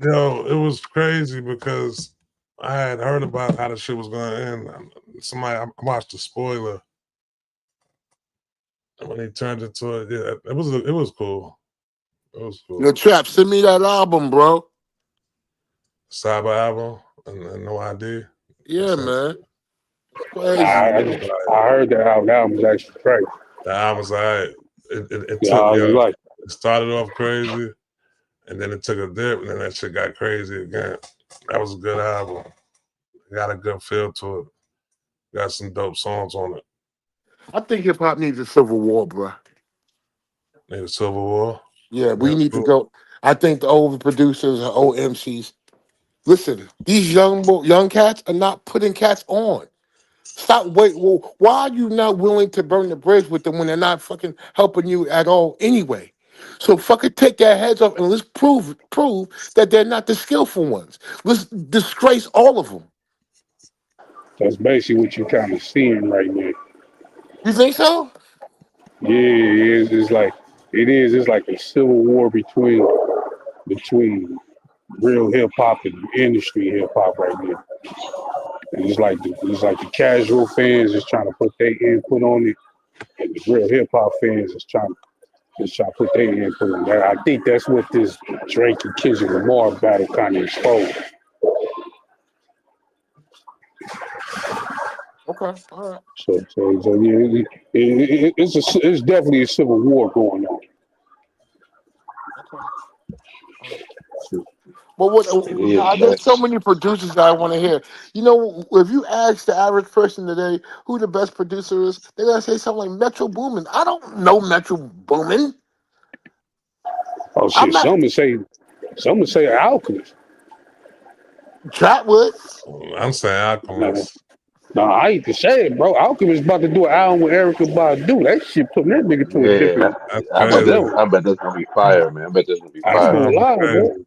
Yo, it was crazy because I had heard about how the shit was going to end. Somebody I watched the spoiler, and when he turned into it, yeah, it was cool. It was Yo, cool. Trap, send me that album, bro. Cyber album and no ID. Yeah, man. It's I, crazy, I, man. I heard that album was actually crazy. The album's alright. It Yeah, took I was like, it started off crazy, and then it took a dip, and then that shit got crazy again. That was a good album. It got a good feel to it. Got some dope songs on it. I think hip hop needs a civil war, bro. Need a Civil War. Yeah, we That's need to cool. go. I think the old producers and old MCs. Listen, these young cats are not putting cats on. Stop. Wait. Well, why are you not willing to burn the bridge with them when they're not fucking helping you at all anyway? So fucking take their heads off and let's prove that they're not the skillful ones. Let's disgrace all of them. that's basically what you're kind of seeing right now. You think so? Yeah, it's like it is. It's like a civil war between real hip hop and industry hip hop right now. And it's like the casual fans is trying to put their input on it, and the real hip hop fans is trying to put their input on that. I think that's what this Drake and Kendrick Lamar battle kind of exposed. Okay. All right. So yeah, it's definitely a civil war going on. Okay. All right. But It is, there's man. so many producers that I want to hear. You know, if you ask the average person today who the best producer is, they're gonna say something like Metro Boomin. I don't know Metro Boomin. Oh I'm shit! not Some would say Alchemist. Chatwood. I'm saying No, Alchemist. no, I hate to say it, bro. Alchemist about to do an album with Erica Badu. That shit putting that nigga to a Yeah, different That's I bet crazy. that. level. I bet that's gonna be fire, man. I bet that's gonna be I That's ain't fire. gonna gonna be lie, bro. crazy.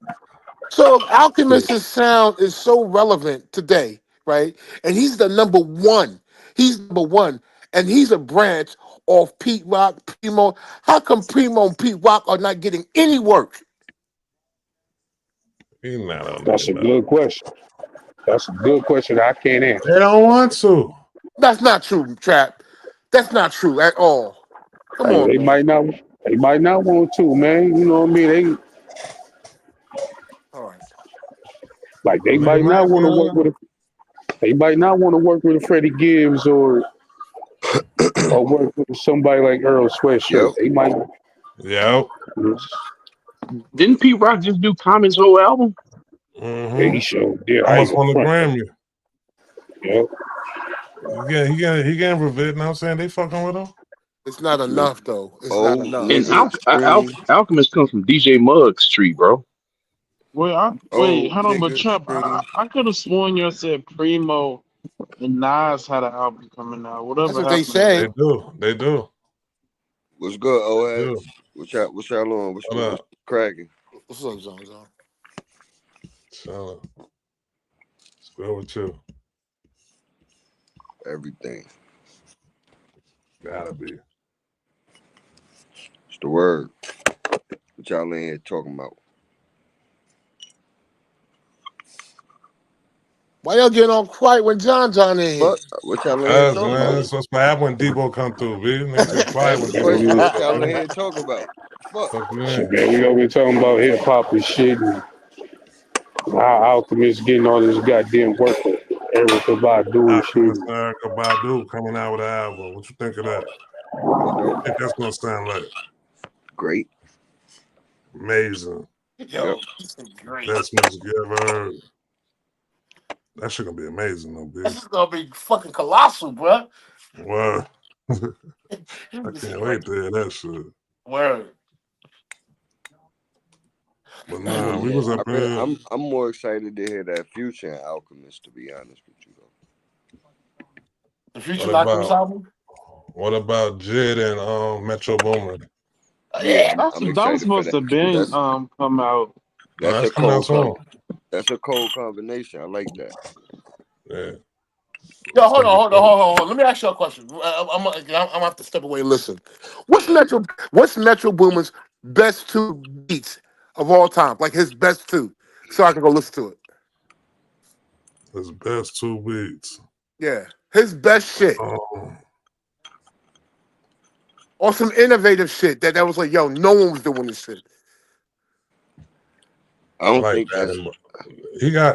So if Shit. Alchemist's sound is so relevant today, right? And he's the number one. He's number one, and he's a branch of Pete Rock, Primo. How come Primo and Pete Rock are not getting any work? He's not on That's there, a no. good question. That's a good question I can't answer. They don't want to. That's not true, Trap. That's not true at all. Come Hey, on, man. they might not want to, man. You know what I mean? All right. They They might might not want to work not. with they might not want to work with a Freddie Gibbs or work with somebody like Earl Yep. Sweatshirt. They might. Yep. Didn't Pete Rock just do Common's whole album? Yeah, he Mm-hmm. showed. Yeah, I ain't Almost gonna won the front. Grammy. Yeah. He getting reviewed. You know what I'm saying? They fucking with him. It's not N- enough, though. It's not Oh, enough. And nigga, scream. Alchemist comes from DJ Muggs' tree, bro. Oh, Hold on, but nigga, Trap, I, scream. I could have sworn you said Primo and Nas had an album coming out. That's Whatever what they happened to that? They say. do. They do. What's good, old They heads? do. What's y'all on? What What's up? cracking? What's up, Zon? So, let's go with you. Everything. Gotta be. It's the word. What y'all in here talking about? Why y'all getting all quiet when John in here? Fuck. What y'all in here Us, talking man. about? That's what's gonna happen when Debo come through, B. Niggas I get just quiet asked when the Debo question. come What y'all through, in B. here talking about? Fuck. Fuck you Shit, in. man, we over here talking about hip hop and shit, and how Alchemist getting all this goddamn work with Erica Badu and shit. Alchemist Erica Badu coming out with an album. What you think of that? It's dope. I think that's gonna sound like Great. amazing. Yep. Yo, this is great. Best music you ever heard. That shit gonna be amazing, though, B. This is gonna be fucking colossal, bro. Wow. I This is can't great. wait to hear that shit. Word. But I'm nah, we was up here. I'm more excited to hear that Future and Alchemist, to be honest with you though. The What Future Alchemist about album? Jid and Metro Boomin? Yeah, Yeah. I'm That was excited for supposed that. to been That's come out. No, that's that's a coming out cold soon. that's a cold combination. I like that. Yeah, Yo, it's hold gonna on, be hold on, cool. hold on, hold on. Let me ask you a question. I'm gonna have to step away and listen. What's Metro Boomin's best two beats of all time? Like his best two. so I can go listen to it. His best 2 beats. Yeah, his best shit Um, or some innovative shit that was like, yo, no one was doing this shit. I don't like think that's. that.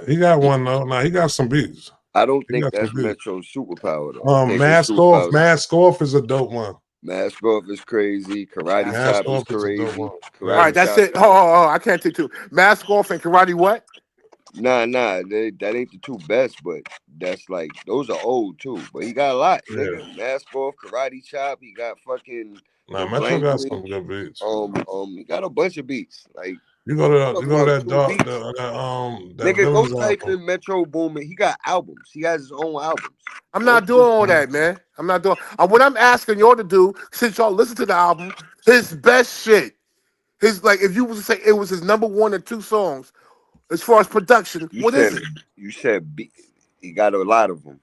He got one though. Nah, he got some beats. I don't He think got some that's beats. Metro's superpower though. I think his Mask Off. superpower. Mask Off is a dope one. Mask Off is crazy. Karate Mask Mask Chop Off. is Off is a dope crazy. one. All right, Karate Yeah. that's Chop. it. Oh, I can't take two. Mask Off and Karate what? Nah, that ain't the two best, but that's like those are old too. But he got a lot, Yeah. nigga. Mask Off, Karate Chop. He got fucking Nah, the Metro got language. some good beats. He got a bunch of beats. Like You go to talking about that two dog beats. that Nigga, go Villains type album. in Metro Boomin. He got albums. He has his own albums. I'm Go not to doing his all that, man. I'm not doing. What I'm asking y'all to do, since y'all listen to the album, his best shit. His like, if you was to say it was his number 1 or 2 songs as far as production, You what is said it? he got a lot of them.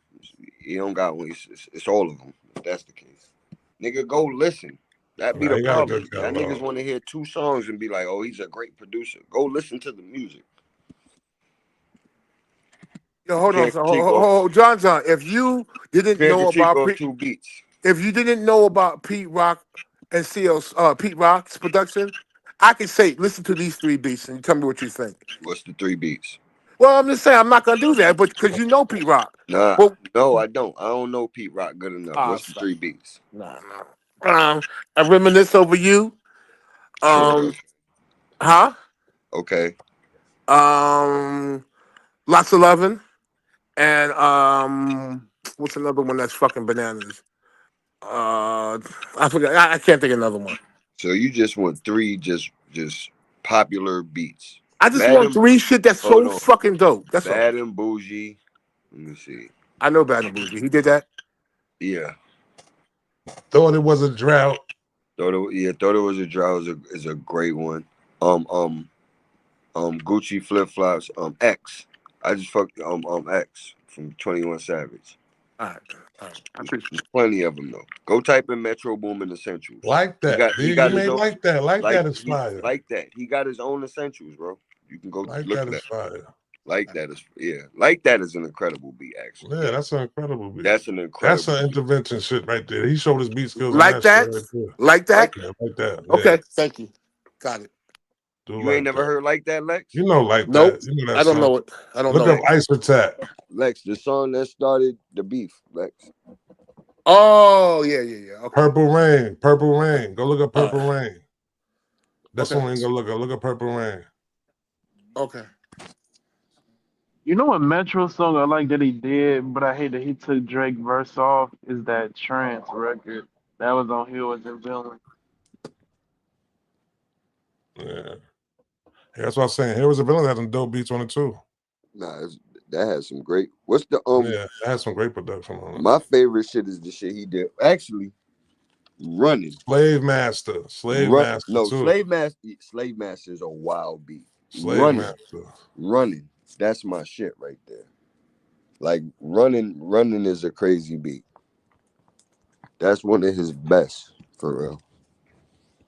He don't got one. It's all of them. If that's the case, nigga, go listen. That be Nah, the he got a problem. good Y'all niggas catalog. want to hear 2 songs and be like, "Oh, he's a great producer." Go listen to the music. Yo, You hold on, can't so critique off. John. If you didn't Can't know critique about off 2 beats. if you didn't know about Pete Rock and CL's Pete Rock's production, I could say listen to these 3 beats and tell me what you think. What's the 3 beats? Well, I'm just saying I'm not gonna do that, but because you know Pete Rock. Nah, Well, no, I don't. I don't know Pete Rock good enough. What's the stop. 3 beats? Nah. I reminisce over you. Sure. Huh? Okay. Um, Lots of loving, and what's another one that's fucking bananas? I forgot. I can't think of another one. So you just want 3 just popular beats. I just Bad want and 3 shit that's hold so on. fucking dope. That's all. Bad and bougie. Let me see. I know Bad and Bougie. He did that. Yeah. Thought it was a drought. Thought it was a drought is a great one. Gucci flip flops. X. I just fucked X from 21 Savage. All right. I appreciate There's plenty of them though. Go type in Metro Boomin Essentials. Like that. He You got his may own like that. Like that is fire. like that. He got his own essentials, bro. You can go Like look that at is that. fire. Like that is Like that is an incredible beat, actually. Yeah, that's an incredible beat. That's an That's incredible an beat. intervention shit right there. He showed his beat skills on like that shit that. right there. Like that. Like that. Yeah. Okay. Thank you. Got it. Do You ain't like never that. heard like that, Lex? You know, like Nope. that. You know I that don't song. know it. I don't Look know up it. Ice Attack. Lex, the song that started the beef, Lex. Oh yeah. Okay. Purple Rain. Purple Rain. Go look up All Purple right. Rain. That's Okay. one you go look up. Look up Purple Rain. Okay. You know what Metro song I like that he did, but I hate that he took Drake verse off is that Trance record. That was on Heroes and Villains. Yeah. That's what I was saying. Here was a villain that had some dope beats on it too. Nah, that has some great. What's the Yeah, it had some great production on it. My favorite shit is the shit he did. Actually, Running. Slave Master. Slave Master No, too. Slave Master is a wild beat. Slave Master. Running. That's my shit right there. Like running is a crazy beat. That's one of his best, for real.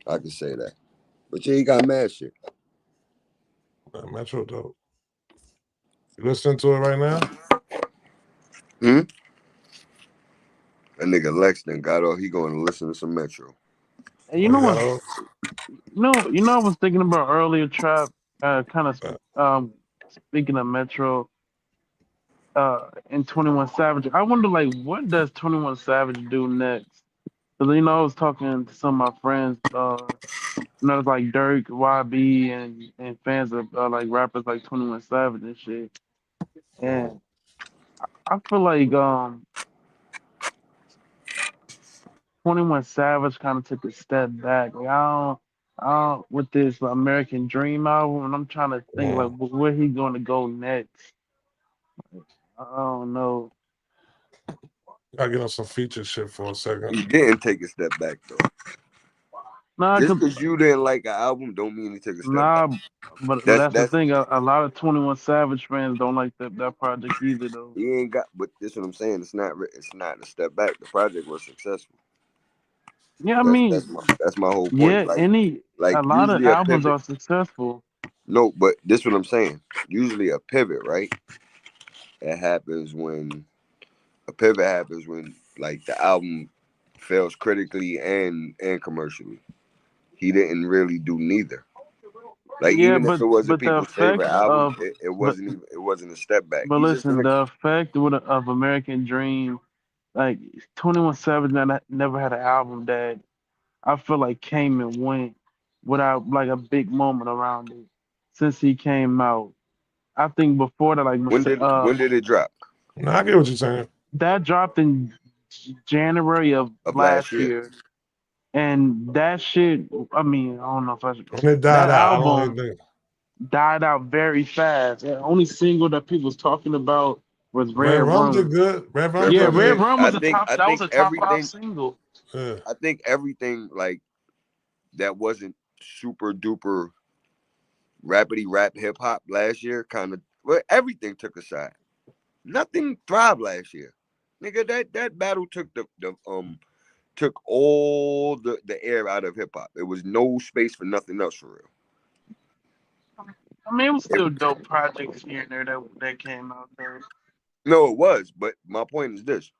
I can say that. But yeah, he got mad shit. Metro dope. You listening to it right now? That nigga Lex then got off. He going to listen to some Metro. And you know what? I was thinking about earlier, Trap. Kind of speaking of Metro. And 21 Savage. I wonder, like, what does 21 Savage do next? Because, I was talking to some of my friends, like Dirk, YB, and fans of, like, rappers like 21 Savage and shit. And I feel like 21 Savage kind of took a step back. Like, with this American Dream album, and I'm trying to think, like, where he going to go next. I don't know. Gotta get on some feature shit for a second. He didn't take a step back though. Nah, Just because you didn't like an album, don't mean he took a step back. But that's the thing. A lot of 21 Savage fans don't like that project either, though. He ain't got. But this is what I'm saying. It's not a step back. The project was successful. Yeah, I mean, That's my whole point. yeah, a lot of usually a albums pivot. are successful. No, but this what I'm saying. Usually a pivot, right? It happens when a pivot happens when like the album fails critically and commercially. He didn't really do neither. Like Yeah, even if it wasn't but the people's favorite effect album, of it but wasn't even it wasn't a step back. but He's just listen, gonna the effect of American Dream, like 21 Savage never had an album that I feel like came and went without like a big moment around it since he came out. I think before that, like when did it drop? No, I get what you're saying. that dropped in January of Of last last year. year, and that shit. I mean, I don't know if I should. When it That died out, I don't even album think died out very fast. The only single that people was talking about was Red Red Rum did Rum. good. Red Rum Red Yeah, did Rum Red good. did. Rum was a top. I That was think a top five everything single. Yeah. I think everything like that wasn't super duper rapidy rap hip hop last year kind of well everything took a side. Nothing thrived last year. Nigga, that battle took the took all the air out of hip hop. There was no space for nothing else for real. I mean, it was It, still dope projects here and there that came out there. no, it was, but my point is this: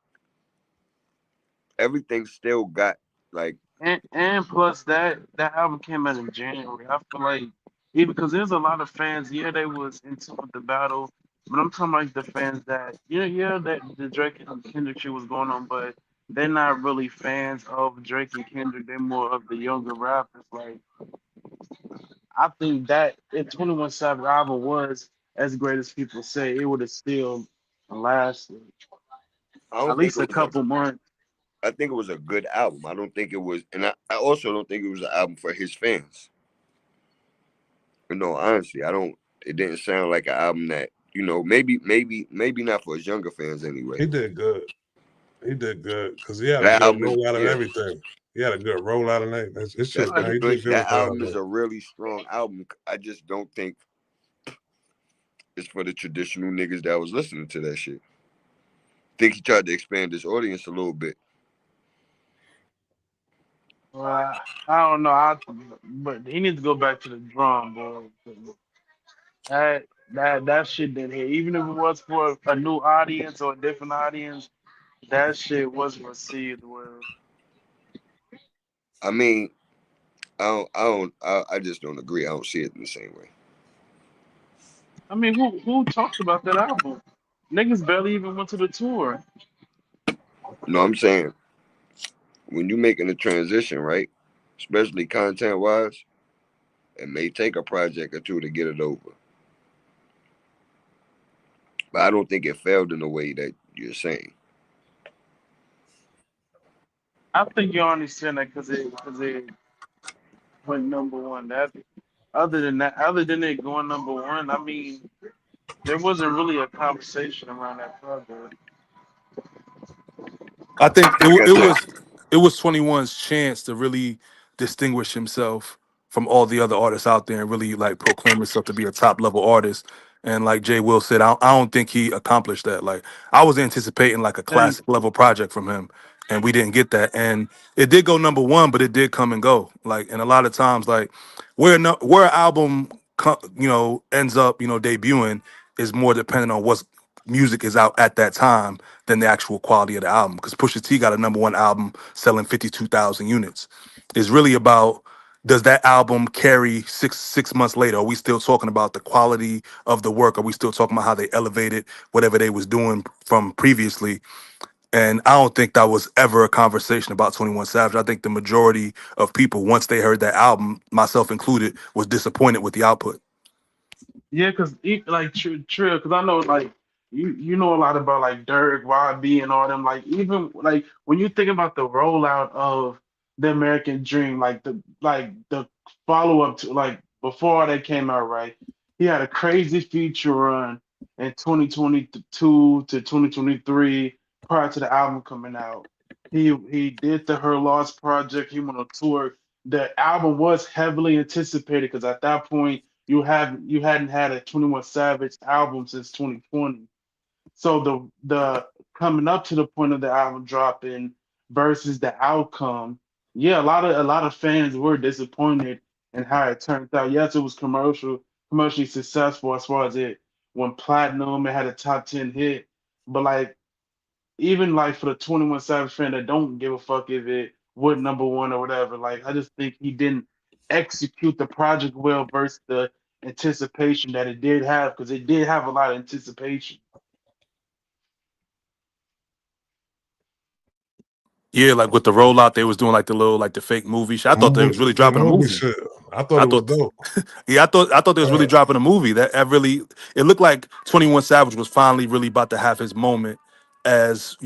everything still got like And plus that album came out in January. I feel like even because there's a lot of fans, yeah, they was into the battle, but I'm talking like the fans that yeah that the Drake and Kendrick shit was going on, but they're not really fans of Drake and Kendrick. They're more of the younger rappers. Like I think that if 21 Savage album was as great as people say, it would have still lasted I at don't think least it a was a couple months. I think it was a good album. I don't think it was, and I also don't think it was an album for his fans. No, honestly, I don't. It didn't sound like an album that maybe not for his younger fans anyway. He did good. He did good because he had a That good album is rollout and yeah. everything. He had a good rollout and everything. His shit was man. He did good That with the album is album. a really strong album. I just don't think it's for the traditional niggas that was listening to that shit. Think he tried to expand his audience a little bit. I don't know. But he needs to go back to the drum board. 'Cause that shit didn't hit. Even if it was for a new audience or a different audience, that shit wasn't received well. I mean, I just don't agree. I don't see it in the same way. I mean, who talked about that album? Niggas barely even went to the tour. No, I'm saying when you making a transition, right? Especially content wise, it may take a project or two to get it over. But I don't think it failed in the way that you're saying. I think you only saying that because it went number one. That other than it going number one, I mean, there wasn't really a conversation around that project. I think Like I said, it was 21's chance to really distinguish himself from all the other artists out there and really like proclaim himself to be a top level artist. And like Jay Will said, I don't think he accomplished that. Like I was anticipating like a Thank classic level project from him, and we didn't get that. And it did go number one, but it did come and go. Like and a lot of times, like where an album ends up debuting is more dependent on what's music is out at that time than the actual quality of the album. Because Pusha T got a number one album selling 52,000 units. It's really about does that album carry six months later? Are we still talking about the quality of the work? Are we still talking about how they elevated whatever they was doing from previously? And I don't think that was ever a conversation about 21 Savage. I think the majority of people, once they heard that album, myself included, was disappointed with the output. Yeah, cause like true, cause I know like you know a lot about like Dirk, YB, and all them. Like even like when you think about the rollout of the American Dream, like the follow up to like before they came out, right? He had a crazy feature run in 2022 to 2023 prior to the album coming out. He did the Her Lost project. He went on tour. The album was heavily anticipated because at that point you hadn't had a 21 Savage album since 2020. So the coming up to the point of the album dropping versus the outcome, yeah, a lot of fans were disappointed in how it turned out. Yes, it was commercial, commercially successful as far as it went platinum, it had a top 10 hit. But like even like for the 21 Savage fan that don't give a fuck if it would number one or whatever, like I just think he didn't execute the project well versus the anticipation that it did have because it did have a lot of anticipation. Yeah, like with the rollout, they was doing like the little like the fake movie shit. I thought they was really The dropping a movie movie. shit. I thought I it was thought, dope. yeah, I thought they was really Uh, dropping a movie. That really, it looked like 21 Savage was finally really about to have his moment as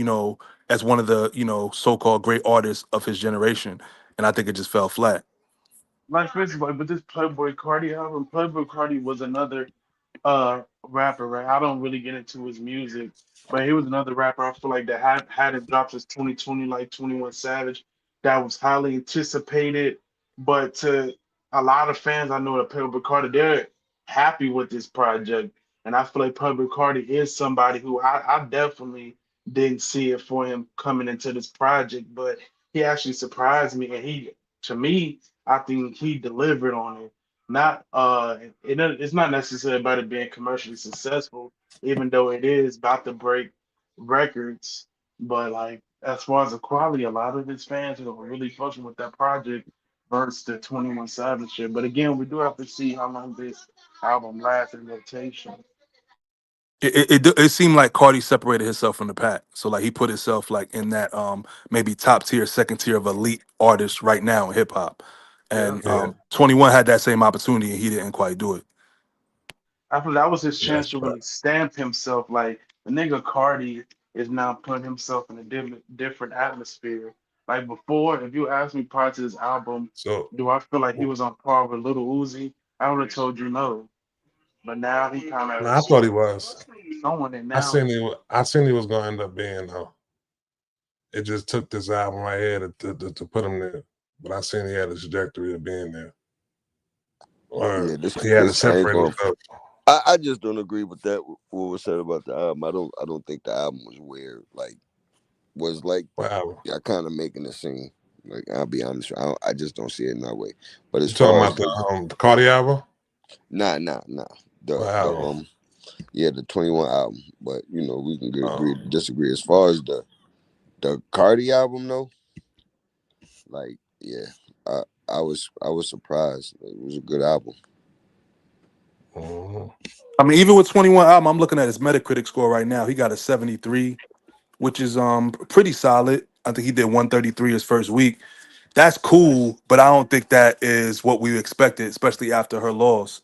as one of the so-called great artists of his generation, and I think it just fell flat. Like for instance, like with this Playboy Cardi album, Playboy Cardi was another rapper, right? I don't really get into his music, but he was another rapper I feel like that hadn't dropped since 2020, like 21 Savage, that was highly anticipated. But to a lot of fans I know that Playboy Cardi, they're happy with this project. And I feel like Playboy Cardi is somebody who I definitely didn't see it for him coming into this project, but he actually surprised me and he to me, I think he delivered on it. Not it's not necessarily about it being commercially successful, even though it is about to break records. But like as far as the quality, a lot of his fans are really fucking with that project versus the 21 Savage shit. But again, we do have to see how long this album lasts in rotation. It seemed like Cardi separated himself from the pack. So like he put himself like in that maybe top tier, second tier of elite artists right now in hip hop. Yeah. And yeah, 21 had that same opportunity and he didn't quite do it. I feel that was his yeah, chance to really stamp himself. Like the nigga Cardi is now putting himself in a different atmosphere. Like before, if you asked me prior to this album, so do I feel like he was on par with Little Uzi? I would have told you no. But now he kind no, of I thought he was. showing it I now. seen he. I seen he was gonna end up being though. It just took this album right here to put him there. But I seen he had a trajectory of being there. Or Yeah, this he had to this I ain't separate going. himself. I just don't agree with that. What was said about the album? I don't think the album was weird. Like was like Wow. y'all kind of making it seem. Like I'll be honest, I just don't see it in that way. But as You talking far as about the Cardi album? nah, the Wow. yeah, the 21 album. But we can agree Um, to disagree. As far as the Cardi album though, like yeah, I I was surprised. It was a good album. mhm. I mean, even with 21 album, I'm looking at his Metacritic score right now. He got a 73, which is pretty solid. I think he did 133 his first week. That's cool, but I don't think that is what we expected, especially after her loss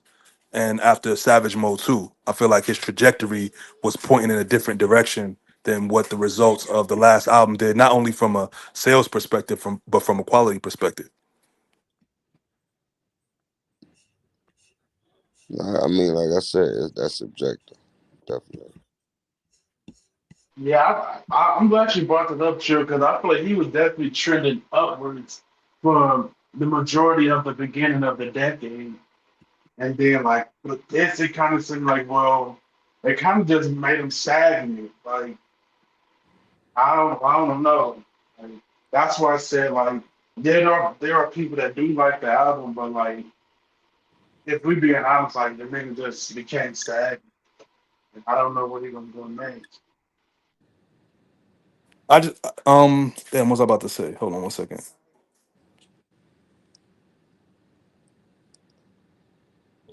and after Savage Mode 2. I feel like his trajectory was pointing in a different direction than what the results of the last album did, not only from a sales perspective, but from a quality perspective. I mean, like I said, that's subjective, definitely. Yeah, I'm glad you brought that up, True, because I feel like he was definitely trending upwards for the majority of the beginning of the decade. And then like with this, it kind of seemed like, well, it kind of just made him stagnant. Like I don't know. Like, that's why I said like there are people that do like the album, but like if we being honest, like the nigga just became stagnant. I don't know what he gonna do next. I just damn, what was I about to say? Hold on one second.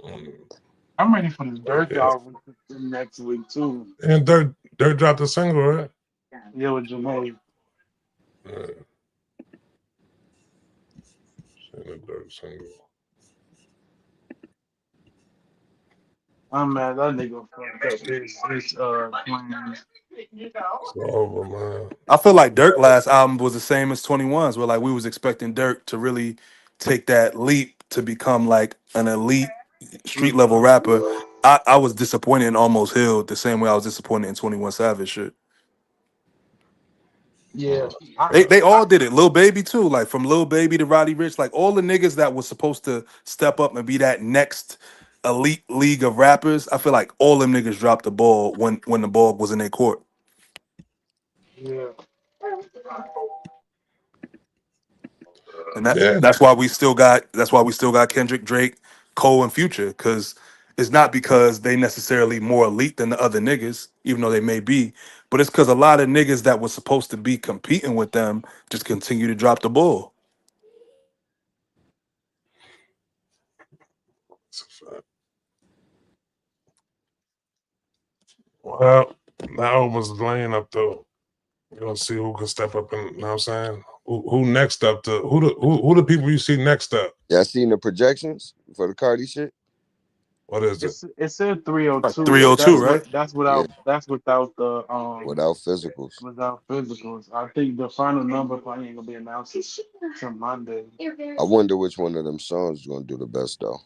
Mm, I'm ready for this but Dirk yeah. album next week too. And Dirt dropped a single, right? Yeah, with Jermaine. Yeah, seen a Dirt single. I'm mad that nigga fucked up his plans. It's over, man. I feel like Dirk last album was the same as 21's, where like we was expecting Dirk to really take that leap to become like an elite street level rapper. I was disappointed in Almost Healed the same way I was disappointed in 21 Savage shit. Yeah, They all did it. Lil Baby too. Like from Lil Baby to Roddy Rich, like all the niggas that was supposed to step up and be that next elite league of rappers. I feel like all them niggas dropped the ball when the ball was in their court. yeah. And that Yeah. that's why we still got Kendrick, Drake, Cole, and Future. Cause is not because they necessarily more elite than the other niggas, even though they may be, but it's because a lot of niggas that was supposed to be competing with them just continue to drop the ball. That's a fact. Well, that opens the lane up though. You're gonna see who can step up and you know what I'm saying? Who next up to who the people you see next up? Y'all seen the projections for the Cardi shit? What is it? It said Like 302, but 302, right? Yeah, that's without the without physicals. without physicals. I think the final number probably ain't gonna be announced till Monday. I wonder which one of them songs is gonna do the best though.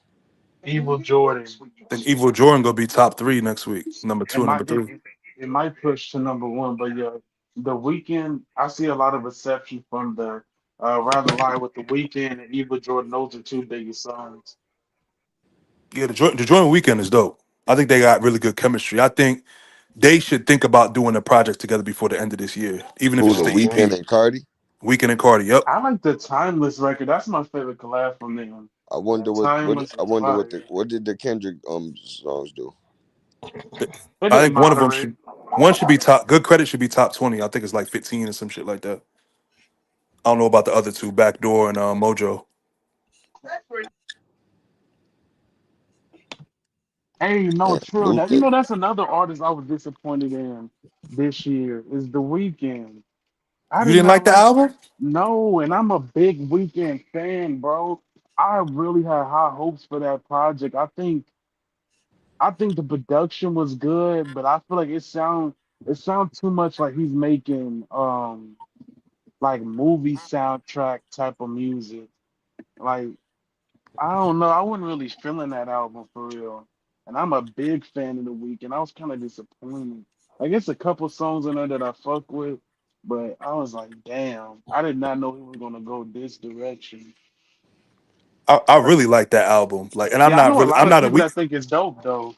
Evil Jordan. I think Evil Jordan gonna be top three next week. Number It two and number might three. it might push to number one, but yeah, the weekend I see a lot of reception from the Rather Lie with the Weekend and Evil Jordan. Those are two biggest songs. Yeah, the joint weekend is dope. I think they got really good chemistry. I think they should think about doing a project together before the end of this year, even if Who, it's the just the Weeknd EP. and Cardi? Weekend and Cardi. Yep. I like the Timeless record. That's my favorite collab from them. I wonder Timeless I is wonder fire. what did the Kendrick songs do? They I did think one of them moderate. should one should be top. Good Credit should be top 20. I think it's like 15 or some shit like that. I don't know about the other two, Backdoor and Mojo. Hey, no, And true. That Luther. that's another artist I was disappointed in this year is The Weeknd. I You did didn't like not the like album? no, and I'm a big Weeknd fan, bro. I really had high hopes for that project. I think the production was good, but I feel like it sounds too much like he's making like movie soundtrack type of music. Like I don't know. I wasn't really feeling that album for real. And I'm a big fan of The Weeknd. I was kind of disappointed. I guess a couple songs in there that I fuck with, but I was like, damn, I did not know he was gonna go this direction. I really like that album. Like, and Yeah, I know a lot I'm of not a people week. that think it's dope though.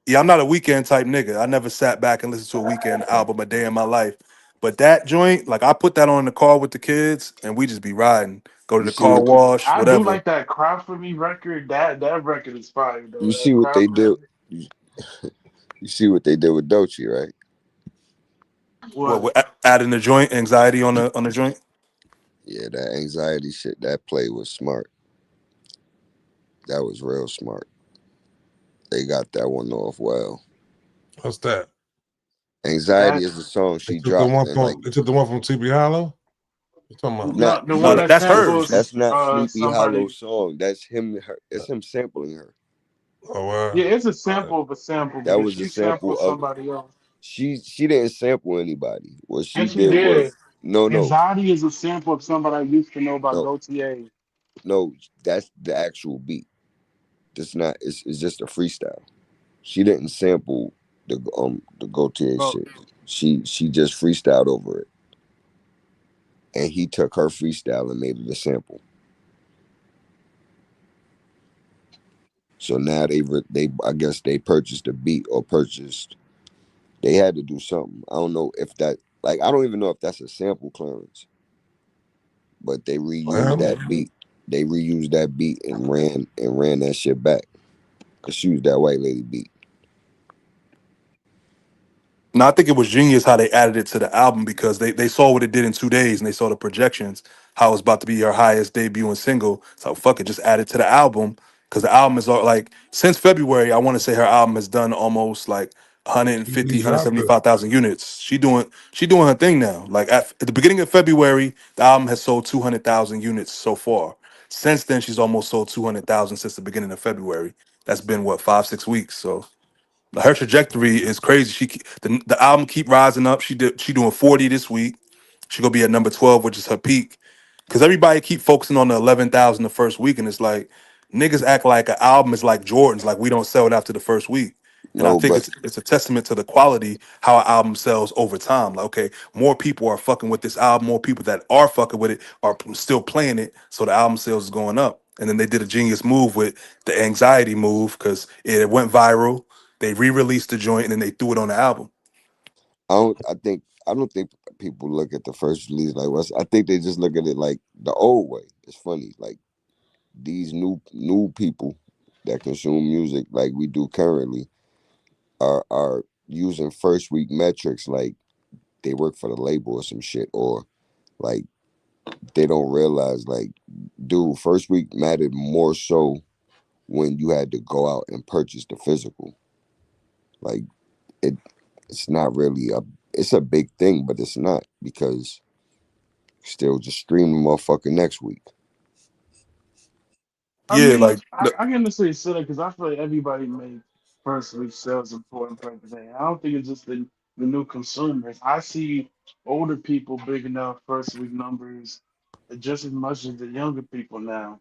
Yeah, I'm not a weekend type nigga. I never sat back and listened to a weekend album a day in my life. But that joint, like I put that on in the car with the kids and we just be riding. Go to You the see car what wash, I do whatever. like that Cry For Me record. That record is fire though. you That see what Cry they For did? Me. You, you see what they did with Doechii, right? What, What? adding the joint, anxiety on the joint? Yeah, that anxiety shit. That play was smart. That was real smart. They got that one off well. What's that? Anxiety That is the song They she took the dropped, one and like from TB Hollow? You talking about? not no, the one No, that that's samples hers. that's not Sleepy Hollow's somebody. song. That's him. It's him sampling her. Oh Yeah, it's a wow. sample of a sample, but That if was a she sample samples of. somebody else, She didn't sample anybody. What she yes, he did did. was no Anxiety is a sample of somebody I used to know by no Gautier. no. That's the actual beat. It's not. It's just a freestyle. She didn't sample the Gautier Bro, shit. She just freestyled over it, and he took her freestyle and made it a sample. So now they I guess they purchased a beat or purchased. They had to do something. I don't know if that like I don't even know if that's a sample clearance, but they reused Well, that beat. They reused that beat and ran that shit back. Cause she was that white lady beat. No, I think it was genius how they added it to the album because they saw what it did in 2 days and they saw the projections, how it's about to be her highest debut and single. So fuck it, just add it to the album because the album is like since February, I want to say her album has done almost like he 150, dropped it. 175,000 units. She doing her thing now. Like at the beginning of February, the album has sold 200,000 units so far. Since then, she's almost sold 200,000 since the beginning of February. That's been what 5, 6 weeks. So like, her trajectory is crazy. The album keep rising up. She doing 40 this week. She gonna be at number 12, which is her peak. Cause everybody keep focusing on the 11,000 the first week, and it's like niggas act like an album is like Jordan's, like we don't sell it after the first week. And I No, think but it's a testament to the quality how an album sells over time. Like, okay, more people are fucking with this album, more people that are fucking with it are still playing it, so the album sales is going up. And then they did a genius move with the anxiety move because it went viral. They re-released the joint and then they threw it on the album. I don't think people look at the first release like what's. I think they just look at it like the old way. It's funny, like these new people, that consume music like we do currently are using first week metrics like they work for the label or some shit, or like they don't realize like, dude, first week mattered more so when you had to go out and purchase the physical. Like it it's not really a it's a big thing, but it's not, because still just stream the motherfucker next week. I Yeah, mean, like I can honestly say that because I feel like everybody made first week sales important for everything. I don't think it's just the new consumers. I see older people big enough first week numbers just as much as the younger people now.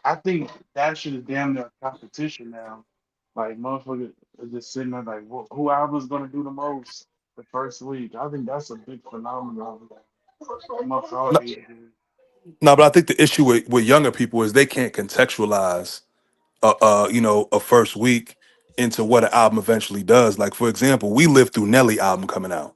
I think that shit is damn near a competition now. Like motherfuckers are just sitting there like, who album's gonna do the most the first week? I think that's a big phenomenon amongst all ages. no, but I think the issue with younger people is they can't contextualize a first week into what an album eventually does. Like for example, we lived through Nelly album coming out.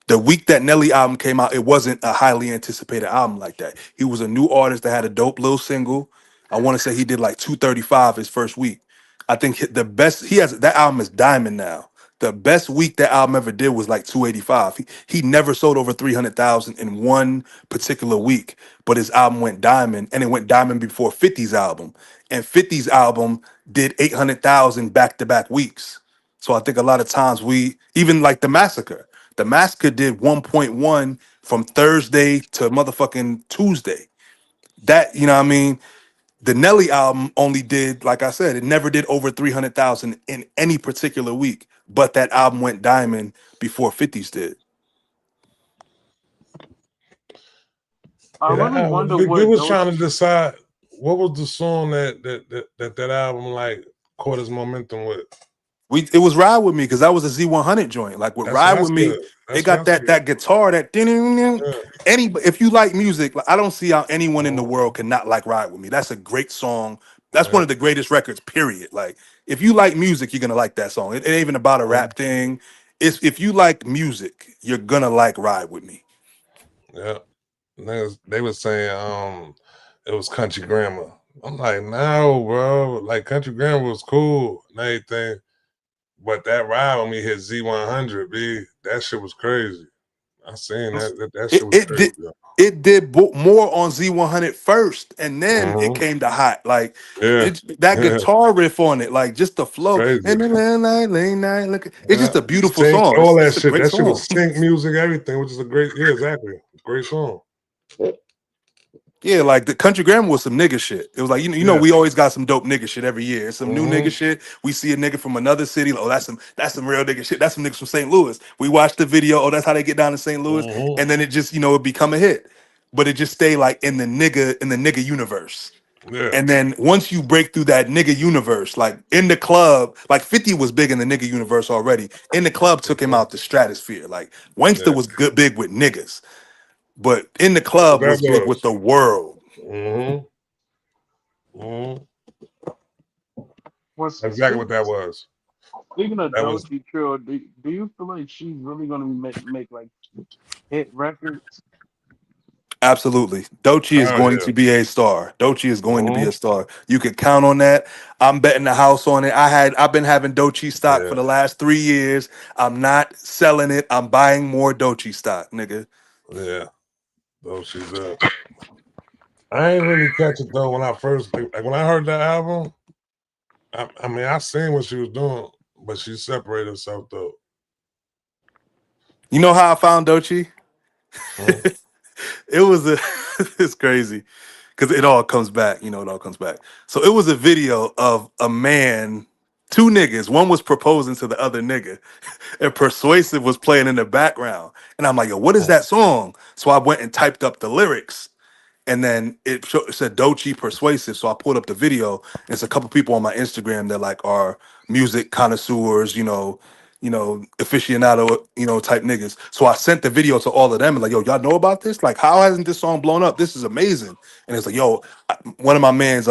The week that Nelly album came out, it wasn't a highly anticipated album like that. He was a new artist that had a dope little single. I want to say he did like 235 his first week. I think the best he has that album is Diamond now. The best week that album ever did was like 285. He never sold over 300,000 in one particular week, but his album went diamond, and it went diamond before 50's album. And 50's album did 800,000 back to back weeks. So I think a lot of times we even like the Massacre. The Massacre did 1.1 from Thursday to motherfucking Tuesday. That, you know what I mean? The Nelly album only did, like I said, it never did over 300,000 in any particular week, but that album went diamond before 50's did. I Yeah, that really album, wonder we what was those. trying to decide what was the song that album like caught his momentum with. It was Ride With Me because that was a Z100 joint. Like with That's what Ride I With Me, said. it That's what I got said. that guitar that Yeah. any if you like music, like, I don't see how anyone in the Mhm. world cannot like Ride With Me. That's a great song. That's one Yeah. of the greatest records, period. Like if you like music, you're gonna like that song. It ain't even about a Mhm. rap thing. It's if you like music, you're gonna like Ride With Me. Yeah. They was saying it was country grammar. I'm like, no, bro. Like country grammar was cool and everything. But that ride on me hit Z100, B. That shit was crazy. I seen that It shit was it crazy. did it did more on Z100 first, and then it Mm-hmm. came to hot. Like Yeah. that Yeah. guitar riff on it, like just the It's flow. crazy. And then late night, look, it's Yeah. just a beautiful Sync, song. all that It's a shit. great That shit song. was sync music, everything, which is a great, yeah, exactly. Great song. Yeah, like the country grammar was some nigga shit. It was like Yeah. we always got some dope nigga shit every year. It's some new nigga Mm-hmm. shit. We see a nigga from another city. Like, oh, that's some real nigga shit. That's some niggas from St. Louis. We watch the video. Oh, that's how they get down to St. Louis, Mm-hmm. and then it just it become a hit. But it just stay like in the nigga universe. Yeah. And then once you break through that nigga universe, like in the club, like 50 was big in the nigga universe already. In the club took him Mm-hmm. out the stratosphere. Like Wankster Yeah. was good big with niggas, but in the That's what club that was big with was. the world. Mm-hmm. Mm-hmm. Was That's exactly what that was. speaking of That was Dochi Trill, do you feel like she's really gonna make like hit records? Absolutely. Dochi is oh going yeah. to be a star. Dochi is going to be a Mm-hmm. star. You can count on that. I'm betting the house on it. I've been having Dochi stock for Yeah. the last 3 years. I'm not selling it. I'm buying more Dochi stock, nigga. Yeah. Though she's I ain't really catch it though when I first like when I heard that album. I mean I seen what she was doing, but she separated herself though. You know how I found Dochi? Mm-hmm. It was a it's crazy because it all comes back. It all comes back. So it was a video of a man, two niggas. One was proposing to the other nigga, and Persuasive was playing in the background. And I'm like, yo, what is that song? So I went and typed up the lyrics. And then it said Dochi Persuasive. So I pulled up the video. And it's a couple people on my Instagram that like are music connoisseurs, aficionado, type niggas. So I sent the video to all of them and like, yo, y'all know about this? Like, how hasn't this song blown up? This is amazing. And it's like, yo, one of my mans,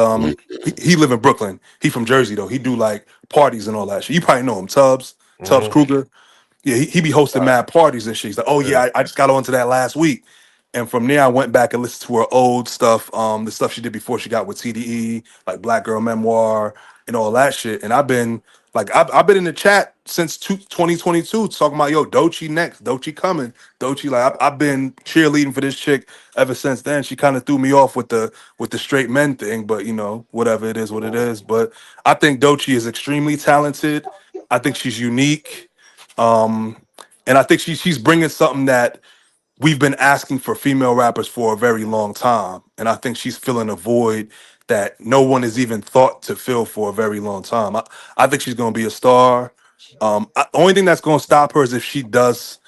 he live in Brooklyn. He from Jersey though. He do like parties and all that shit. You probably know him, Tubbs Mm-hmm. Kruger. Yeah, he be hosting mad parties and shit. He's like, oh Yeah. yeah, I just got onto that last week. And from there, I went back and listened to her old stuff, the stuff she did before she got with TDE, like Black Girl Memoir and all that shit. And I've been in the chat since 2022 talking about, yo, Doechii next, Doechii coming, Doechii. Like I've been cheerleading for this chick ever since then. She kind of threw me off with the straight men thing, but you know, whatever, it is what it is. But I think Doechii is extremely talented. I think she's unique, um, and I think she's bringing something that we've been asking for female rappers for a very long time. And I think she's filling a void that no one has even thought to fill for a very long time. I think she's going to be a star. Only thing that's going to stop her is if she does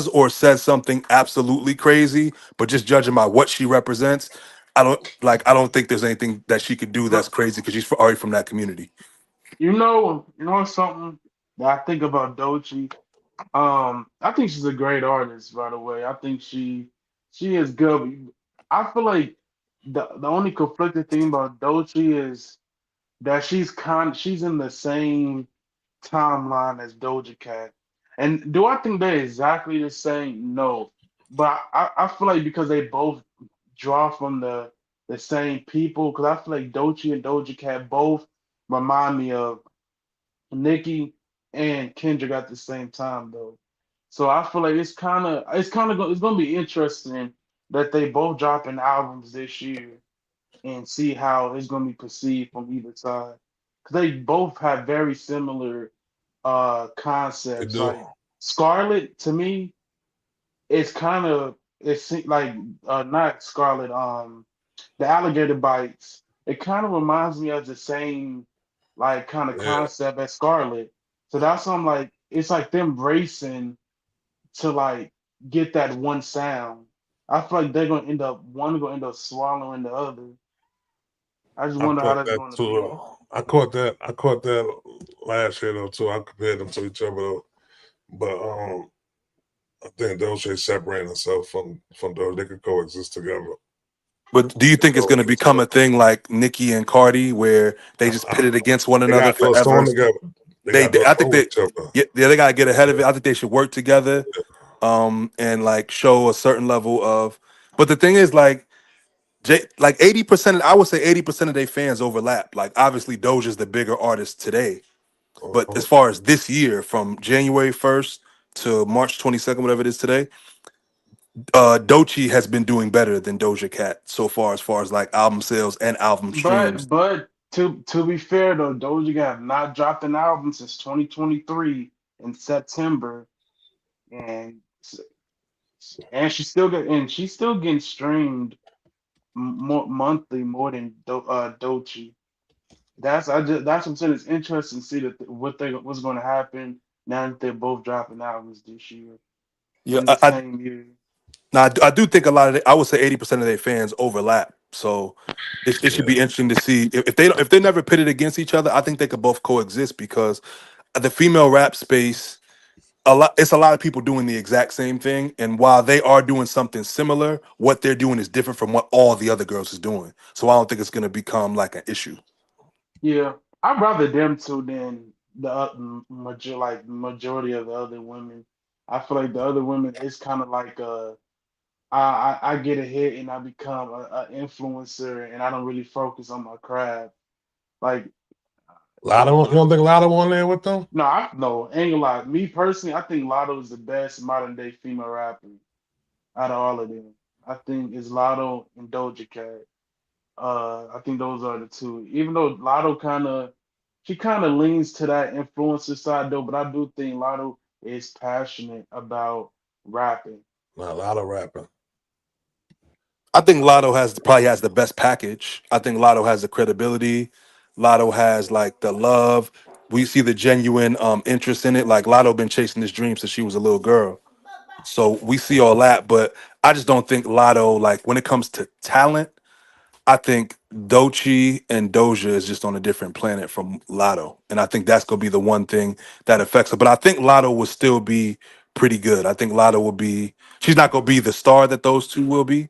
or says something absolutely crazy. But just judging by what she represents, I don't think there's anything that she could do that's But crazy because she's already from that community. you know something that I think about Doechii. I think she's a great artist, by the way. I think she is good. I feel like the only conflicting thing about Doechii is that she's in the same timeline as Doja Cat. And do I think they're exactly the same? No. But I feel like because they both draw from the same people, because I feel like Doechii and Doja Cat both remind me of Nicki and Kendrick at the same time though. So I feel like it's gonna be interesting that they both dropping albums this year and see how it's gonna be perceived from either side. Because they both have very similar They concepts. do. Like Scarlet to me, it's kind of like not Scarlet, the alligator bites. It kind of reminds me of the same like kind of Yeah, concept as Scarlet. So that's why I'm like, it's like them racing to like get that one sound. I feel like they're gonna end up one gonna end up swallowing the other. I just I wonder how thought that's that going to too. be. I caught that. I caught that last year though too. I compared them to each other though. But I think those should separate themselves from those. They could coexist together. But do you They think it's going to coexist become together. a thing like Nicki and Cardi, where they just I, pit it against one they another got to do a forever? song together. They They, got to do a I song think with they, each other. yeah, they got to get ahead of Yeah, it. I think they should work together, and like show a certain level of. But the thing is, like 80%, I would say 80% of their fans overlap. Like obviously, Doja's the bigger artist today, but uh-huh. as far as this year, from January 1st to March 22nd, whatever it is today, Doechii has been doing better than Doja Cat so far, as far as like album sales and album streams. But to be fair though, Doja Cat have not dropped an album since 2023 in September, and she's still getting streamed monthly more than Doechii. That's what I'm saying. It's interesting to see what's going to happen now that they're both dropping albums this year Yeah, in the same year. now I do think a lot of I would say 80% of their fans overlap. So it should Yeah. be interesting to see if they never pitted against each other. I think they could both coexist because the female rap space, it's a lot of people doing the exact same thing, and while they are doing something similar, what they're doing is different from what all the other girls is doing. So I don't think it's going to become like an issue. Yeah, I'd rather them two than the majority of the other women. I feel like the other women is kind of like I get a hit and I become a influencer and I don't really focus on my craft. Like Lotto, you don't think Lotto on there with them? no, I no, ain't gonna lie. Me personally, I think Lotto is the best modern day female rapper out of all of them. I think it's Lotto and Doja Cat. I think those are the two. Even though Lotto she kind of leans to that influencer side though, but I do think Lotto is passionate about rapping. Nah, Lotto rapping. I think Lotto probably has the best package. I think Lotto has the credibility. Lotto has like the love. We see the genuine interest in it. Like Lotto been chasing this dream since she was a little girl. So we see all that, but I just don't think Lotto, like when it comes to talent, I think Doechii and Doja is just on a different planet from Lotto. And I think that's gonna be the one thing that affects her. But I think Lotto will still be pretty good. I think Lotto will be, she's not gonna be the star that those two will be,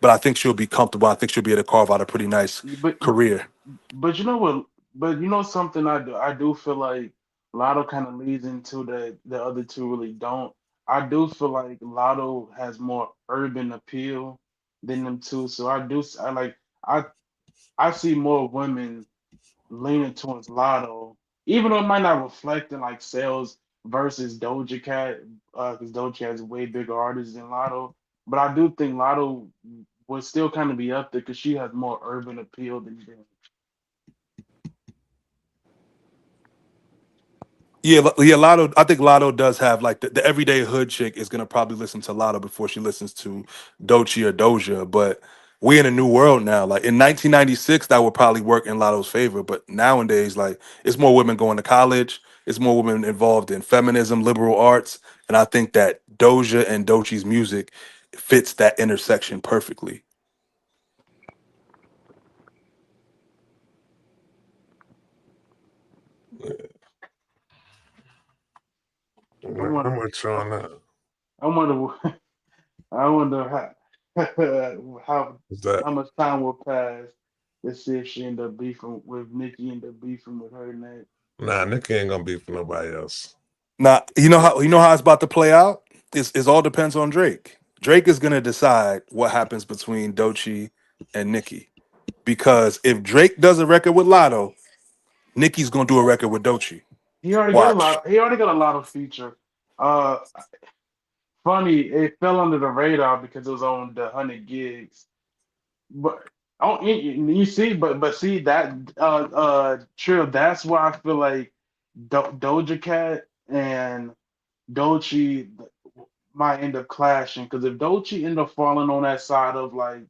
but I think she'll be comfortable. I think she'll be able to carve out a pretty nice But career. but you know what? But you know something I do feel like Lotto kind of leads into the other two really don't. I do feel like Lotto has more urban appeal than them two. So I I see more women leaning towards Lotto, even though it might not reflect in like sales versus Doja Cat, because Doja Cat is a way bigger artist than Lotto. But I do think Lotto would still kind of be up there because she has more urban appeal than them. Yeah, yeah, Lotto. I think Lotto does have like the everyday hood chick is gonna probably listen to Lotto before she listens to Doechii or Doja. But we in a new world now. Like in 1996, that would probably work in Lotto's favor. But nowadays, like it's more women going to college. It's more women involved in feminism, liberal arts, and I think that Doja and Doechii's music fits that intersection perfectly. I Yeah, wonder, I'm with you on that. I wonder, I wonder how Is that how much time will pass to see if she end up beefing with Nikki, end up beefing with her next. nah? Nicki ain't gonna be for nobody else. Now you know how it's about to play out. It all depends on Drake. Drake is gonna decide what happens between Doechii and Nicki. Because if Drake does a record with Lotto, Nicki's gonna do a record with Doechii. He already got a Watch. lot. He already got a lot of feature. Uh, Funny, it fell under the radar because it was on the 100 gigs. But you see, but see that Trill. That's why I feel like Doja Cat and Doechii might end up clashing because if Doechii end up falling on that side of like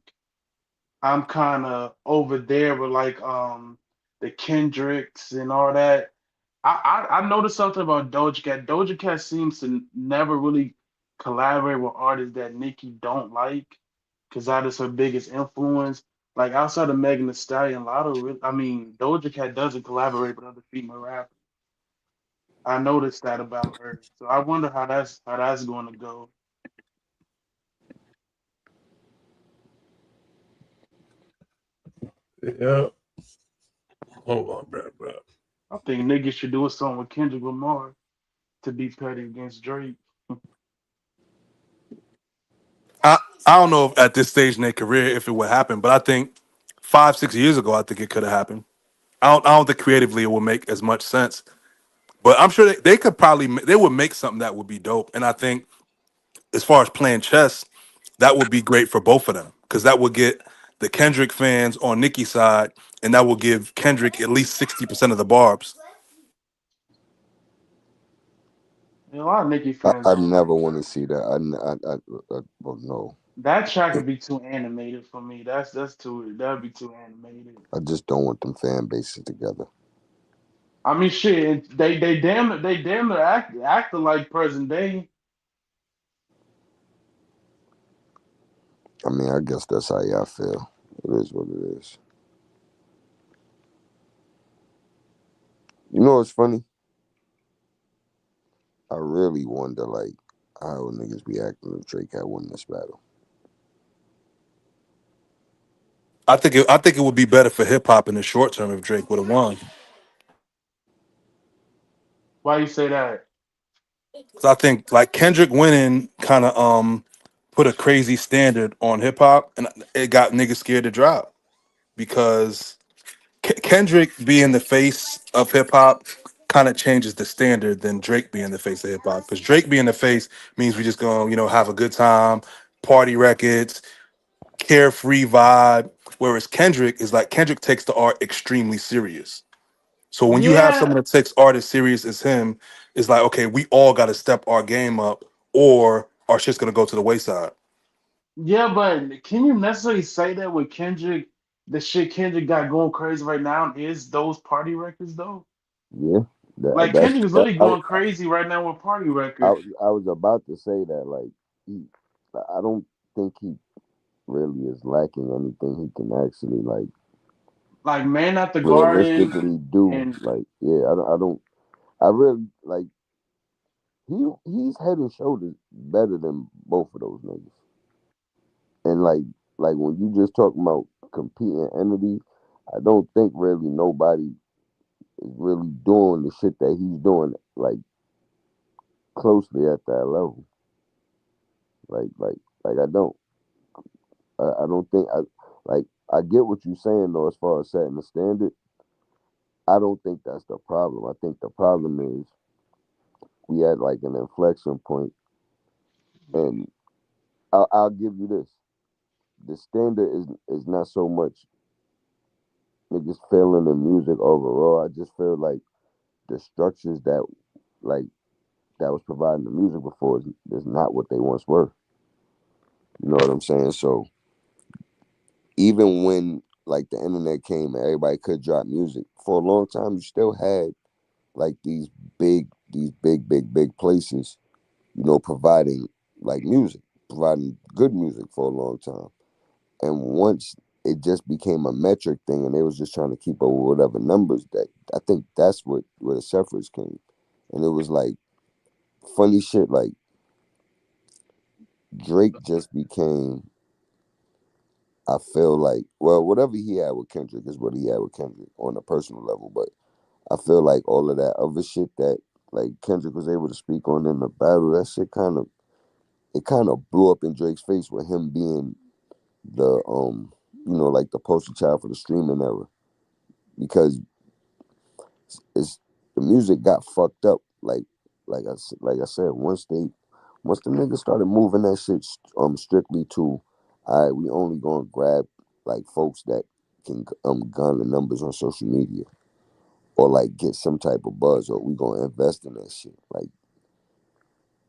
I'm kind of over there with like the Kendricks and all that. I noticed something about Doja Cat. Doja Cat seems to never really collaborate with artists that Nicki don't like because that is her biggest influence. Like outside of Megan Thee Stallion, Lotto, I mean, Doja Cat doesn't collaborate with other female rappers. I noticed that about her. So I wonder how that's going to go. Yeah. Hold on, bro. I think niggas should do a song with Kendrick Lamar to be petty against Drake. I I don't know if at this stage in their career if it would happen, but I think 5, 6 years ago I think it could have happened. I don't think creatively it would make as much sense, but I'm sure they could probably they would make something that would be dope. And I think as far as playing chess, that would be great for both of them because that would get the Kendrick fans on Nicki's side, and that will give Kendrick at least 60% of the barbs. And a lot of Nicki I, fans I don't never like want to her. see that. Well, no, That track would be too animated for me. That's too that'd be too animated. I just don't want them fan bases together. I mean, shit, they damn near acting like present day. I mean, I guess that's how y'all feel. It is what it is. You know what's funny? I really wonder, like, how niggas be acting if Drake had won this battle. I think it would be better for hip hop in the short term if Drake would have won. Why you say that? Because I think like Kendrick winning kind of put a crazy standard on hip hop, and it got niggas scared to drop because Kendrick being the face of hip hop kind of changes the standard than Drake being the face of hip hop. Because Drake being the face means we just gonna have a good time, party records, carefree vibe. Whereas Kendrick is like Kendrick takes the art extremely serious. So when you have Yeah, someone that takes art as serious as him, it's like okay, we all got to step our game up, or our shit's gonna go to the wayside. yeah, but can you necessarily say that with Kendrick? The shit Kendrick got going crazy right now is those party records though. Yeah, Like that's Kendrick is that. really going crazy right now with party records. I was about to say that. Like, he, I don't think he really is lacking anything he can actually like Like Man at the Garden realistically do. and Like, yeah, I don't. I really like. He's head and shoulders better than both of those niggas. And like when you just talking about competing entities, I don't think really nobody is really doing the shit that he's doing like closely at that level. Like I don't. I don't think I like. I get what you're saying though, as far as setting the standard. I don't think that's the problem. I think the problem is we had like an inflection point, and I'll give you this: the standard is not so much niggas failing in music overall. I just feel like the structures that like that was providing the music before is not what they once were. You know what I'm saying? So even when like the internet came and everybody could drop music, for a long time you still had like these big places, providing like music, providing good music for a long time. And once it just became a metric thing and they was just trying to keep up with whatever numbers, that I think that's where the suffrage came. And it was like funny shit like Drake just became, I feel like, well, whatever he had with Kendrick is what he had with Kendrick on a personal level. But I feel like all of that other shit that like Kendrick was able to speak on in the battle, that shit kind of blew up in Drake's face with him being the like the poster child for the streaming era. Because it's the music got fucked up. Like I said, once the niggas started moving that shit strictly to, all right, we only gonna grab like folks that can garner numbers on social media or like get some type of buzz, or we gonna invest in that shit. Like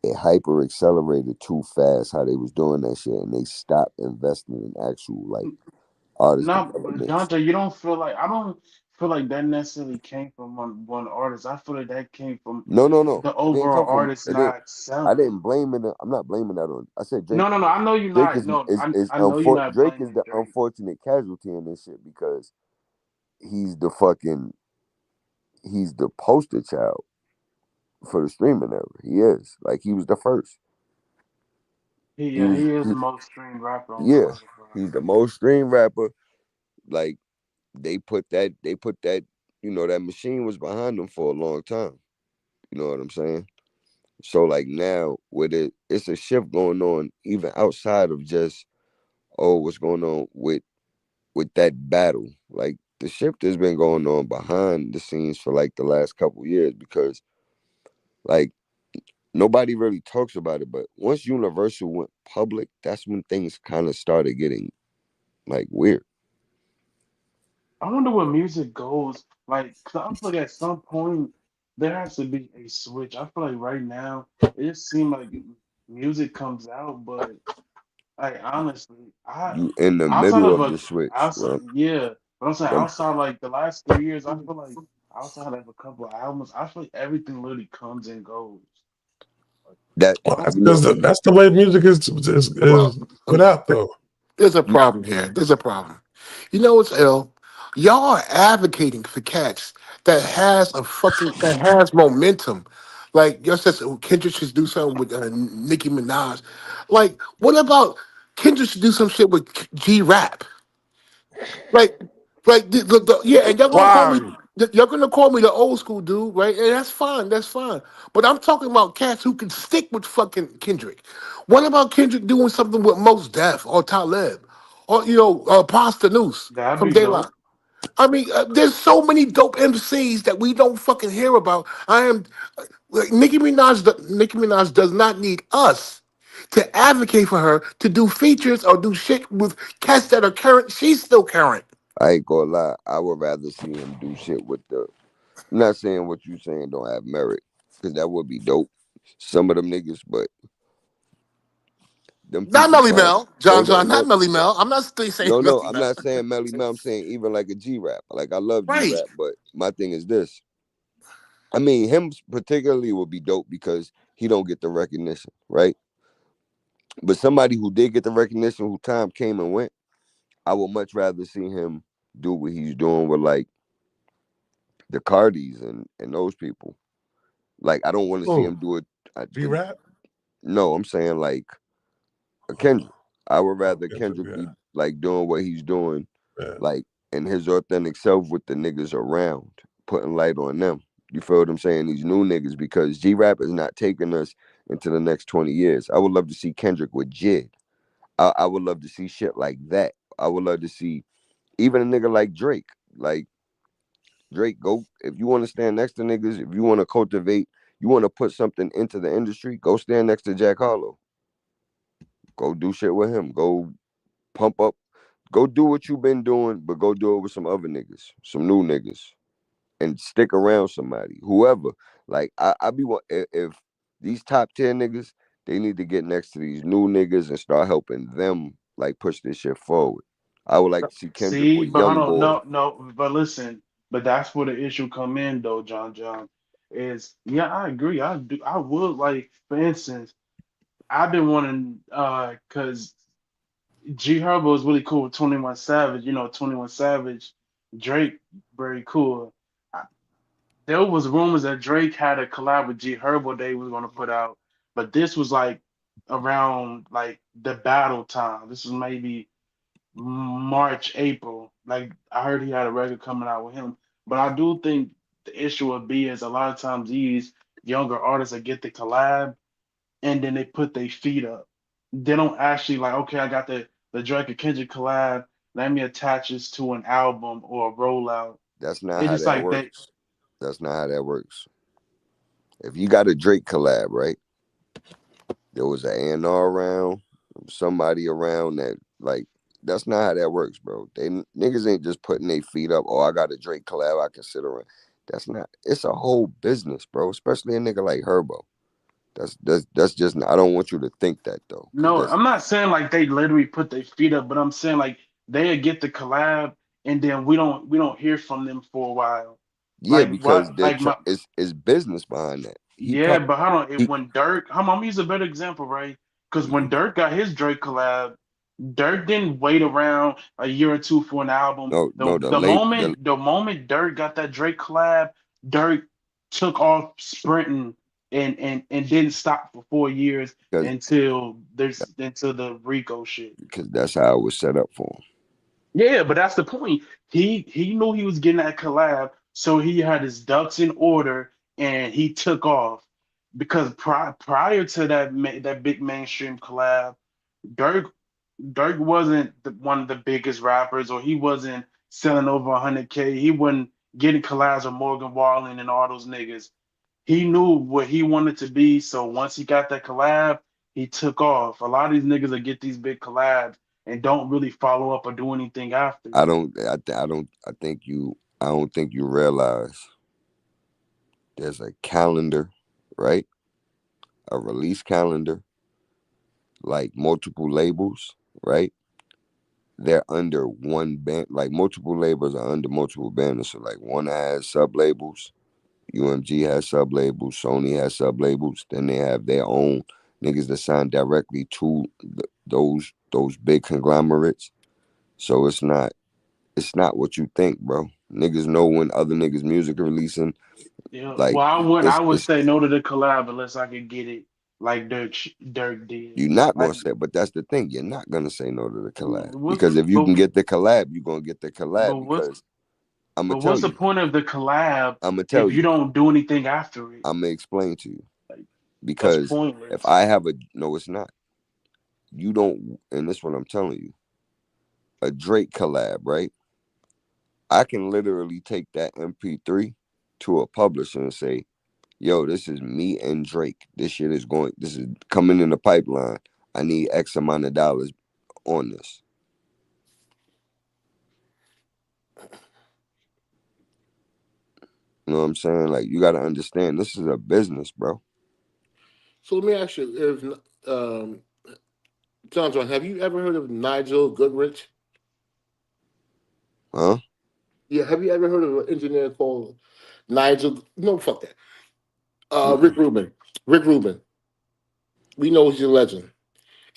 it hyper accelerated too fast how they was doing that shit, and they stopped investing in actual like artist No, but developments. Jonjo, you don't feel like I don't feel like that necessarily came from one artist. I feel like that came from No, no, no. the It didn't overall come from artist it. Didn't. not I selling. didn't blame it. I'm not blaming that on. I said Drake. No, no, no. I know you're Drake not. No, is I know you're not Drake is blaming the Drake. unfortunate casualty in this shit because he's the fucking he's the poster child for the streaming era. He is like he was the first. He Yeah, was he is he, the most streamed rapper on yeah. Spotify. He's the most streamed rapper. Like they put that that machine was behind him for a long time. You know what I'm saying? So like now with it's a shift going on even outside of just what's going on with that battle. Like the shift has been going on behind the scenes for like the last couple years because like nobody really talks about it, but once Universal went public, that's when things kind of started getting like weird. I wonder where music goes. Like, 'cause I feel like at some point there has to be a switch. I feel like right now it just seems like music comes out, but like honestly, You in the outside middle of of a the switch, outside bro. yeah, but I'm saying Um, outside like the last 3 years, I feel like outside of a couple of albums, I feel like everything literally comes and goes. that Well, that's you know, because that's the way music is Well, put out, though. there's a problem here. There's a problem. You know what's ill? Y'all are advocating for cats that has momentum. Like y'all said, Kendrick should do something with Nicki Minaj. Like, what about Kendrick should do some shit with G Rap? Like, yeah, and Why? y'all gonna call me the old school dude, right? And that's fine, that's fine. But I'm talking about cats who can stick with fucking Kendrick. What about Kendrick doing something with Mos Def or Talib or Pasta Noose That'd from be Daylight? dope. I mean, there's so many dope MCs that we don't fucking hear about. Like, Nicki Minaj does not need us to advocate for her to do features or do shit with cats that are current. She's still current. I ain't gonna lie. I would rather see him do shit with the. I'm not saying what you saying don't have merit, because that would be dope. Some of them niggas, but them Not people Melly trying. Mel, No, John no, John, not no, Melly Mel. I'm not still saying no, no. Melly I'm Mel. not saying Melly Mel. I'm saying even like a G Rap. Like I love G Right. Rap, but my thing is this. I mean, him particularly would be dope because he don't get the recognition, right? But somebody who did get the recognition, who time came and went, I would much rather see him do what he's doing with like the Cardis and those people. Like I don't want to see Oh, him do it. G Rap. No, I'm saying like a Kendrick. I would Oh, rather Kendrick, Kendrick yeah, be like doing what he's doing, yeah. like in his authentic self with the niggas around, putting light on them. You feel what I'm saying? These new niggas, because G Rap is not taking us into the next 20 years. I would love to see Kendrick with Jid. I would love to see shit like that. I would love to see even a nigga like Drake. Like Drake, go if you want to stand next to niggas, if you want to cultivate, you want to put something into the industry, go stand next to Jack Harlow. Go do shit with him. Go pump up. Go do what you've been doing, but go do it with some other niggas, some new niggas, and stick around somebody, whoever. Like I be if these top tier niggas, they need to get next to these new niggas and start helping them like push this shit forward. I would like to see Kendrick See, with but hold Young on, Boy. no, but listen, but that's where the issue come in though, John. Is yeah, I agree. I would like, for instance, I've been wanting because G Herbo is really cool with 21 Savage, 21 Savage, Drake, very cool. I, there was rumors that Drake had a collab with G Herbo they was gonna put out, but this was like around like the battle time. This was maybe March, April. Like I heard he had a record coming out with him. But I do think the issue would be is a lot of times these younger artists that get the collab and then they put their feet up. They don't actually like, okay, I got the Drake and Kendrick collab. Let me attach this to an album or a rollout. That's not They how just that like they works. That's not how that works. If you got a Drake collab, right? There was an A&R around, somebody around that like that's not how that works, bro. They niggas ain't just putting their feet up. Oh, I got a Drake collab. I can sit around. That's not. It's a whole business, bro. Especially a nigga like Herbo. That's just. I don't want you to think that though, because No, I'm not saying like they literally put their feet up, but I'm saying like they get the collab and then we don't hear from them for a while. yeah, Like because what? they're Like my it's business behind that. He Yeah, probably but hold on. he When Dirk, I'm gonna use a better example, right? Because when Dirk got his Drake collab, Dirk didn't wait around a year or two for an album. no The moment Dirk got that Drake collab, Dirk took off sprinting and didn't stop for 4 years because until the Rico shit. that's how it was set up for him. Yeah, but that's the point. He knew he was getting that collab, so he had his ducks in order and he took off. Because prior to that big mainstream collab, Dirk Dirk wasn't one of the biggest rappers, or he wasn't selling over 100K. He wasn't getting collabs with Morgan Wallen and all those niggas. He knew what he wanted to be, so once he got that collab, he took off. A lot of these niggas that get these big collabs and don't really follow up or do anything after. I don't think you realize there's a calendar, right? A release calendar, like multiple labels, right? They're under one band, like multiple labels are under multiple banners. So like one has sub labels, UMG has sub labels, Sony has sub labels. Then they have their own niggas that sign directly to those big conglomerates. So it's not what you think, bro. Niggas know when other niggas music are releasing. Yeah, Like well, I would it's say no to the collab unless I could get it like Dirk did. you're not Like, gonna say, but that's the thing. You're not gonna say no to the collab what's because if you but can get the collab, you're gonna get the but collab. what's Because I'm gonna but tell what's the you, point of the collab I'm gonna tell if you you, don't do anything after it? I'm gonna explain to you. Like that's Because if pointless. I have a no, it's not. You don't, and this is what I'm telling you. A Drake collab, right? I can literally take that MP3 to a publisher and say, "Yo, this is me and Drake. This is coming in the pipeline. I need X amount of dollars on this." You know what I'm saying? Like you got to understand, this is a business, bro. So let me ask you, if John, have you ever heard of Nigel Goodrich? Huh? Yeah, have you ever heard of an engineer called Nigel? No, fuck that. Rick Mm-mm. Rubin. Rick Rubin. We know he's a legend.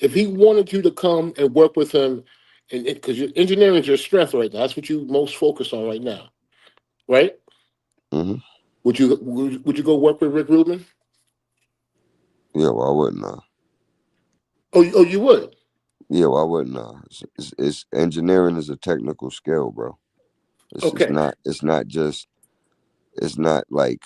If he wanted you to come and work with him, and because engineering is your strength right now, that's what you most focus on right now, right? Mm-hmm. Would you go work with Rick Rubin? Yeah, why wouldn't I? Oh, you would. Yeah, why wouldn't I? It's engineering is a technical skill, bro. It's Okay. not. It's not just. It's not like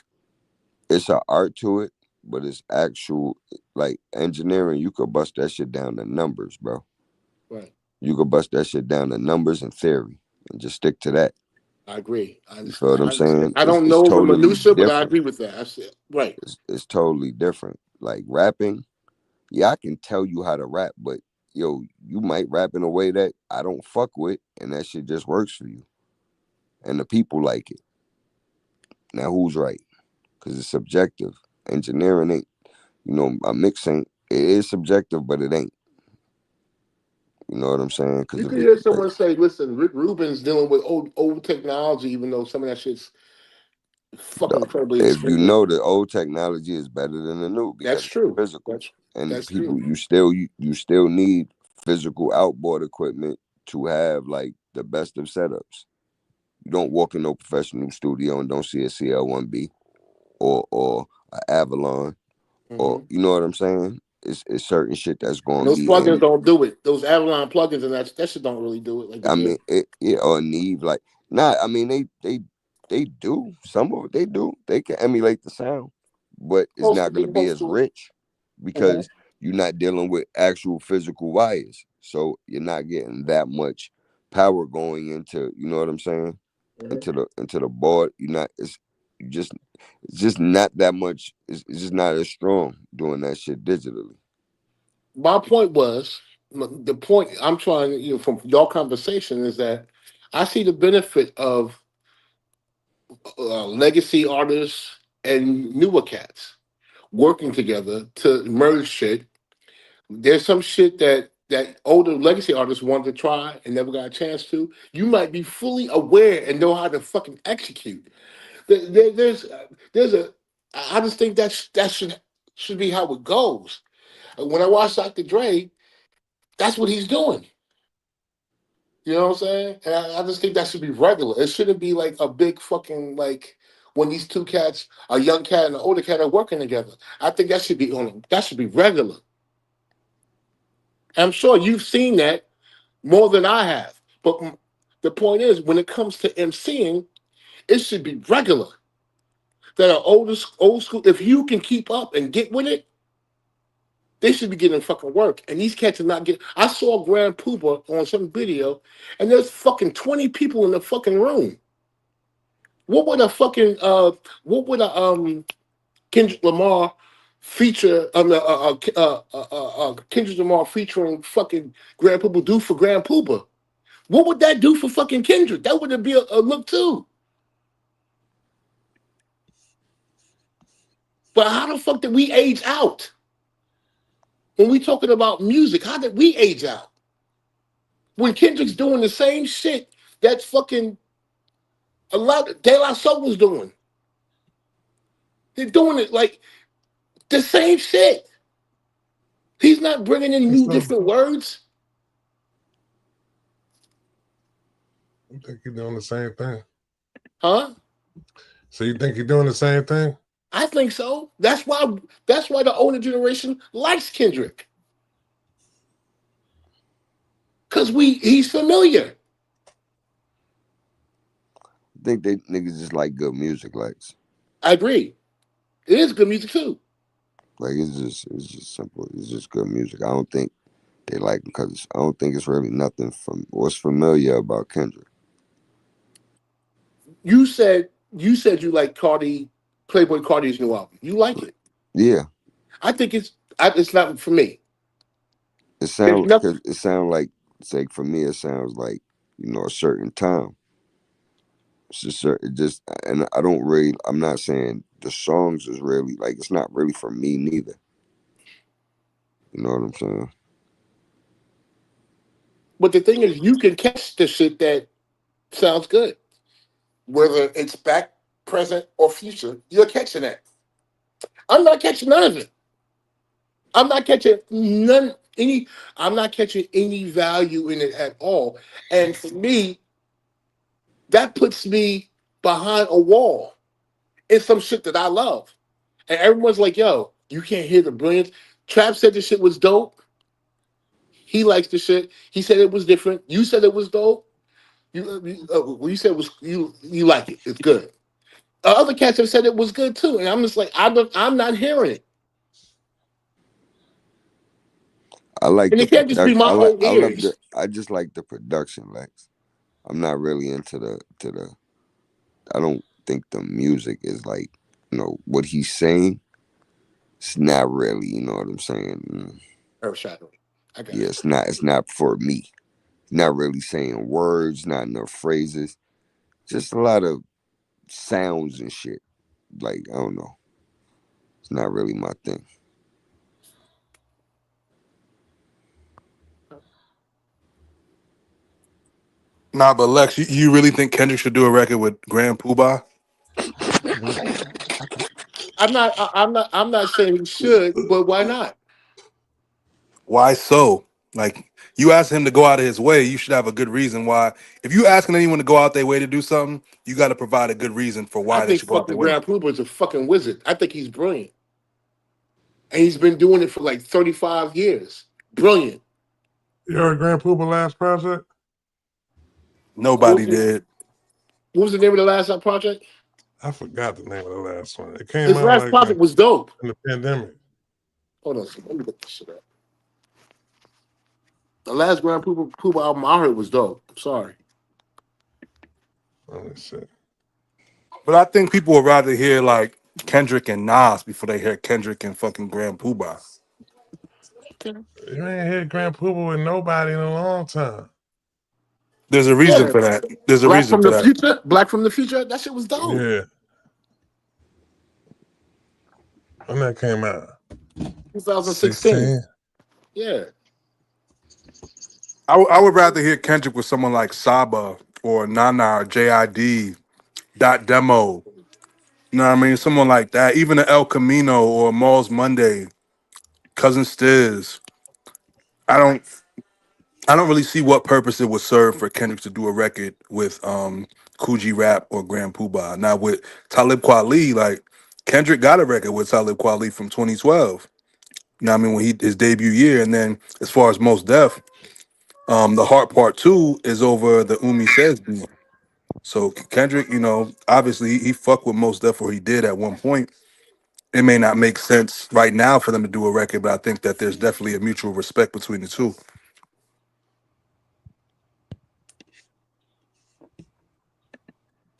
it's an art to it, but it's actual like engineering. You could bust that shit down to numbers, bro. Right. You could bust that shit down to numbers and theory, and just stick to that. I agree. You feel what I'm I understand. saying? I don't It's know the totally minutia, but I different. agree with that. I said right. It's totally different. Like rapping, yeah, I can tell you how to rap, but yo, you might rap in a way that I don't fuck with, and that shit just works for you, and the people like it. Now, who's right? Because it's subjective. Engineering ain't, a mix ain't. It is subjective, but it ain't. You know what I'm saying? Because You if could it, hear like, someone say, "Listen, Rick Rubin's dealing with old technology, even though some of that shit's fucking incredibly if you expensive." know the old technology is better than the new That's because it's true. physical, and That's true. people, you still need physical outboard equipment to have like the best of setups. You don't walk in no professional studio and don't see a CL1B or a Avalon, or Hmm. you know what I'm saying. It's certain shit that's And gonna those be plugins in. don't do it. Those Avalon plugins and that shit don't really do it like the I mean, gear. or Neve, like, nah. I mean, they do some of it. They do. They can emulate the sound, but it's Most not of it, gonna be most as of it. rich Mhm. because you're not dealing with actual physical wires. So you're not getting that much power going into. You know what I'm saying? Mhm. Into the board. You're not. You just it's just not that much. It's just not as strong doing that shit digitally. My point was the point I'm trying, from your conversation is that I see the benefit of legacy artists and newer cats working together to merge shit. There's some shit that older legacy artists wanted to try and never got a chance to. You might be fully aware and know how to fucking execute. There's a. I just think that should be how it goes. When I watch Dr. Dre, that's what he's doing. You know what I'm saying? And I just think that should be regular. It shouldn't be like a big fucking like when these two cats, a young cat and an older cat, are working together. I think that should be on. That should be regular. I'm sure you've seen that more than I have. But the point is, when it comes to MCing, it should be regular. That are old school. If you can keep up and get with it, they should be getting fucking work. And these cats are not getting. I saw Grand Pooper on some video, and there's fucking 20 people in the fucking room. What would a fucking what would a Kendrick Lamar feature Kendrick Lamar featuring fucking Grand Pooper do for Grand Pooper? What would that do for fucking Kendrick? That would be a look too. But how the fuck did we age out? When we talking about music, how did we age out? When Kendrick's doing the same shit that's fucking a lot De La Soul was doing. They're doing it like the same shit. He's not bringing in new So different words, I think you're doing the same thing. huh? So you think you're doing the same thing? I think so. That's why the older generation likes Kendrick. Cause he's familiar. I think they niggas just like good music, like. I agree. It is good music too. Like it's just simple. It's just good music. I don't think they like because I don't think it's really nothing from what's familiar about Kendrick. You said you like Cardi, Playboy Cardi's new album. You like it. Yeah, I think it's not for me. it It's sound nothing. cause it sound like it's like for me it sounds like a certain time. It's just certain, it just and I don't really. I'm not saying the songs is really like it's not really for me neither. You know what I'm saying? But the thing is, you can catch the shit that sounds good, whether it's back, present, or future. You're catching that. I'm not catching none of it. I'm not catching none any. I'm not catching any value in it at all. And for me, that puts me behind a wall in some shit that I love. And everyone's like, "Yo, you can't hear the brilliance." Trap said the shit was dope. He likes the shit. He said it was different. You said it was dope. You said it was you like it. It's good. Other cats have said it was good too, and I'm just like, I'm not hearing it. I like And the it can't just be production. my old I love the. ears. I just like the production, Lex. I'm not really into the. I don't think the music is like, what he's saying. It's not really, you know what I'm saying. Earth Shadow. I got Yeah, it. it's not for me. Not really saying words, not enough phrases. Just a lot of sounds and shit. Like, I don't know. It's not really my thing. Nah, but Lex, you really think Kendrick should do a record with Grand Poobah? I'm not saying he should, but why not? Why so? Like, you ask him to go out of his way, you should have a good reason why. If you asking anyone to go out their way to do something, you got to provide a good reason for I why they think should go out their fucking way. Grand Pooper is a fucking wizard. I think he's brilliant. And he's been doing it for like 35 years. Brilliant. You heard Grand Poopa last project? What Nobody was the, did. what was the name of the last project? I forgot the name of the last one. It came His out last like project was dope. in the pandemic. Hold on, let me look this shit up. The last Pooper album I heard was dope. I'm sorry. Let me see. But I think people would rather hear like Kendrick and Nas before they hear Kendrick and fucking Grand Poobah. Okay. You ain't heard Grand Poopa with nobody in a long time. There's a reason Yeah. for that. There's a Black reason from for the that. Future. Black from the Future. That shit was dope. Yeah. When that came out? 2016. 16? Yeah. I would rather hear Kendrick with someone like Saba or Nana or JID, Dot Demo. You know what I mean? Someone like that. Even a El Camino or Mall's Monday, Cousin Stiz. I don't I don't really see what purpose it would serve for Kendrick to do a record with Coogee Rap or Grand Poobah. Now with Talib Kweli, like Kendrick got a record with Talib Kweli from 2012. You know what I mean? When he his debut year. And then as far as Most Def, the Heart Part 2 is over the Umi Says beat. So Kendrick, obviously he fucked with Most Def, or he did at one point. It may not make sense right now for them to do a record, but I think that there's definitely a mutual respect between the two.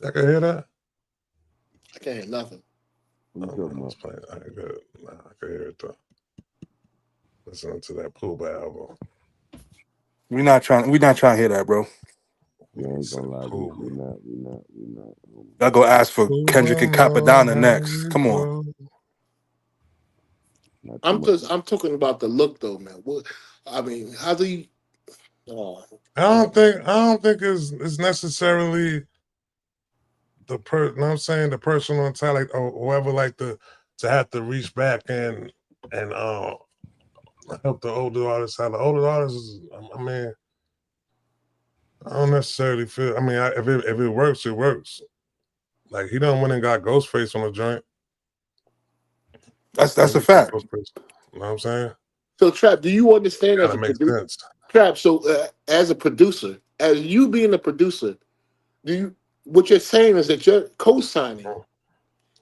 I can hear that? I can't hear nothing. What you Oh, talking no, about? it's playing. I could, nah, I can hear it though. Listening to that Pooba album. We're not trying to hear that, bro. Yeah, I Nigga ain't said gonna lie, Pooba. we not. Y'all go ask for Kendrick and Pooba know Capadonna how next. we Come on. flow. Not too much. I'm talking about the look though, man. What I mean, how do you oh, I don't think it's necessarily you know what I'm saying, the personal talent or whoever like to have to reach back and help the older artists out. The older artists, I mean, I don't necessarily feel. I mean, if it works, it works. Like he done went and got Ghostface on the joint. That's Can't a reach out fact. Ghostface. You know what I'm saying? so Trap, do you understand as Gotta a make producer? sense. Trap, so as a producer, as you being a producer, do you what you're saying is that you're co-signing What?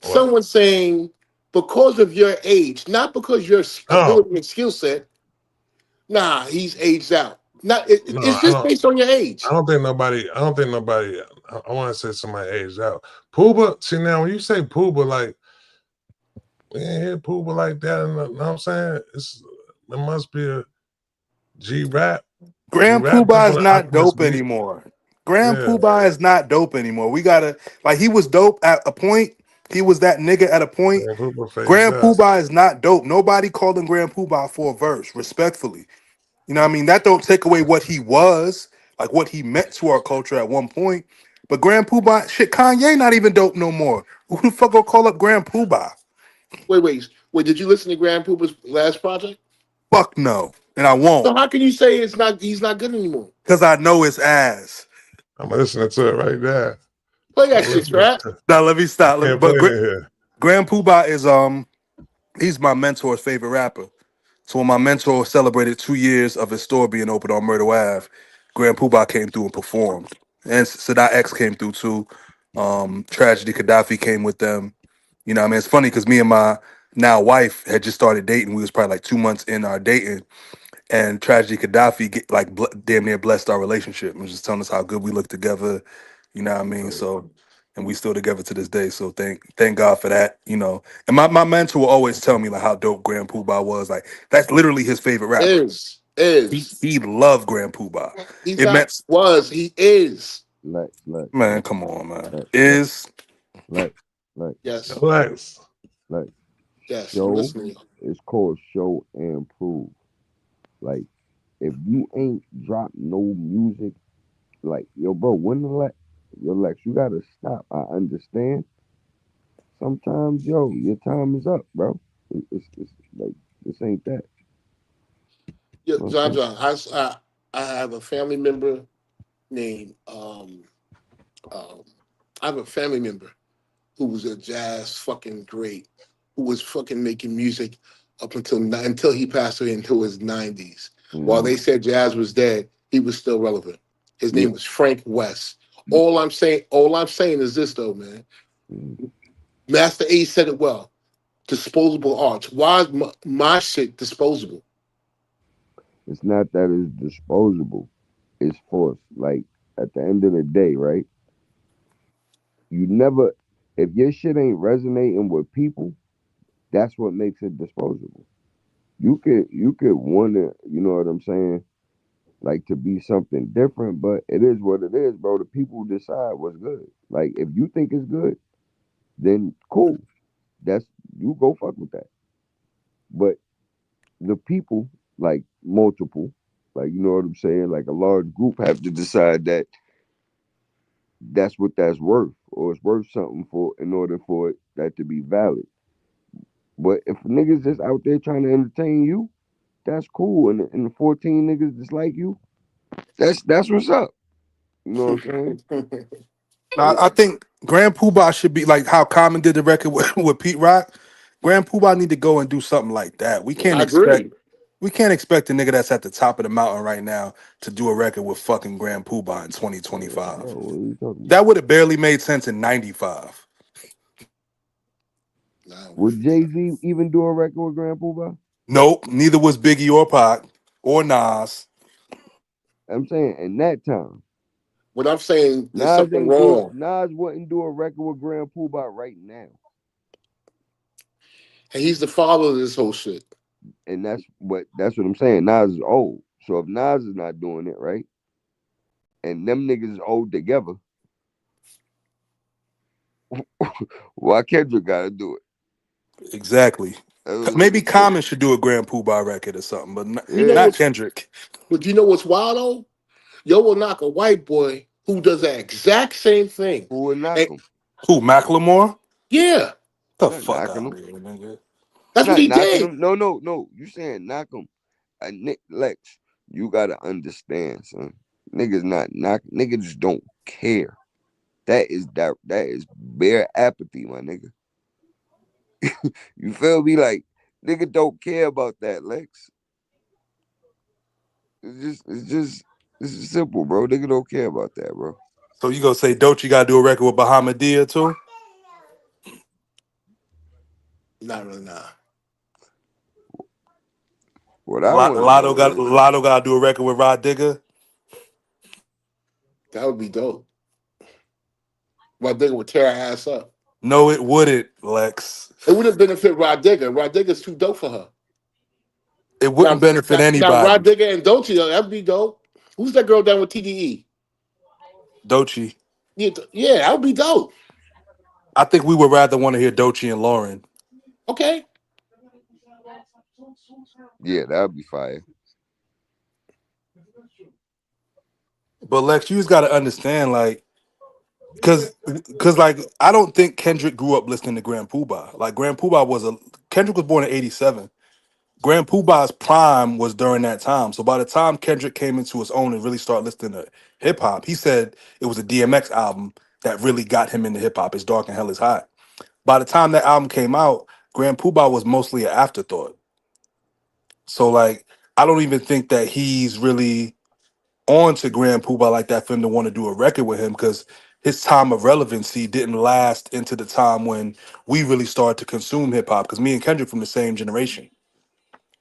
someone saying because of your age, not because your Oh ability and skill set, nah, he's aged out. Not no, it's I just don't. based on your I age. don't think nobody. I don't think nobody. I want to say somebody aged out. Pooba. See now, when you say Pooba, like we ain't hear Pooba like that. You know what I'm saying? It must be a G rap. G Grand rap Poobah is definitely not Alchemist dope beat. anymore. Grand Yeah, Poobah is not dope anymore. We gotta like he was dope at a point. He was that nigga at a point. man, Pooba phased Grand out. Poobah is not dope. Nobody called him Grand Poobah for a verse, respectfully. You know what I mean? That don't take away what he was, like what he meant to our culture at one point. But Grand Poobah, shit, Kanye not even dope no more. Who the fuck gonna call up Grand Poobah? Wait. Did you listen to Grand Pooper's last project? Fuck no. And I won't. So how can you say he's not good anymore? Because I know his ass. I'm listening to it right there. Play that I'm shit, listening Trap. to it. Now let me I stop. can't play But it in here. Grand Poobah is he's my mentor's favorite rapper. So when my mentor celebrated 2 years of his store being open on Myrtle Ave, Grand Poobah came through and performed. And Sadat X came through too. Tragedy Gaddafi came with them. You know what I mean? It's funny because me and my now wife had just started dating. We was probably like 2 months in our dating. and Tragedy Gaddafi damn near blessed our relationship and was just telling us how good we look together. You know what I mean? Right. So, and we still together to this day. So thank God for that. You know, and my mentor will always tell me like how dope Grand Poobah was. Like that's literally his favorite rapper. Is He loved Grand Poobah. he's It not meant was he is Lex, Lex, man, Lex, come on, man. Lex, Lex, Is Lex, Lex, yes Lex. Lex. yes I'm Show listening. is called show and prove. Like, if you ain't dropped no music, like, yo, bro, when the Lex, yo, Lex, you gotta stop. I understand. Sometimes, yo, your time is up, bro. It's like, this ain't that. Yeah, You know what I'm John saying? John. I have a family member named um I have a family member who was a jazz fucking great, who was fucking making music up until he passed away into his 90s. While Hmm. they said jazz was dead, he was still relevant. His Yeah. name was Frank West. Yeah. All I'm saying is this though, man. Mhm. Master A said it well. Disposable arts. Why is my shit disposable? It's not that it's disposable. It's force. Like, at the end of the day, right? You never, if your shit ain't resonating with people, that's what makes it disposable. You could want to, you know what I'm saying, like to be something different, but it is what it is, bro. The people decide what's good. Like, if you think it's good, then cool. That's, you go fuck with that. But the people, like multiple, like, you know what I'm saying, like a large group have to decide that that's what that's worth, or it's worth something for in order for that to be valid. But if niggas just out there trying to entertain you, that's cool. And the 14 niggas just like you, that's what's up. You know what I'm saying? now I think Grand Poobah should be like how Common did the record with Pete Rock. Grand Poobah need to go and do something like that. I agree. We can't expect a nigga that's at the top of the mountain right now to do a record with fucking Grand Poobah in Bro, 2025. what are you talking about? That would have barely made sense in 95. Nah, Would Jay Z even do a record with Grand Poobah? Nope, neither was Biggie or Pac or Nas. I'm saying in that time, what I'm saying is something wrong, Nas wouldn't do a record with Grand Poobah right now. and he's the father of this whole shit. And that's what I'm saying. Nas is old. So if Nas is not doing it, right? And them niggas is old together, why Kendrick gotta do it? Exactly. That's what Maybe niggas say. Common should do a Grand Poobah record or something, but You know Yeah. not what's Kendrick. but you know what's wild though? Yo will knock a white boy who does the exact same thing. Who would knock And him? Who, Macklemore? yeah, The Not fuck knocking out him. of here, nigga. that's what Not he knocking did. him. No, no, no. You saying knock him. Nick Lex, you gotta understand, son. Niggas not knock. Niggas just don't care. That is bare apathy, my nigga. You feel me? Like, nigga don't care about that, Lex. It's just this is simple, bro. Nigga don't care about that, bro. So you gonna say Doechii gotta do a record with Bahamadia too? Not really, nah. What I want to know is, Lotto gotta do a record with Rod Digger. That would be dope. Rod Digger would tear her ass up. No, it wouldn't, Lex. It would have benefited Rod Digger. Rod Digger's too dope for her. It wouldn't benefit Now Rod anybody. Digger and Dolce, that'd be dope. Who's that girl down with TDE? Doechii. Yeah, yeah, that would be dope. I think we would rather want to hear Doechii and Lauren. Okay. yeah, that'd be fire. But Lex, you just gotta understand, like, cause like I don't think Kendrick grew up listening to Grand Poobah. Like Grand Poobah was a Kendrick was born in '87. Grand Poobah's prime was during that time. So by the time Kendrick came into his own and really started listening to hip hop, he said it was a DMX album that really got him into hip hop. It's Dark and Hell is Hot. By the time that album came out, Grand Poobah was mostly an afterthought. So like I don't even think that he's really on to Grand Poobah like that for him to want to do a record with him because his time of relevancy didn't last into the time when we really started to consume hip hop. Because me and Kendrick from the same generation.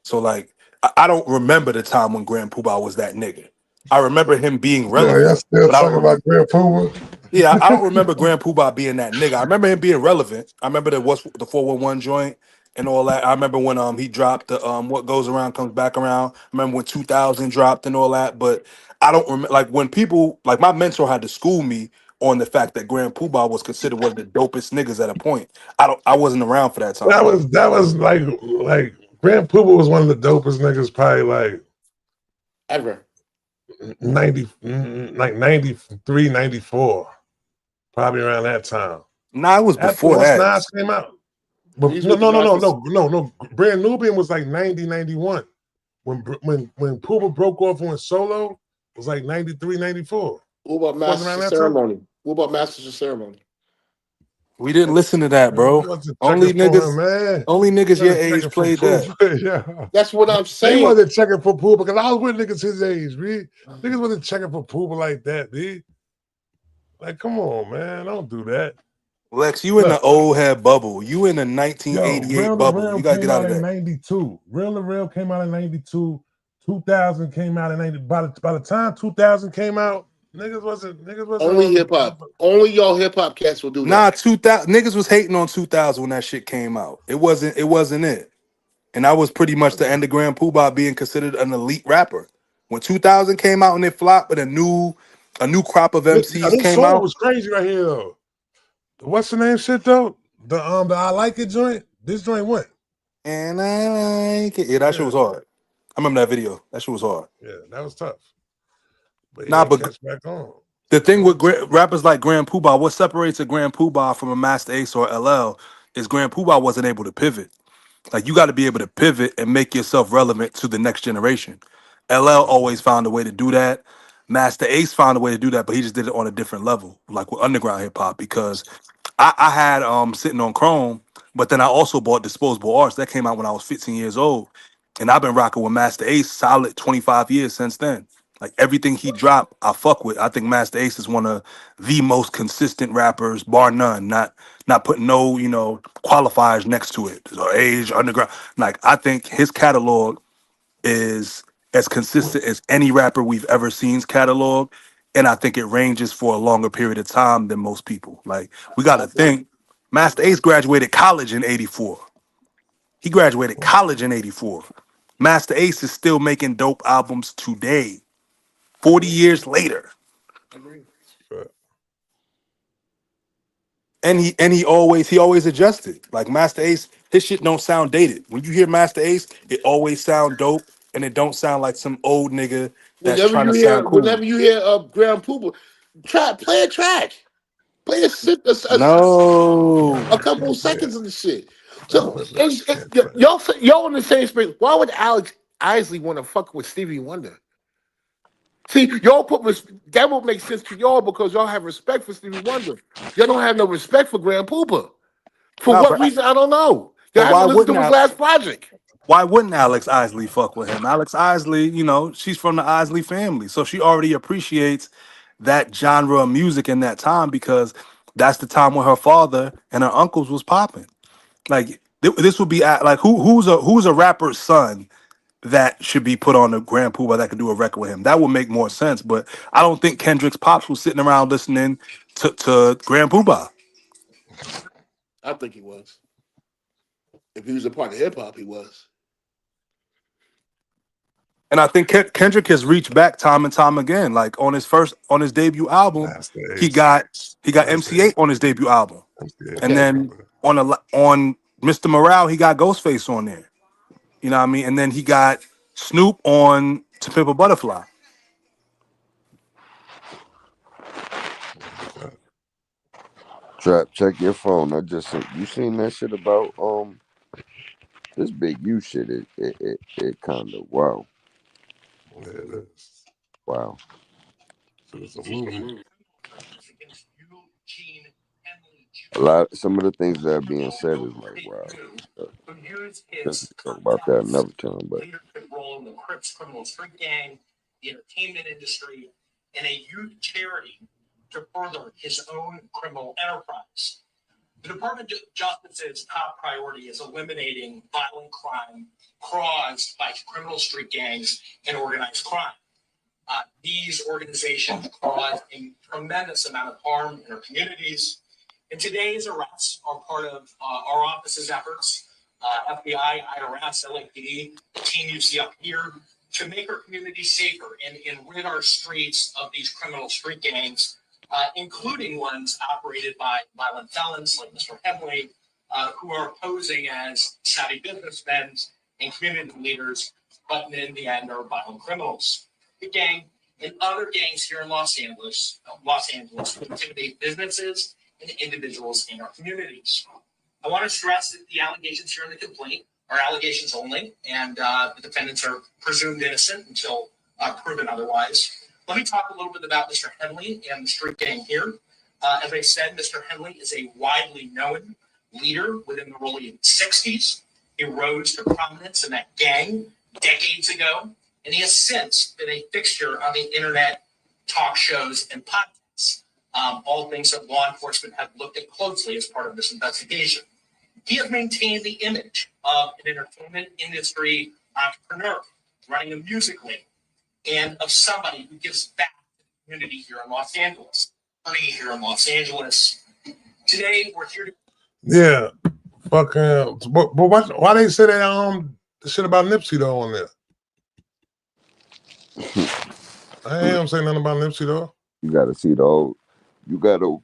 So like I don't remember the time when Grand Poobah was that nigga. I remember him being Yeah, y'all relevant, still but I don't talking remember. about Grand Puma? Yeah, I don't remember Grand Poobah being that nigga. I remember him being relevant. I remember there was the 411 joint and all that. I remember when he dropped the what goes around comes back around. I remember when 2000 dropped and all that. But I don't remember like when people like my mentor had to school me on the fact that Grand Poobah was considered one of the dopest niggas at a point. I wasn't around for that time. That was like Grand Puma was one of the dopest niggas, probably like Ever. 93, 94, probably around that time. Nah, it was After before once that. Nas came out. But He's no, with the no, no, no, Masters. no, no, no. Brand Nubian was like 90, 91. When Puma broke off on solo, it was like 93, 94. What about Wasn't Masters around of that time. Ceremony? What about Masters of Ceremony? We didn't listen to that, Man, bro. you wasn't checking Only for him, niggas, man. only You niggas your wasn't age checking for played that. Puma. Yeah. That's what I'm They saying. wasn't checking for Puma because I was with niggas his age, B. Niggas wasn't checking for Puma like that, B. Like, come on, man. Don't do that. Lex, you in the Look, old head bubble. You in the yo, 1988 Real to bubble. Real You gotta get came out out of in that. 92. Real to Real came out in 92. 2000 came out in 90. By the time 2000 came out, niggas wasn't Only on hip hop. Only y'all hip hop cats will do Nah, that. 2000 niggas was hating on 2000 when that shit came out. It wasn't it. And that was pretty much the end of Grand Poobah being considered an elite rapper. When 2000 came out and it flopped, but a new crop of Now, MCs this came song out. was crazy right here though. What's the name shit though? The I Like It joint. This joint went. And I like it. Yeah, that shit Yeah, was hard. I remember that video. That shit was hard. yeah, that was tough. But he Nah, ain't but catch back on. the You thing know? with rappers like Grand Poobah, what separates a Grand Poobah from a Master Ace or LL is Grand Poobah wasn't able to pivot. Like you got to be able to pivot and make yourself relevant to the next generation. LL always found a way to do that. Master Ace found a way to do that, but he just did it on a different level, like with underground hip hop. Because I had sitting on Chrome, but then I also bought Disposable Arts that came out when I was 15 years old, and I've been rocking with Master Ace solid 25 years since then. Like everything he dropped, I fuck with. I think Master Ace is one of the most consistent rappers, bar none. Not putting no qualifiers next to it or age underground. Like I think his catalog is as consistent as any rapper we've ever seen's catalog, and I think it ranges for a longer period of time than most people. Like we got I to agree. think, Master Ace graduated college in '84. He graduated college in '84. Master Ace is still making dope albums today, I 40 agree. years later. I agree. But And he always adjusted. Like Master Ace, his shit don't sound dated. When you hear Master Ace, it always sound dope, and it don't sound like some old nigga that's Whenever trying you to hear, sound cool. whenever you hear Grand Pooba, play a track, play No, a I couple of can't play it. seconds of the shit. I So don't know. Can't play it. y'all in the same space. Why would Alex Isley want to fuck with Stevie Wonder? See, y'all that would make sense to y'all because y'all have respect for Stevie Wonder. Y'all don't have no respect for Grand Pooba. For no, what reason? I don't know. Y'all but why haven't listened wouldn't to his I? last project. Why wouldn't Alex Isley fuck with him? Alex Isley, she's from the Isley family, so she already appreciates that genre of music in that time because that's the time when her father and her uncles was popping. Like this would be like who's a rapper's son that should be put on the Grand Poobah that could do a record with him. That would make more sense. But I don't think Kendrick's pops was sitting around listening to Grand Poobah. I think he was. If he was a part of hip hop, he was. And I think Kendrick has reached back time and time again. Like on his debut album, Master he Ace. got he got Master MC8 Ace. on his debut album, Master Ace and was Okay. then stupid. on Mr. Morale he got Ghostface on there. You know what I mean? And then he got Snoop on To Pimp a Butterfly. Trap, check your phone. I just sent you seen that shit about this big U shit. It kind of Yeah, it is. wow. So it's a movie. A lot. Some of the things that are being said is like wow. But I guess we can talk about that another time. But The Department of Justice's top priority is eliminating violent crime caused by criminal street gangs and organized crime. These organizations cause a tremendous amount of harm in our communities. And today's arrests are part of our office's efforts, FBI, IRS, LAPD, the team you see up here, to make our communities safer and rid our streets of these criminal street gangs, including ones operated by violent felons like Mr. Henley, who are posing as savvy businessmen and community leaders, but in the end are violent criminals. The gang and other gangs here in Los Angeles intimidate businesses and individuals in our communities. I want to stress that the allegations here in the complaint are allegations only, and the defendants are presumed innocent until proven otherwise. Let me talk a little bit about Mr. Henley and the street gang here. As I said, Mr. Henley is a widely known leader within the early 60s. He rose to prominence in that gang decades ago, and he has since been a fixture on the internet, talk shows, and podcasts, all things that law enforcement have looked at closely as part of this investigation. He has maintained the image of an entertainment industry entrepreneur running a music label and of somebody who gives back to the community here in Los Angeles. Today, we're here to... Yeah. Fucking, but why they say that the shit about Nipsey though on there? I ain't him say nothing about Nipsey though. You gotta see the whole. You gotta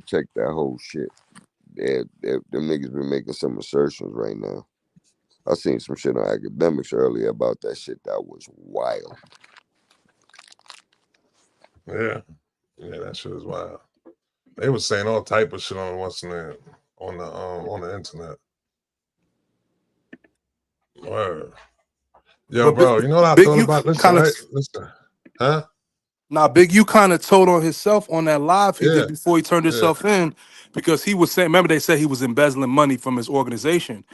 check that whole shit. Them niggas been making some assertions right now. I seen some shit on academics earlier about that shit that was wild. Yeah, that shit is wild. They was saying all type of shit on on the internet. Word. Yo, But bro, you know what I Big, thought you about? Listen, kind of right? Listen, huh? Nah, Big, you kind of told on himself on that live he Yeah, did before he turned yeah. himself in, because he was saying, remember they said he was embezzling money from his organization,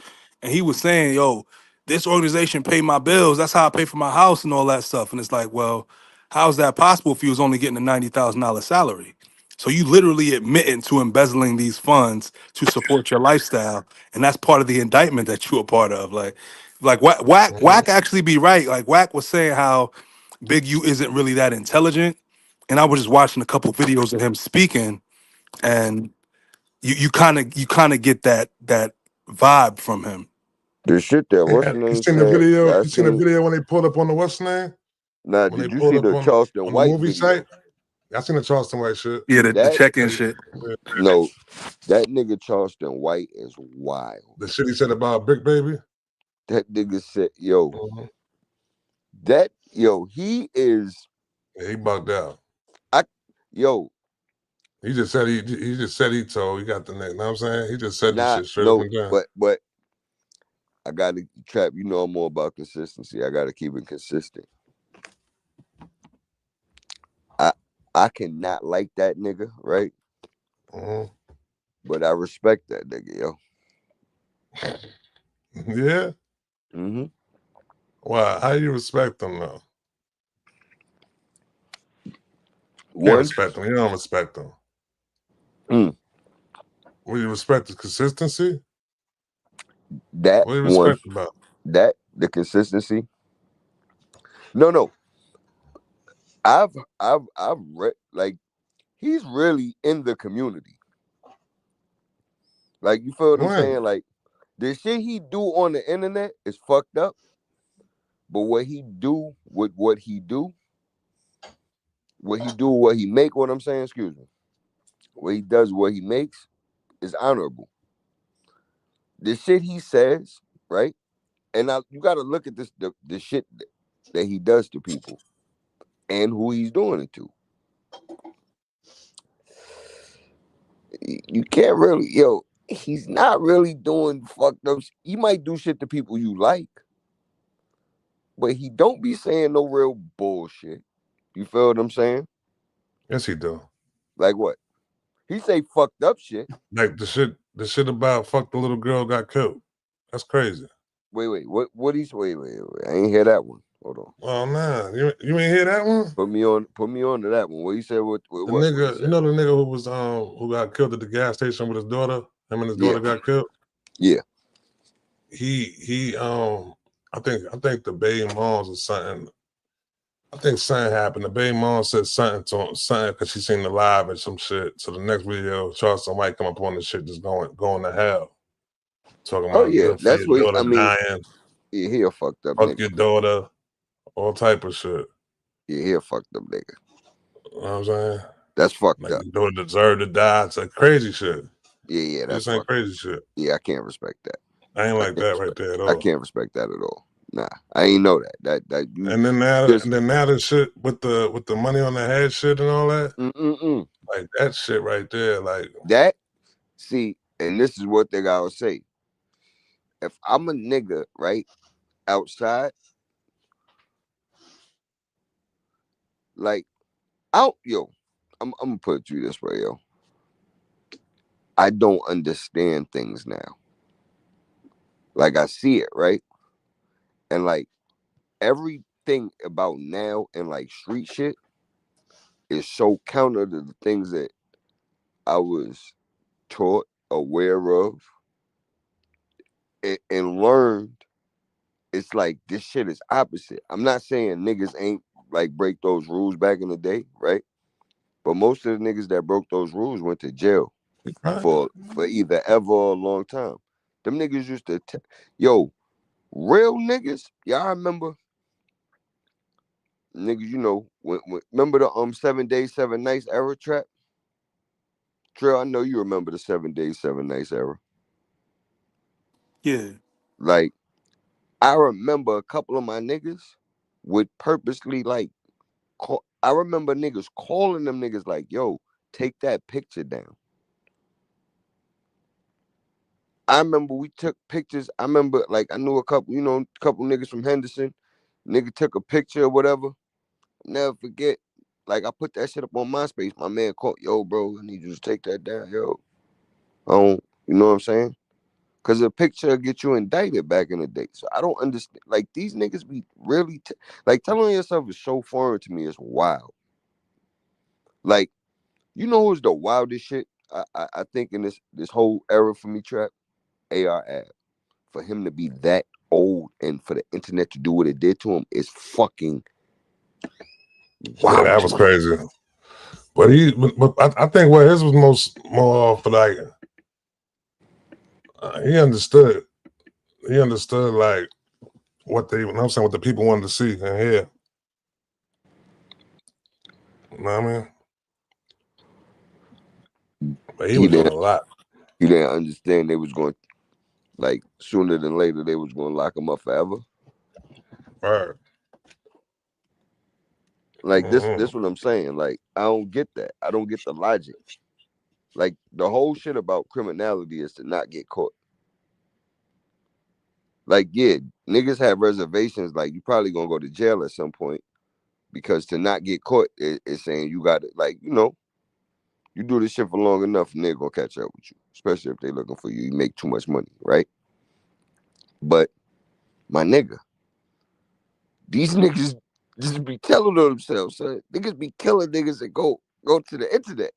and he was saying, yo, this organization paid my bills, that's how I pay for my house and all that stuff. And it's like, well, how's that possible if he was only getting a $90,000 salary? So you literally admitting to embezzling these funds to support your lifestyle, and that's part of the indictment that you were part of. Like Whack actually be right. Like Whack was saying how Big U isn't really that intelligent, and I was just watching a couple videos of him speaking, and you kind of get that vibe from him. The shit that what's Yeah, the you name seen the said. video? I You seen the seen. video when they pulled up on the what's name? Now, When they did you pulled see up the on Charleston the White movie video? site? I seen the Charleston White shit. Yeah, the That check-in shit. no, that nigga Charleston White is wild. The shit he said about Brick Baby. That nigga said, yo, Mm-hmm. he is. Yeah, he bugged out. Yo, He just said he told he got the neck. Know what I'm saying? He just said this not shit straight up no, and down. but I gotta trap. You know I'm more about consistency. I gotta keep it consistent. I cannot like that nigga, right? Mm-hmm. But I respect that nigga, yo. Yeah. Mm-hmm. Why? How you respect him though? Can't One, respect him. You don't respect him. mm, What do you respect his consistency? that What do you one, respect about? the consistency. No. I've read like he's really in the community. Like you feel what I'm When? saying? Like the shit he do on the internet is fucked up. But what he do with what he do, what he make, what I'm saying, excuse me. What he does, what he makes is honorable. The shit he says, right? And now you gotta look at this the shit that he does to people and who he's doing it to. You can't really, he's not really doing fucked up. He might do shit to people you like, but he don't be saying no real bullshit. You feel what I'm saying? Yes, he do. Like what? He say fucked up shit. Like the shit about fuck the little girl got killed. That's crazy. Wait, what he's wait. I ain't hear that one. Hold on. Oh nah, you ain't hear that one? Put me on to that one. What you said? The What he nigga, you said? know the nigga who was who got killed at the gas station with his daughter. Him and his Yeah, daughter got killed. yeah. He I think the Bay Moms or something. I think something happened. The Bay Mom said something to him, something because she seen the live or some shit. So the next video, Charleston White come up on the shit just going to hell. Talking Oh about yeah, good for that's your what daughter I mean. dying, Yeah, he a fucked up fuck nigga. your daughter, all type of shit. Yeah, he a fucked up nigga. You know what I'm saying? That's fucked Like up. your daughter deserved to die. It's like crazy shit. Yeah, yeah, You that's saying fucked up. crazy shit. Yeah, I can't respect that. I ain't I like can't that right respect. there at I all. can't respect that at all. Nah, I ain't know that. That you just And then now the shit with the money on the head shit and all that, mm. like that shit right there, like That see, and this is what they gotta say. If I'm a nigga, right, outside, like out, yo, I'm gonna put it to you this way, yo. I don't understand things now. Like I see it, right, and like everything about now and like street shit is so counter to the things that I was taught, aware of, and learned. It's like this shit is opposite. I'm not saying niggas ain't like break those rules back in the day, right? But most of the niggas that broke those rules went to jail right? for either ever or a long time. Them niggas used to, yo, real niggas. Y'all remember niggas? You know, remember the 7 days 7 nights era trap? Trail, I know you remember the 7 days 7 nights era. Yeah. Like I remember a couple of my niggas would purposely like I remember niggas calling them niggas like, yo, take that picture down. I remember we took pictures. I remember like I knew a couple, a couple niggas from Henderson. Nigga took a picture or whatever. Never forget. Like I put that shit up on MySpace. My man called, yo, bro, I need you to take that down, yo. You know what I'm saying? Cause a picture will get you indicted back in the day. So I don't understand. Like these niggas be really like telling yourself is so foreign to me. It's wild. Like you know who's the wildest shit? I think in this whole era for me, Trap, AR Ab. For him to be that old and for the internet to do what it did to him is fucking Yeah, wild that to was me. crazy. But I think what his was more for like he understood. He understood like what they, you know what I'm saying, what the people wanted to see and hear. You know what I mean? But he He was doing a didn't lot. he didn't understand they was going like sooner than later they was going to lock him up forever. Right. Like Mm-hmm. this what I'm saying. Like I don't get that. I don't get the logic. Like the whole shit about criminality is to not get caught. Like yeah, niggas have reservations. Like you probably gonna go to jail at some point because to not get caught is saying you got to like you do this shit for long enough, and they're gonna catch up with you, especially if they looking for you. You make too much money, right? But my nigga, these niggas just be telling on themselves, son. Niggas be killing niggas that go to the internet.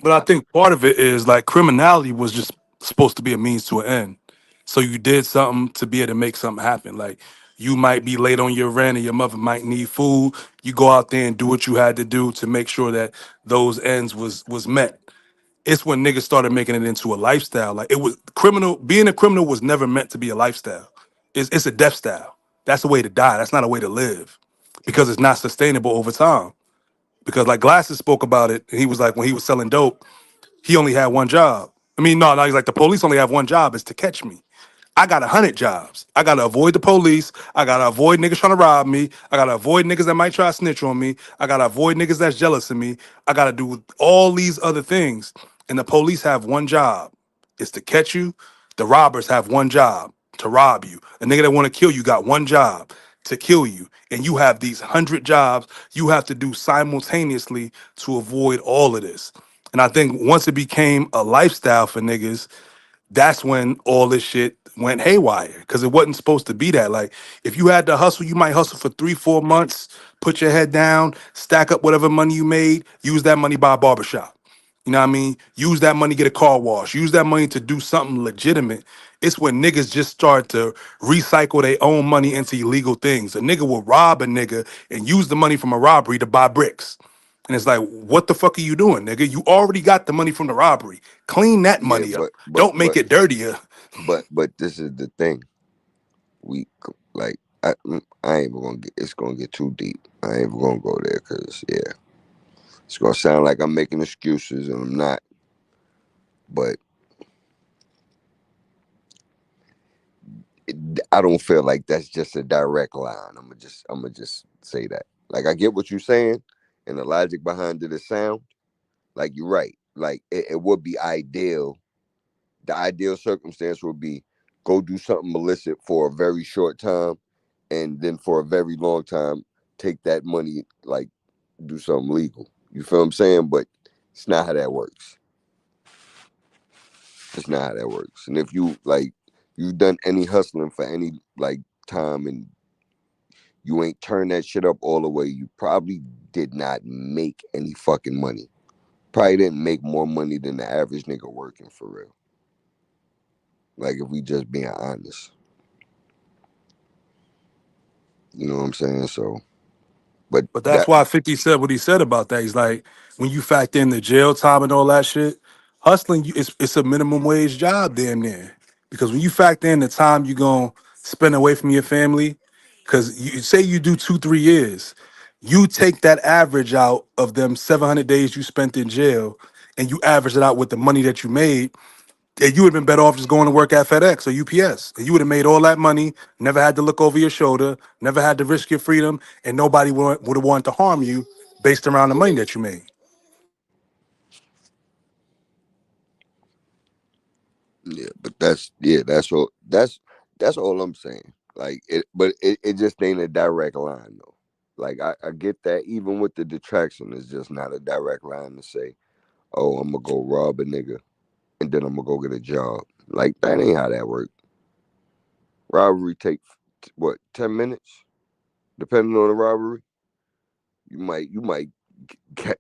But I think part of it is like criminality was just supposed to be a means to an end. So you did something to be able to make something happen. Like you might be late on your rent and your mother might need food. You go out there and do what you had to do to make sure that those ends was met. It's when niggas started making it into a lifestyle. Like it was criminal. Being a criminal was never meant to be a lifestyle. It's a death style. That's a way to die. That's not a way to live because it's not sustainable over time. Because like Glasses spoke about it, and he was like when he was selling dope, he only had one job. I mean, no, he's like the police only have one job is to catch me. I got 100 jobs. I gotta avoid the police. I gotta avoid niggas trying to rob me. I gotta avoid niggas that might try to snitch on me. I gotta avoid niggas that's jealous of me. I gotta do all these other things. And the police have one job, is to catch you. The robbers have one job, to rob you. A nigga that want to kill you got one job, to kill you. And you have these 100 jobs you have to do simultaneously to avoid all of this. And I think once it became a lifestyle for niggas, that's when all this shit went haywire because it wasn't supposed to be that. Like if you had to hustle, you might hustle for 3, 4 months, put your head down, stack up whatever money you made, use that money buy a barbershop. You know what I mean? Use that money, get a car wash. Use that money to do something legitimate. It's when niggas just start to recycle their own money into illegal things. A nigga will rob a nigga and use the money from a robbery to buy bricks. And it's like, what the fuck are you doing, nigga? You already got the money from the robbery. Clean that Yeah, money up. Don't make it dirtier. but this is the thing. We like I ain't even gonna get. It's gonna get too deep. I ain't even gonna go there because yeah, it's gonna sound like I'm making excuses and I'm not. But it, I don't feel like that's just a direct line. I'm gonna just say that. Like I get what you're saying, and the logic behind it is sound. Like you're right. Like it would be ideal. The ideal circumstance would be go do something illicit for a very short time, and then for a very long time take that money, like do something legal. You feel what I'm saying? But it's not how that works. It's not how that works. And if you like you've done any hustling for any like time and you ain't turned that shit up all the way, you probably did not make any fucking money. Probably didn't make more money than the average nigga working for real. Like if we just being honest. You know what I'm saying? So but But that's that why 50 said what he said about that. He's like, when you factor in the jail time and all that shit, hustling, it's a minimum wage job damn near. Because when you factor in the time you're going to spend away from your family, because you say you do 2, 3 years, you take that average out of them 700 days you spent in jail and you average it out with the money that you made, and you would have been better off just going to work at FedEx or UPS. And you would have made all that money, never had to look over your shoulder, never had to risk your freedom, and nobody would have wanted to harm you based around the money that you made. yeah, but that's all I'm saying. Like it just ain't a direct line though. Like I get that even with the detraction, it's just not a direct line to say, oh, I'm gonna go rob a nigga and then I'm gonna go get a job. Like that ain't how that works. Robbery take what 10 minutes, depending on the robbery. You might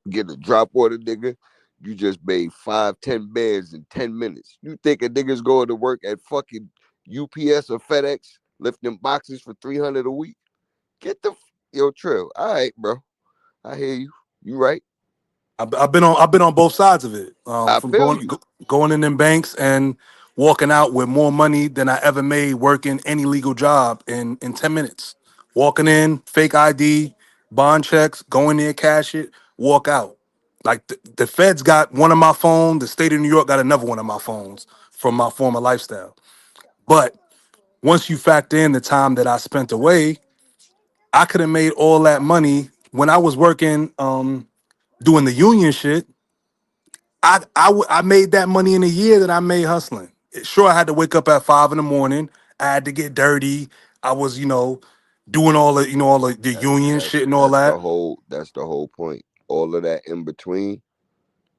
get a drop order, nigga. You just made 5, 10 bands in 10 minutes. You think a nigga's going to work at fucking UPS or FedEx lifting boxes for 300 a week? Get the yo Trill. All right, bro. I hear you. You right. I've been on both sides of it. I From feel you. going in them banks and walking out with more money than I ever made working any legal job in 10 minutes. Walking in, fake ID, bond checks, go in there, cash it, walk out. Like the feds got one of my phone, the state of New York got another one of my phones from my former lifestyle. But once you factor in the time that I spent away, I could have made all that money when I was working, doing the union shit. I made that money in a year that I made hustling. Sure, I had to wake up at 5 in the morning. I had to get dirty. I was, doing all the, all the That's union that's shit and all that's that. the whole point. All of that in between,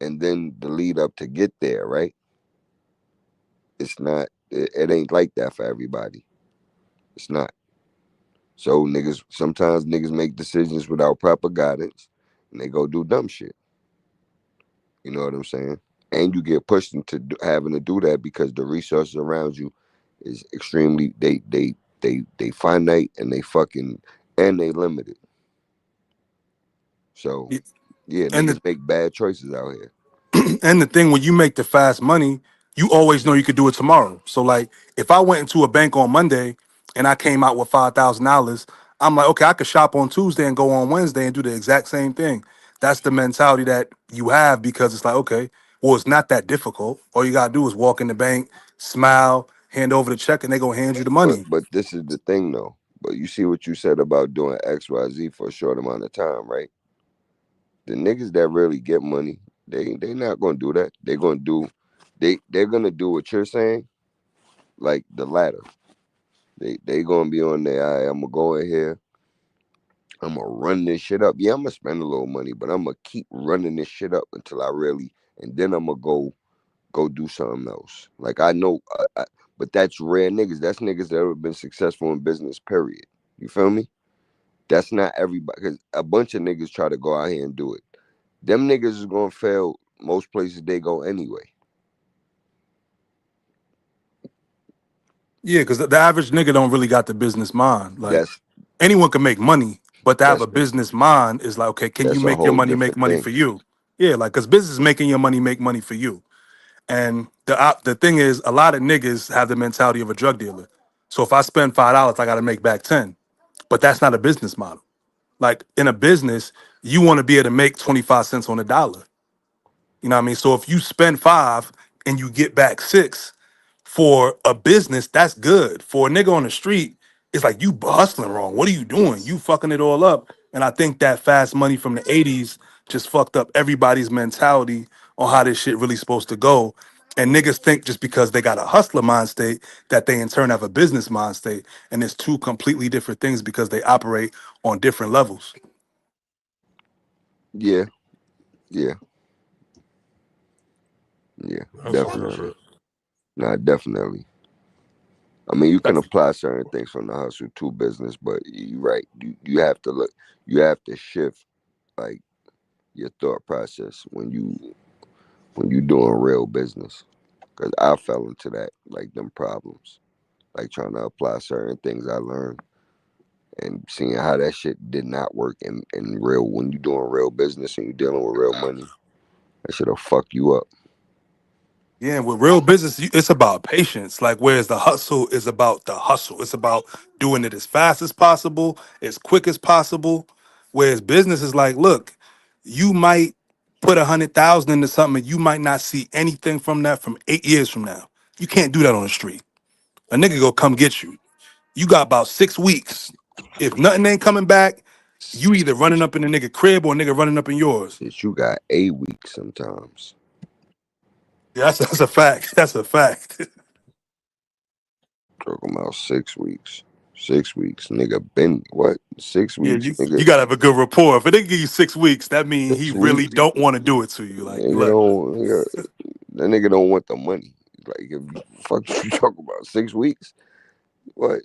and then the lead up to get there. Right? It's not. It ain't like that for everybody. It's not. So niggas sometimes niggas make decisions without proper guidance, and they go do dumb shit. You know what I'm saying? And you get pushed into having to do that because the resources around you is extremely they finite and they fucking and they limited. So yeah, And niggas the make bad choices out here. and the thing when you make the fast money, you always know you could do it tomorrow. So like if I went into a bank on Monday and I came out with $5,000, I'm like, okay, I could shop on Tuesday and go on Wednesday and do the exact same thing. That's the mentality that you have because it's like, okay, well, it's not that difficult. All you gotta do is walk in the bank, smile, hand over the check, and they gonna hand you the money. But this is the thing though. But you see what you said about doing XYZ for a short amount of time, right? The niggas that really get money, they not gonna do that. They're gonna do what you're saying, like the latter. They gonna be on there. I'm gonna go in here. I'm gonna run this shit up. Yeah, I'm gonna spend a little money, but I'm gonna keep running this shit up until I really, and then I'm gonna go do something else. Like I know, But that's rare niggas. That's niggas that have been successful in business, period. You feel me? That's not everybody. Because a bunch of niggas try to go out here and do it. Them niggas is going to fail most places they go anyway. Yeah, because the average nigga don't really got the business mind. Like That's anyone can make money, but to have that's a business mind is like, okay, can you that's a make your whole money make different money thing. for you? Yeah, like because business is making your money make money for you. And the thing is, a lot of niggas have the mentality of a drug dealer. So if I spend $5, I got to make back 10. But that's not a business model. Like in a business, you want to be able to make 25 cents on a dollar. You know what I mean? So if you spend 5 and you get back 6 for a business, that's good. For a nigga on the street, it's like you hustling wrong. What are you doing? You fucking it all up. And I think that fast money from the 80s just fucked up everybody's mentality on how this shit really supposed to go. And niggas think just because they got a hustler mind state that they in turn have a business mind state. And it's two completely different things because they operate on different levels. Yeah, yeah, yeah, That's real definitely. shit. Nah, definitely. I mean, you can That's, apply certain things from the hustle to business, but you're right. You have to look. You have to shift like your thought process when you doing real business. Cause I fell into that like them problems, like trying to apply certain things I learned and seeing how that shit did not work in real when you doing real business and you dealing with real money. That shit'll fuck you up. yeah, with real business, it's about patience. Like, whereas the hustle is about the hustle. It's about doing it as fast as possible, as quick as possible. Whereas business is like, look, you might put 100,000 into something, and you might not see anything from that from 8 years from now. You can't do that on the street. A nigga go come get you. You got about 6 weeks. If nothing ain't coming back, you either running up in the nigga crib or a nigga running up in yours. Shit, you got 8 weeks sometimes. Yeah, that's a fact. That's a fact. Talking about 6 weeks. 6 weeks, nigga. Been what? six Yeah, weeks, you nigga. gotta have a good rapport. If they give you 6 weeks, that means he 6 weeks. really don't want to do it to you. Like, Nigga look, don't. That nigga don't want the money. Like if you fuck you talking about 6 weeks, what?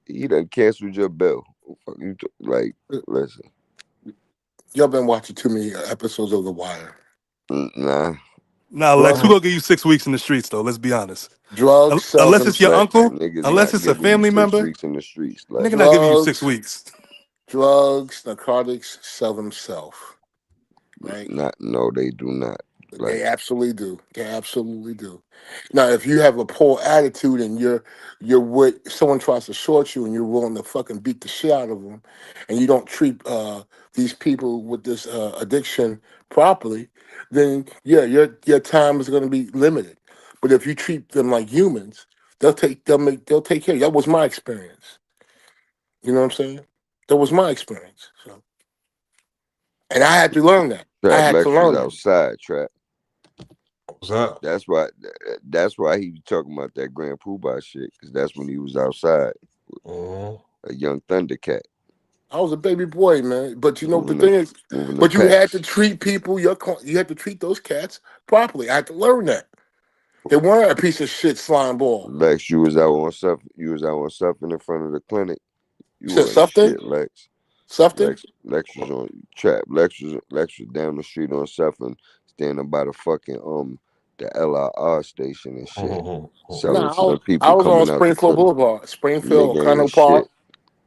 He done canceled your bill. Fuck you like listen. Y'all been watching too many episodes of The Wire. Nah. nah, Lex, who Drugs, gonna give you 6 weeks in the streets though? Let's be honest. drugs sell Unless it's your themselves. Lex, uncle, niggas unless not it's a giving you family six member, weeks in the streets, nigga Lex. not giving you six Drugs, weeks. drugs, narcotics sell themselves. Right? No, they do not. They Lex. absolutely do. They absolutely do. Now, if you have a poor attitude and you're with someone tries to short you and you're willing to fucking beat the shit out of them, and you don't treat these people with this addiction properly, then yeah, your time is going to be limited. But if you treat them like humans, they'll take care of you. That was my experience. You know what I'm saying? That was my experience. So, and I had to learn that. I Trap had to Lex was learn that. outside, Trap. What's that? That's why he was talking about that Grand Poobah shit, because that's when he was outside, Mm-hmm. a young Thundercat, I was a baby boy, man. But you know the moving the thing is, moving the but you had to packs. treat people. You had to treat those cats properly. I had to learn that they weren't a piece of shit slime ball. Lex, you was out on something. You was out on something in front of the clinic. You You said wasn't something, shit, Lex. something. Lex was on Trap. Lex was down the street on something, standing by the fucking the LIR station and shit, selling Nah, to the I people was on coming out the Springfield clinic. Boulevard, Springfield, Nigga O'Connell ain't shit. Park,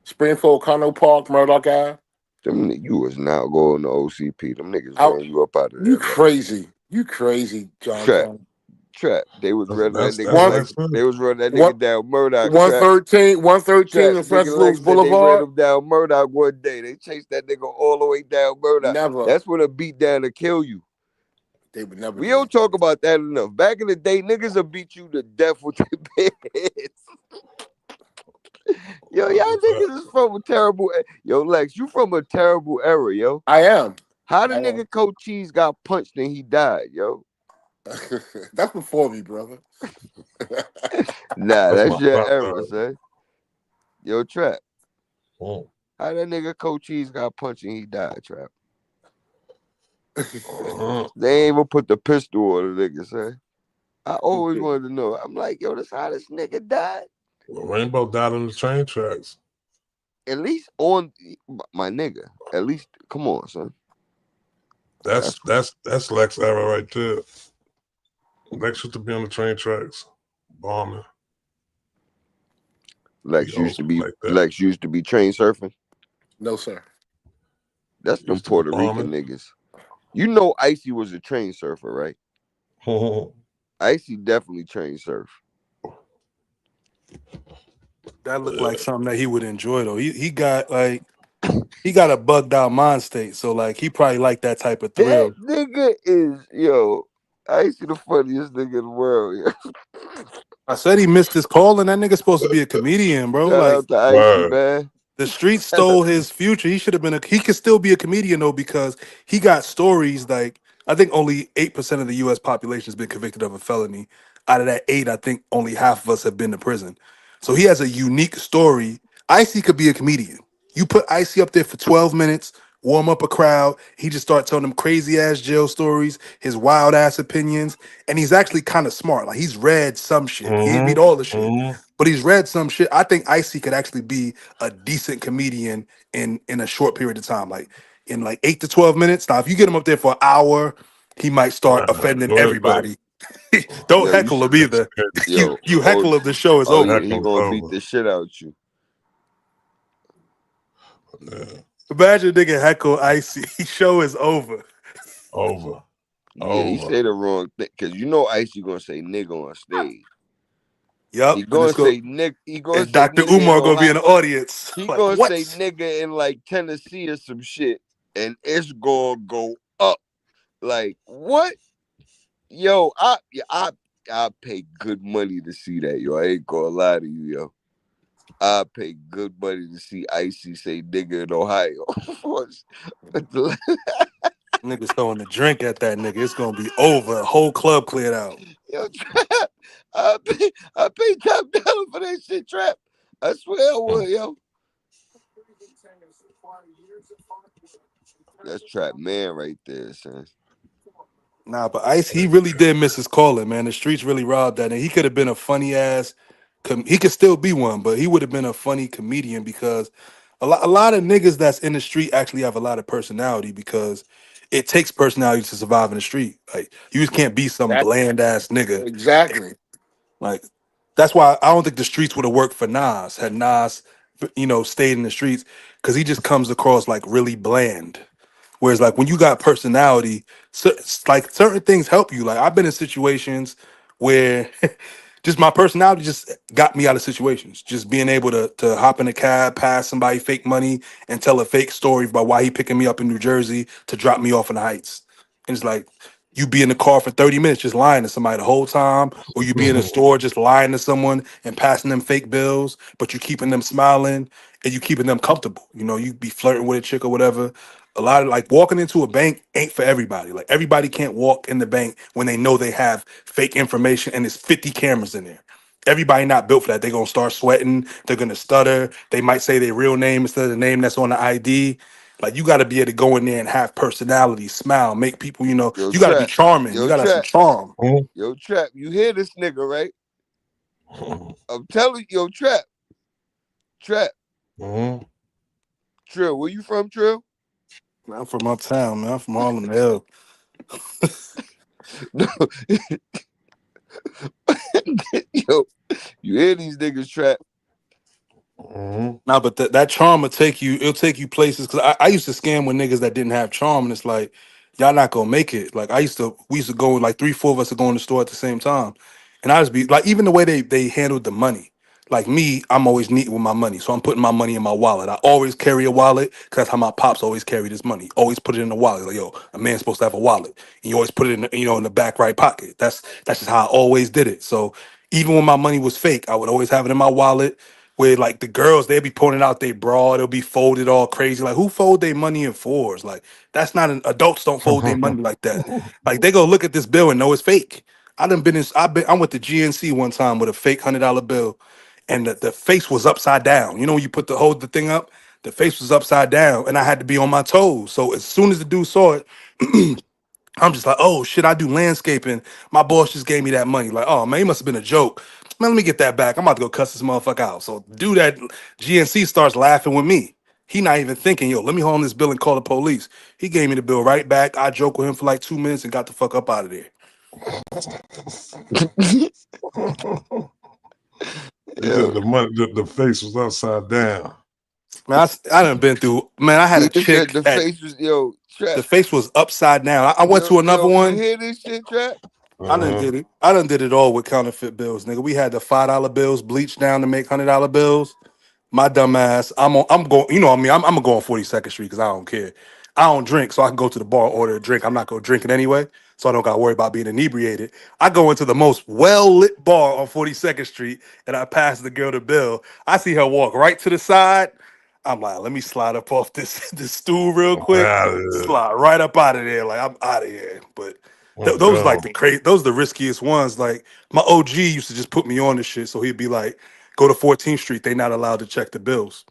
Springfield, O'Connell Park, Murdoch Ave. You was not going to OCP. Them niggas I, ran you up out of you there, Lex. crazy, John Trap, John. Trap. They was running that nigga That's One, Lex. Lex. They was running that one, nigga down Murdoch. Trap. 113, 113 Trap. in French Nigga Louis Lex said they ran Boulevard. him down Murdoch one day. They chased that nigga all the way down Murdoch. Never. That's when a beat down to kill you. They would never We do don't that. talk about that enough. Back in the day, niggas would beat you to death with their beds. Yo, That's y'all a fact. niggas is from a terrible. Yo, Lex, you from a terrible era, yo. I am. How the I am. nigga Coach Cheese got punched and he died, yo? That's before me, brother. Nah, That's that's my your thought. era, son. Yo, Trap. Mm. How that nigga Coach Cheese got punched and he died, Trap? Mhm. They ain't even put the pistol on the nigga, son. I always wanted to know. I'm like, yo, that's how this nigga died. Rainbow died on the train tracks. At least on my nigga. At least, come on, son. That's That's that's that's Lex era right there. Lex used to be on the train tracks, bombing. He always been like that. Lex used to be train surfing. No, sir. That's them Used to be Puerto Rican bombing. niggas. You know, Icy was a train surfer, right? Icy definitely train surf. That looked Yeah. like something that he would enjoy though. He got a bugged out mind state, so like he probably like that type of That thrill. nigga is yo. Icy the funniest nigga in the world. Yo. I said he missed his call, and that nigga's supposed to be a comedian, bro. Shout Like out to Icy, Word. man. the streets Shout out- stole his future. He should have been a. He could still be a comedian though because he got stories. Like I think only 8% of the U.S. population has been convicted of a felony. Out of that 8, I think only half of us have been to prison. So he has a unique story. Icy could be a comedian. You put Icy up there for 12 minutes, warm up a crowd. He just start telling them crazy ass jail stories, his wild ass opinions, and he's actually kind of smart. Like he's read some shit. He read all the Mm-hmm. shit, Mm-hmm. but he's read some shit. I think Icy could actually be a decent comedian in a short period of time, like in like 8 to 12 minutes. Now, if you get him up there for an hour, he might start offending Go ahead, go. everybody. Don't yo, you heckle should. him either. You Yo, you oh, heckle him, the show is oh, over. he Heckles gonna beat over. the shit out you. Yeah. Imagine a nigga heckle Icy. Show is over. Over. Yeah, he Over. say the wrong thing because you know Icy gonna say nigga on stage. He Yup, and gonna it's go say nick. He gonna and say Dr. nigga in Umar gonna be Ohio. in the audience. He Like gonna say what? nigga in like Tennessee or some shit, and it's gonna go up. Like what? Yo, I pay good money to see that. Yo, I ain't gonna lie to you, yo. I pay good money to see Icy say nigga in Ohio. Niggas throwing the drink at that nigga. It's gonna be over. Whole club cleared out. Yo, Trap, I pay top dollar for that shit, Trap. I swear I would, yo. That's Trap Man right there, son. Nah, but Ice, he really did miss his calling, man. The streets really robbed that, and he could have been a funny ass. He could still be one, but he would have been a funny comedian because a lot of niggas that's in the street actually have a lot of personality because it takes personality to survive in the street. Like you just can't be some That bland ass nigga. exactly. Like that's why I don't think the streets would have worked for Nas had Nas, stayed in the streets because he just comes across like really bland. Whereas like when you got personality, like certain things help you. Like I've been in situations where just my personality just got me out of situations. Just being able to hop in a cab, pass somebody fake money, and tell a fake story about why he picking me up in New Jersey to drop me off in the Heights. And it's like you be in the car for 30 minutes just lying to somebody the whole time, or you be in a store just lying to someone and passing them fake bills, but you keeping them smiling and you keeping them comfortable. You be flirting with a chick or whatever. A lot of like walking into a bank ain't for everybody. Like everybody can't walk in the bank when they know they have fake information and there's 50 cameras in there. Everybody not built for that. They're gonna start sweating, they're gonna stutter, they might say their real name instead of the name that's on the ID. Like you gotta be able to go in there and have personality, smile, make people, Yo, you gotta be Trap. charming. You Yo, gotta have some Trap. charm. Yo, Trap. You hear this nigga, right? I'm telling you, yo, Trap. Trap. Mm-hmm. Trill, where you from, Trill? I'm from uptown, man. I'm from Harlem Hill. No. Yo, you hear these niggas, Trap? Mm-hmm. Nah, but that charm will take you. It'll take you places. Cause I used to scam with niggas that didn't have charm, and it's like y'all not gonna make it. Like we used to go like 3, 4 of us to go in the store at the same time, and I just be like, even the way they handled the money. Like me, I'm always neat with my money, so I'm putting my money in my wallet. I always carry a wallet because that's how my pops always carried his money. Always put it in the wallet. Like yo, a man's supposed to have a wallet, and you always put it in in the back right pocket. That's just how I always did it. So even when my money was fake, I would always have it in my wallet where like the girls they'll be pulling out their bra, they'll be folded all crazy. Like who fold their money in fours? Like that's not an adults don't fold their money like that. Like they go look at this bill and know it's fake. I went to GNC one time with a fake $100 bill, and the face was upside down. You know when you put hold the thing up, the face was upside down, and I had to be on my toes. So as soon as the dude saw it, I'm just like, oh shit, I do landscaping. My boss just gave me that money. Like, oh man, he must have been a joke. Man, let me get that back. I'm about to go cuss this motherfucker out. So do that. GNC starts laughing with me. He not even thinking, yo, let me hold on this bill and call the police. He gave me the bill right back. I joked with him for like 2 minutes and got the fuck up out of there. He said Yo, the money, the face was upside down. Man, I done been through. Man, I had a you said chick the at face was yo the trap. face was upside down. I went to another You one. hear this shit, trap? I done Uh-huh. did it. I done did it all with counterfeit bills, nigga. We had the $5 bills bleached down to make $100 bills. My dumb ass, I'm going, you know what I mean? I'm gonna go on 42nd Street because I don't care. I don't drink, so I can go to the bar and order a drink. I'm not gonna drink it anyway, so I don't gotta worry about being inebriated. I go into the most well-lit bar on 42nd Street and I pass the girl the bill. I see her walk right to the side. I'm like, let me slide up off this this stool real quick, Out of there. slide right up out of there. Like I'm out of here. But I'm those are like gone. the crazy, those are the riskiest ones. Like my OG used to just put me on this shit, so he'd be like, go to 14th Street, they not allowed to check the bills.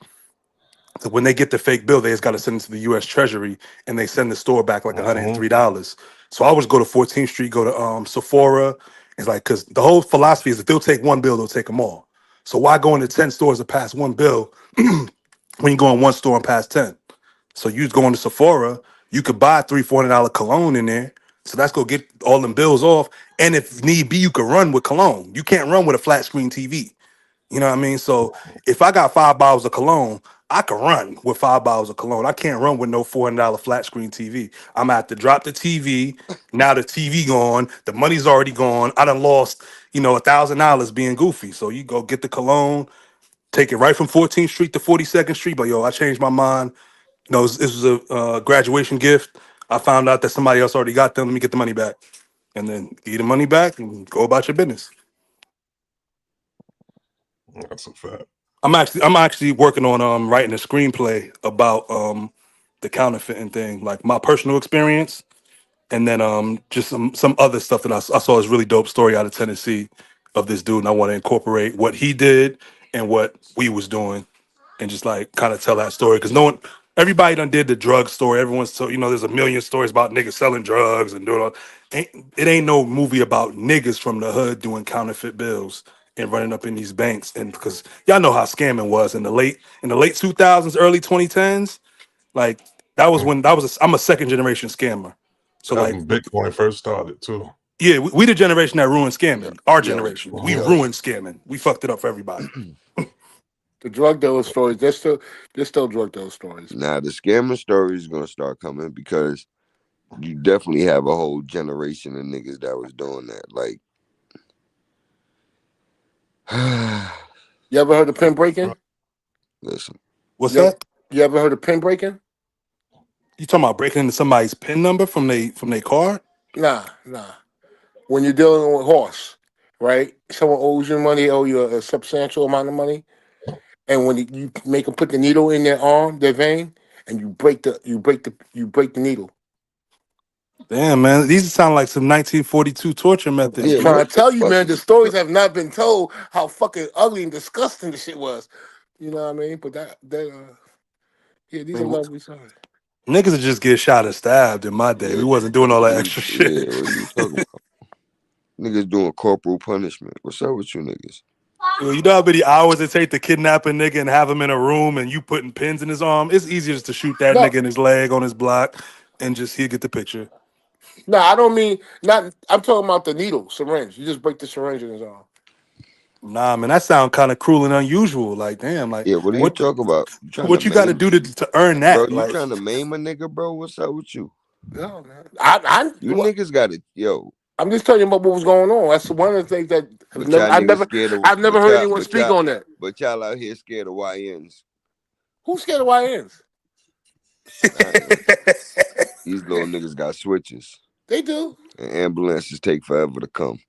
So when they get the fake bill, they just got to send it to the U.S. Treasury, and they send the store back like Mm-hmm. $103. So I always go to 14th Street, go to Sephora. It's like because the whole philosophy is that they'll take one bill, they'll take them all. So why go into 10 stores to pass one bill when you go in one store and pass 10? So you go into Sephora, you could buy $300-$400 cologne in there. So that's go get all them bills off. And if need be, you could run with cologne. You can't run with a flat screen TV. You know what I mean? So if I got 5 bottles of cologne, I can run with 5 bottles of cologne. I can't run with no $400 flat screen TV. I'm gonna have to drop the TV. Now the TV gone, the money's already gone. I done lost, $1,000 being goofy. So you go get the cologne, take it right from 14th Street to 42nd Street. But yo, I changed my mind. This was a graduation gift. I found out that somebody else already got them. Let me get the money back, and then get the money back and go about your business. That's a fact. I'm actually working on writing a screenplay about the counterfeiting thing, like my personal experience, and then just some other stuff that I saw this really dope story out of Tennessee of this dude, and I want to incorporate what he did and what we was doing, and just like kind of tell that story because no one, everybody done did the drug story. Everyone's so there's a million stories about niggas selling drugs and doing all. It ain't no movie about niggas from the hood doing counterfeit bills and running up in these banks, and because y'all know how scamming was in the late 2000s, early 2010s. Like I'm a second generation scammer. So That's like when Bitcoin first started too. yeah, we the generation that ruined Yo, scamming. Our yo, generation, we Mhm. yo. ruined scamming. We fucked it up for everybody. The drug dealer stories, they're still drug dealer stories. Now the scammer story is gonna start coming because you definitely have a whole generation of niggas that was doing that. Like, You ever heard of pin breaking? listen, What's You ever, that? you ever heard of pin breaking? You talking about breaking into somebody's PIN number from their card? Nah. When you're dealing with horse, right? Someone owes you money, owe you a substantial amount of money, and when you make them put the needle in their arm, their vein, and you break the needle. Damn, man, these sound like some 1942 torture I'm methods, yeah, man. trying what to the tell you, fuck man, is the this? stories have not been told how fucking ugly and disgusting the shit was. You know what I mean? But yeah, I these are mean, lovely stories. niggas would just get shot and stabbed in my day. Yeah, We wasn't doing all that extra yeah. shit. What are you talking about? Niggas doing corporal punishment. What's up with you niggas? You know how many hours it take to kidnap a nigga and have him in a room and you putting pins in his arm? It's easier just to shoot that No, nigga in his leg on his block and just he'll get the picture. no, I don't mean not. I'm talking about the needle syringe. You just break the syringe in his arm. Nah, man, that sound kind of cruel and unusual. Like, damn, like Yeah, what are you what talking about? You trying to what you got to maim, do to earn bro? that? You Like, trying to maim a nigga, bro? What's up with you? No, man. I, You I, niggas got it, yo. I'm just telling you about what was going on. That's one of the things that But y'all niggas scared of, I've never heard anyone speak on that. but y'all out here scared of YNs. Who's scared of YNs? I am. These little niggas got switches, They do. and ambulances take forever to come.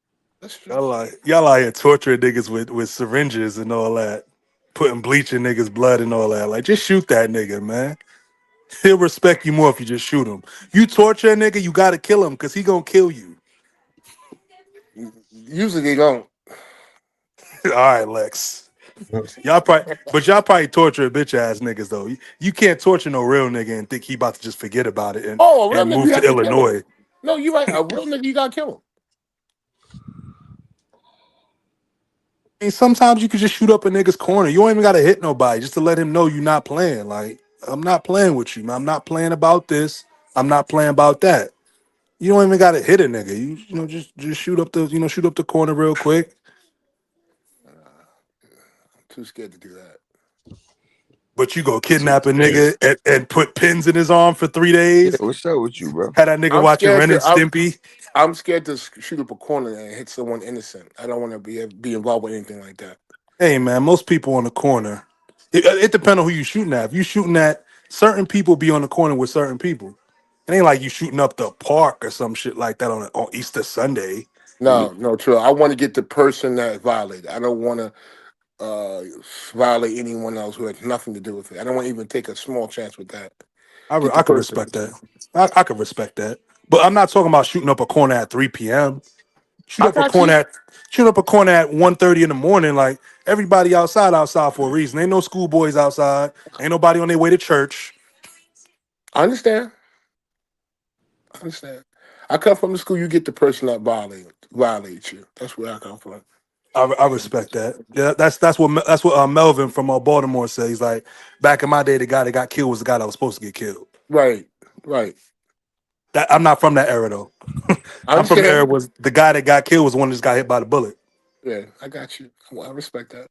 That's true. y'all out here torturing niggas with syringes and all that, putting bleach in niggas' blood and all that. Like, just shoot that nigga, man. He'll respect you more if you just shoot him. You torture a nigga, you gotta kill him because he gonna kill you. Usually they don't. All right, Lex. Y'all probably torture bitch ass niggas though. You can't torture no real nigga and think he about to just forget about it and Oh, a real and nigga, move you to have to kill him. Illinois. No, you're right. A real nigga, you gotta kill him. I mean, sometimes you could just shoot up a nigga's corner. You don't even gotta hit nobody just to let him know you're not playing. Like, I'm not playing with you, man. I'm not playing about this. I'm not playing about that. You don't even gotta hit a nigga. You know, just shoot up the shoot up the corner real quick. I'm too scared to do that. But you go Too kidnap a scared. nigga and put pins in his arm for three Yeah, days. what's up with you, bro? Had that nigga I'm watching scared Ren and to. Stimpy. I'm scared to shoot up a corner and hit someone innocent. I don't want to be involved with anything like that. Hey man, most people on the corner. It depends on who you shooting at. If you shooting at certain people, be on the corner with certain people. It ain't like you shooting up the park or some shit like that on Easter Sunday. No, no, true. I want to get the person that violated. I don't want to uh, violate anyone else who had nothing to do with it. I don't want to even take a small chance with that. Get the I could person. respect that. I could respect that. But I'm not talking about shooting up a corner at 3 p.m. Shoot I up a got corner you. at shoot up a corner at 1:30 in the morning. Like everybody outside for a reason. Ain't no schoolboys outside. Ain't nobody on their way to church. I understand. I understand. I come from the school. You get the person that violates you. That's where I come from. I respect that. Yeah, that's what Melvin from Baltimore says. He's like, back in my day, the guy that got killed was the guy that was supposed to get killed. Right, right. That I'm not from that era though. I I'm from the era understand. was the guy that got killed was the one that just got hit by the bullet. Yeah, I got you. I respect that.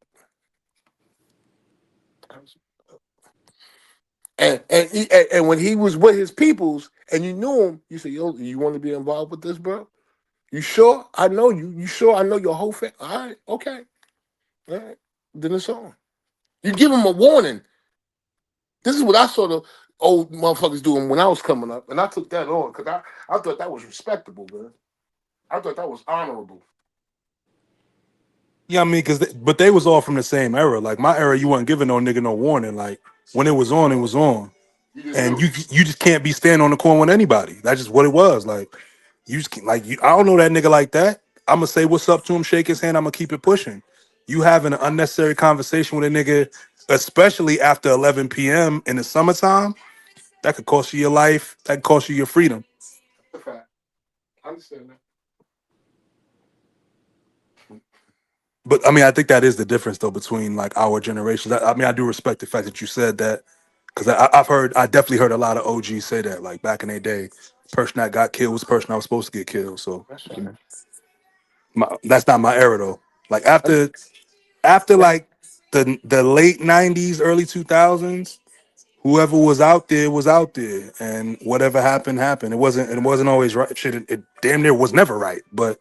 And when he was with his peoples and you knew him, you said, "Yo, you want to be involved with this, bro? You sure? I know you. You sure? I know your whole family. All right, okay, all right. Then it's on. You give him a warning. This is what I saw the old motherfuckers doing when I was coming up, and I took that on because I thought that was respectable, man. I thought that was honorable. Yeah, I mean, but they was all from the same era. Like my era, you wasn't giving no nigga no warning. Like when it was on, it was on, You just and knew. you just can't be standing on the corner with anybody. That's just what it was. Like you just can't, like you. I don't know that nigga like that. I'm gonna say what's up to him, shake his hand. I'm gonna keep it pushing. You having an unnecessary conversation with a nigga, especially after 11 p.m. in the summertime, that could cost you your life. That could cost you your freedom. That's a fact. I understand that. But I mean, I think that is the difference though between like our generations. I mean, I do respect the fact that you said that because I definitely heard a lot of OGs say that. Like back in their day, person that got killed was the person that was supposed to get killed. So That's you right. know, that's not my era though. Like I- after like the late '90s, early 2000s, whoever was out there, and whatever happened happened. It wasn't always right. Shit, it damn near was never right, but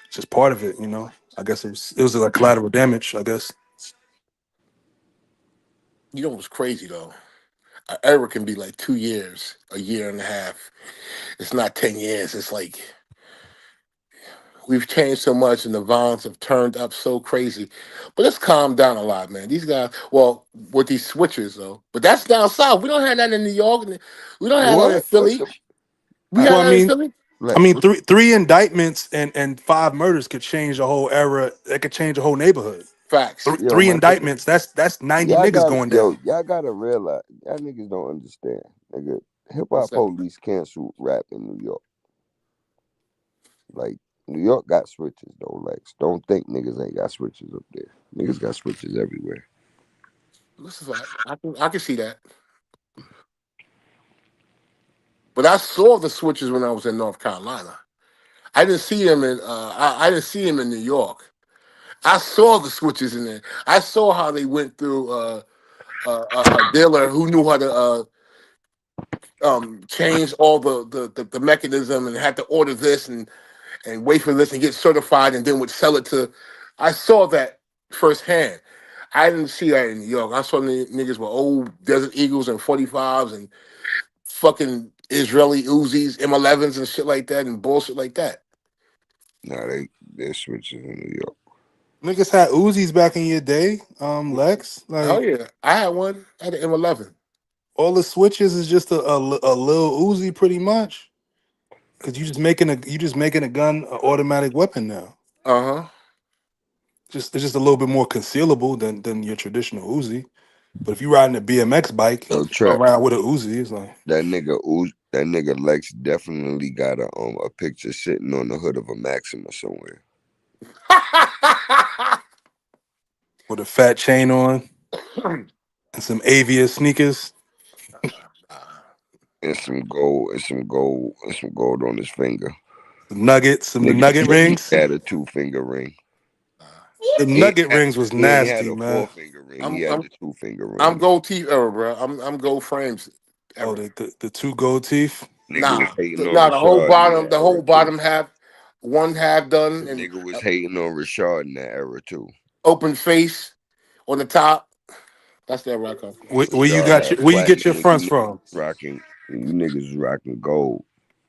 it's just part of it. You know, I guess it was like collateral damage. I guess. You know what's crazy though? An era can be like 2 years, a year and a half. It's not 10 years. It's like we've changed so much and the violence have turned up so crazy. But let's calm down a lot, man. These guys, well, with these switches though, but that's down south. We don't have that in New York. We don't have that in What? What Philly. the? We I, have Well, I that in mean, Philly. I like, mean, three indictments and five murders could change the whole era. It could change the whole neighborhood. Facts. yo, Three my nigga, indictments. That's 90 niggas going down. y'all gotta realize, y'all niggas don't understand, nigga. Hip What's hop that? police canceled rap in New York. Like, New York got switches though. Like, don't think niggas ain't got switches up there. Niggas got switches everywhere. This is fact. I can see that. But I saw the switches when I was in North Carolina. I didn't see him in I didn't see him in New York. I saw the switches in there. I saw how they went through a dealer who knew how to change all the mechanism and had to order this and wait for this and get certified and then would sell it to. I saw that firsthand. I didn't see that in New York. I saw niggas with old Desert Eagles and 45s and fucking Israeli Uzis, M11s and shit like that and bullshit like that. Nah, there's switches in New York. Niggas had Uzis back in your day, Lex. Hell Like yeah. I had one. I had an M11. all the switches is just a little Uzi, pretty much. Because you just making a gun an automatic weapon now. Uh-huh. Just it's just a little bit more concealable than your traditional Uzi. But if you riding a BMX bike Yo, Trap, around with a Uzi, it's like that nigga That nigga Lex definitely got a picture sitting on the hood of a Maxima somewhere. With a fat chain on and some Avia sneakers, And some gold and some gold and some gold on his finger. some nuggets, some Nigga, nugget he rings. had a 2 finger ring. The He ain't nugget had, rings was he ain't had nasty, a man. 4 finger ring. He I'm had I'm the 2 finger I'm ring. gold teeth era, bro. I'm gold frames Oh, era. the two gold teeth. Nigga was Nah, hating on nah. Rashard in that The era whole too. bottom half, one half done, The and nigga was hating on Rashard in that era too. open face on the top. That's the era I come from. Rashard had Where you get your platinum when you fronts niggas from? was rocking. When you niggas was rocking gold.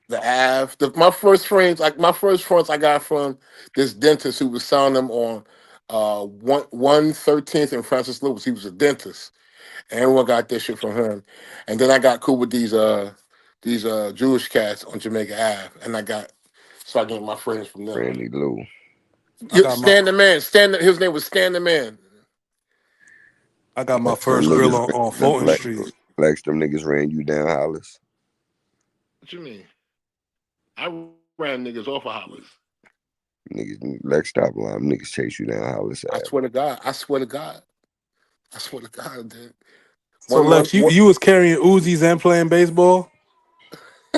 The Ave. My first frames, like my first fronts, I got from this dentist who was selling them on 113th and Francis Lewis. He was a dentist, and everyone got this shit from him. And then I got cool with these Jewish cats on Jamaica Ave, and I got started getting my frames from them. Randy Lou. I got my Stan the Man. His name was Stan the Man. I got my Lex, them first grill niggas, on them, Fulton Lex, Street. Lex, them niggas ran you down, Hollis. What you mean? I ran niggas off of Hollis. Niggas, Lex, stop lying. Niggas chase you down, Hollis. I swear to God. I swear to God. I swear to God, dude. So Lex, One. you was carrying Uzis and playing baseball.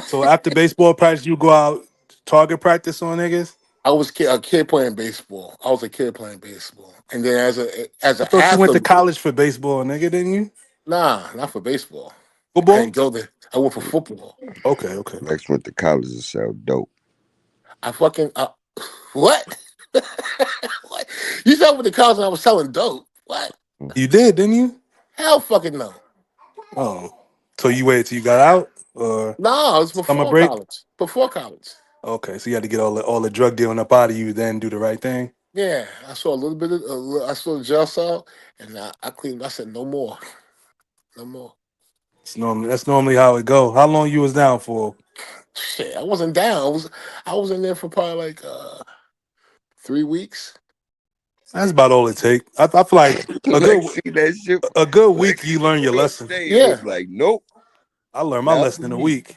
So after baseball practice, you go out target practice on niggas. I was a kid playing baseball. I was a kid playing baseball, and then as I an thought you went to athlete, college for baseball, nigga, didn't you? nah, not for baseball. I Football? didn't go there. I went for football. Okay, okay. Lex went to college to sell dope. I fucking what? What? You said I went to college and I was selling dope. What? You did, didn't you? Hell, fucking no. Oh, so you waited till you got out or No, it was summer before break? college. Before college. Okay, so you had to get all the drug dealing up out of you, then do the right thing. Yeah, I saw a little bit of. I saw the jail cell, and I cleaned. I said no more, no more. That's normally how it go. How long you was down for? Shit, I wasn't down. I was in there for probably like 3 weeks. That's about all it take. I feel like Lex see that shit. a good week Lex you see the learn your first lesson. day and Yeah, was like, nope, I learned my not lesson for in a me. week.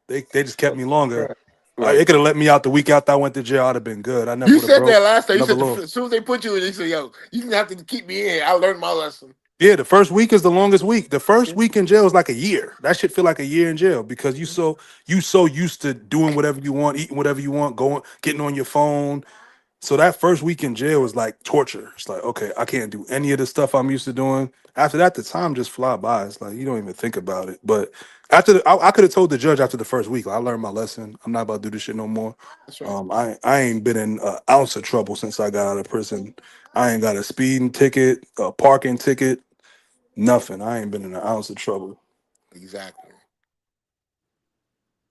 They just kept me longer. Right. It right. could have let me out the week after I went to jail. I'd have been good. I never You would have said broke. that last time. You Never said lost. as soon as they put you in, you said, "Yo, you didn't have to keep me in. I learned my lesson." Yeah, the first week is the longest week. The first Yeah, week in jail is like a year. That shit feel like a year in jail because you so used to doing whatever you want, eating whatever you want, going getting on your phone. So that first week in jail was like torture. It's like, okay, I can't do any of the stuff I'm used to doing. After that, the time just fly by. It's like you don't even think about it. But I could have told the judge after the first week, like, I learned my lesson. I'm not about to do this shit no more. that's right. I ain't been in an ounce of trouble since I got out of prison. I ain't got a speeding ticket, a parking ticket, nothing. I ain't been in an ounce of trouble. Exactly.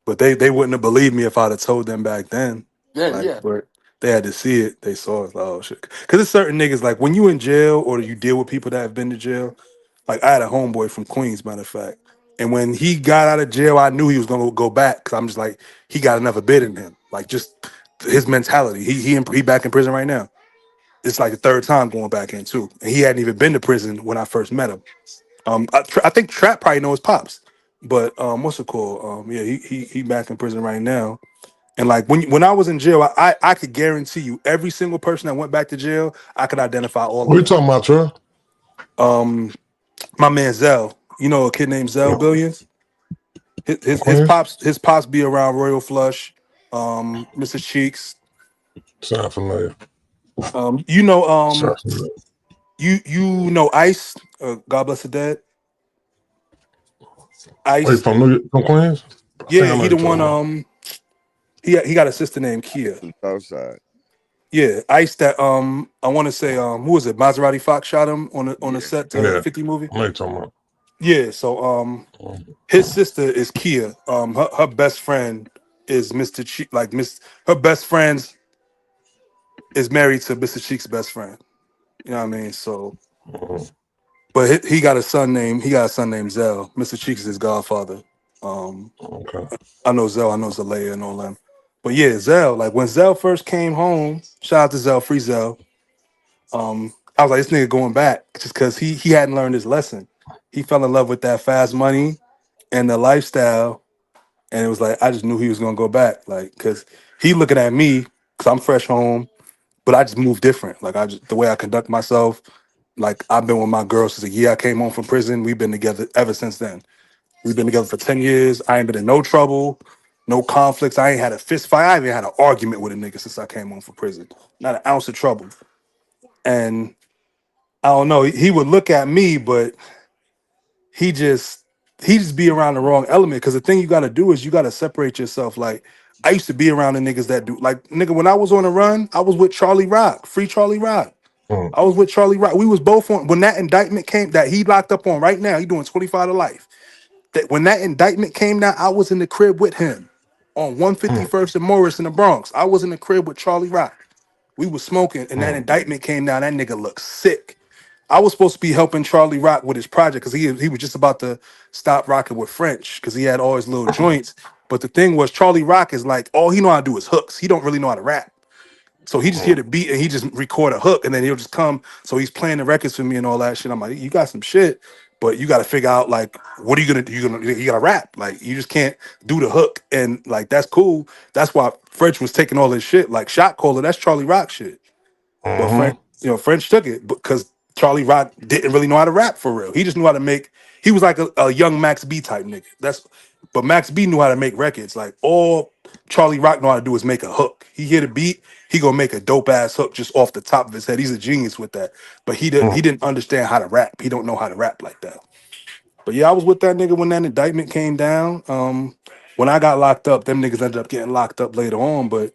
But they wouldn't have believed me if I'd have told them back then. Then Like, yeah, but they had to see it. They saw it. Like, oh shit. Because there's certain niggas like when you in jail or you deal with people that have been to jail. Like I had a homeboy from Queens, matter of fact. And when he got out of jail, I knew he was gonna go back because I'm just like he got another bit in him. Like just his mentality. He back in prison right now. It's like the third time going back in too, and he hadn't even been to prison when I first met him. I think Trap probably knows Pops, but what's it called? Yeah, he back in prison right now. And like when I was in jail, I could guarantee you every single person that went back to jail, I could identify all What of you them. talking about, Trey? My man Zell, you know a kid named Zell Billions. Queens? His pops be around Royal Flush, Mr. Cheeks. Sound familiar. You know Sound familiar. you know Ice. God bless the dead. Wait, Ice. from from Queens? I think Yeah, I know he you're the one. talking about. He got a sister named Kia. From Southside. Yeah, Ice. That I want to say who was it? Maserati Fox shot him on the Yeah. set to Yeah, 50 movie. I know you're talking about. Yeah, so his sister is Kia. Her best friend is Mr. Cheek. Like her best friend is married to Mr. Cheek's best friend. You know what I mean? So, Mhm. but he got a son named Zell. Mr. Cheeks is his godfather. Um, Okay. I know Zell. I know Zalea and all them. But yeah, Zell. Like when Zell first came home, shout out to Zell, free Zell. I was like, this nigga going back just because he hadn't learned his lesson. He fell in love with that fast money and the lifestyle. and it was like I just knew he was gonna go back, like because he looking at me because I'm fresh home, but I just move different. Like I just the way I conduct myself. Like I've been with my girl since the year I came home from prison. We've been together ever since then. We've been together for 10 years. I ain't been in no trouble, no conflicts. I ain't had a fist fight. I ain't even had an argument with a nigga since I came home from prison. Not an ounce of trouble. And I don't know. He would look at me, but he just he just be around the wrong element. Because the thing you got to do is you got to separate yourself. Like I used to be around the niggas that do like nigga when I was on the run. I was with Charlie Rock, free Charlie Rock. Mm, I was with Charlie Rock. We was both on when that indictment came that he locked up on right now. He doing 25 to life. That when that indictment came down, I was in the crib with him on mm, 151st and Morris in the Bronx. I was in the crib with Charlie Rock. We was smoking, and that mm, indictment came down. That nigga looked sick. I was supposed to be helping Charlie Rock with his project because he was just about to stop rocking with French because he had all his little joints. But the thing was, Charlie Rock is like all he know how to do is hooks. He don't really know how to rap. So he just hear mm, the beat and he just record a hook and then he'll just come. So he's playing the records for me and all that shit. I'm like, you got some shit, but you got to figure out like, what are you gonna do? You gotta rap. Like you just can't do the hook and like that's cool. That's why French was taking all this shit. Like shot caller, that's Charlie Rock shit. But mm, French, French took it because Charlie Rock didn't really know how to rap for real. He just knew how to make. He was like a young Max B type nigga. But Max B knew how to make records. Like all Charlie Rock know how to do is make a hook. He hit a beat, he gonna make a dope ass hook just off the top of his head. He's a genius with that. But he mm. didn't understand how to rap. He don't know how to rap like that. But yeah, I was with that nigga when that indictment came down. When I got locked up, them niggas ended up getting locked up later on, but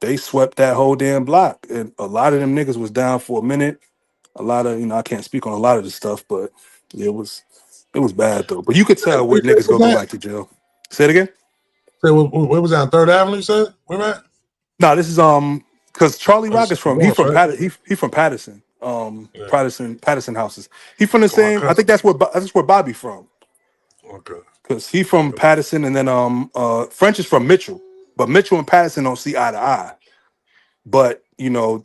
they swept that whole damn block. And a lot of them niggas was down for a minute. A lot of, I can't speak on a lot of this stuff, but yeah, it was bad though. But you could tell Where where you say niggas was go that? back to jail. Say it again. Say, where was that on Third Avenue? You said where at? No, this is because Charlie Oh, you Rock said is the from Bronx, right? He from Patterson. Yeah. Patterson houses. He from the Oh, my same. I cousin. think that's where Bobby from. Okay. Because he from Patterson, and then French is from Mitchell, but Mitchell and Patterson don't see eye to eye. But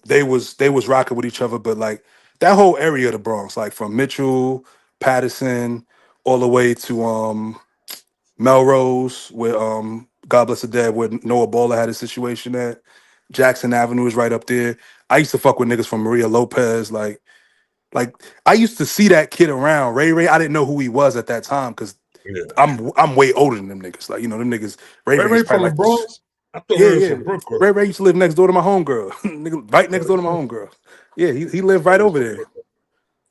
they was rocking with each other. But like that whole area of the Bronx, like from Mitchell, Patterson, all the way to Melrose, where God bless the dead, where Noah Baller had a situation at. Jackson Avenue is right up there. I used to fuck with niggas from Maria Lopez, like I used to see that kid around Ray Ray. I didn't know who he was at that time because Yeah. I'm way older than them niggas. Like them niggas. Ray Ray Ray is Ray probably from the like this. Bronx? I thought Yeah, Ray was yeah. from Brooklyn. Ray Ray used to live next door to my homegirl. Nigga, right next door to my Okay. homegirl. Yeah, he lived Ray right was over from there. Brooklyn.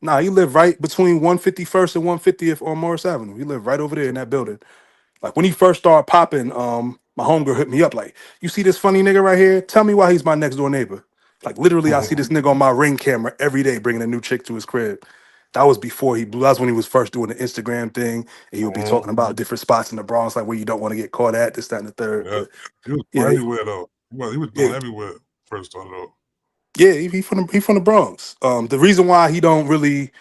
Nah, he lived right between 151st and 150th on Morris Avenue. He lived right over there in that building. Like when he first started popping, my homegirl hit me up like, "You see this funny nigga right here? Tell me why he's my next door neighbor." Like literally, I see this nigga on my Ring camera every day bringing a new chick to his crib. That was before he blew. That was when he was first doing the Instagram thing, and he would be Mhm. talking about different spots in the Bronx, like where you don't want to get caught at, this, that, and the third. Yeah. But He was yeah, from everywhere though. He was yeah, doing everywhere first started off. yeah. He from the Bronx. The reason why he don't really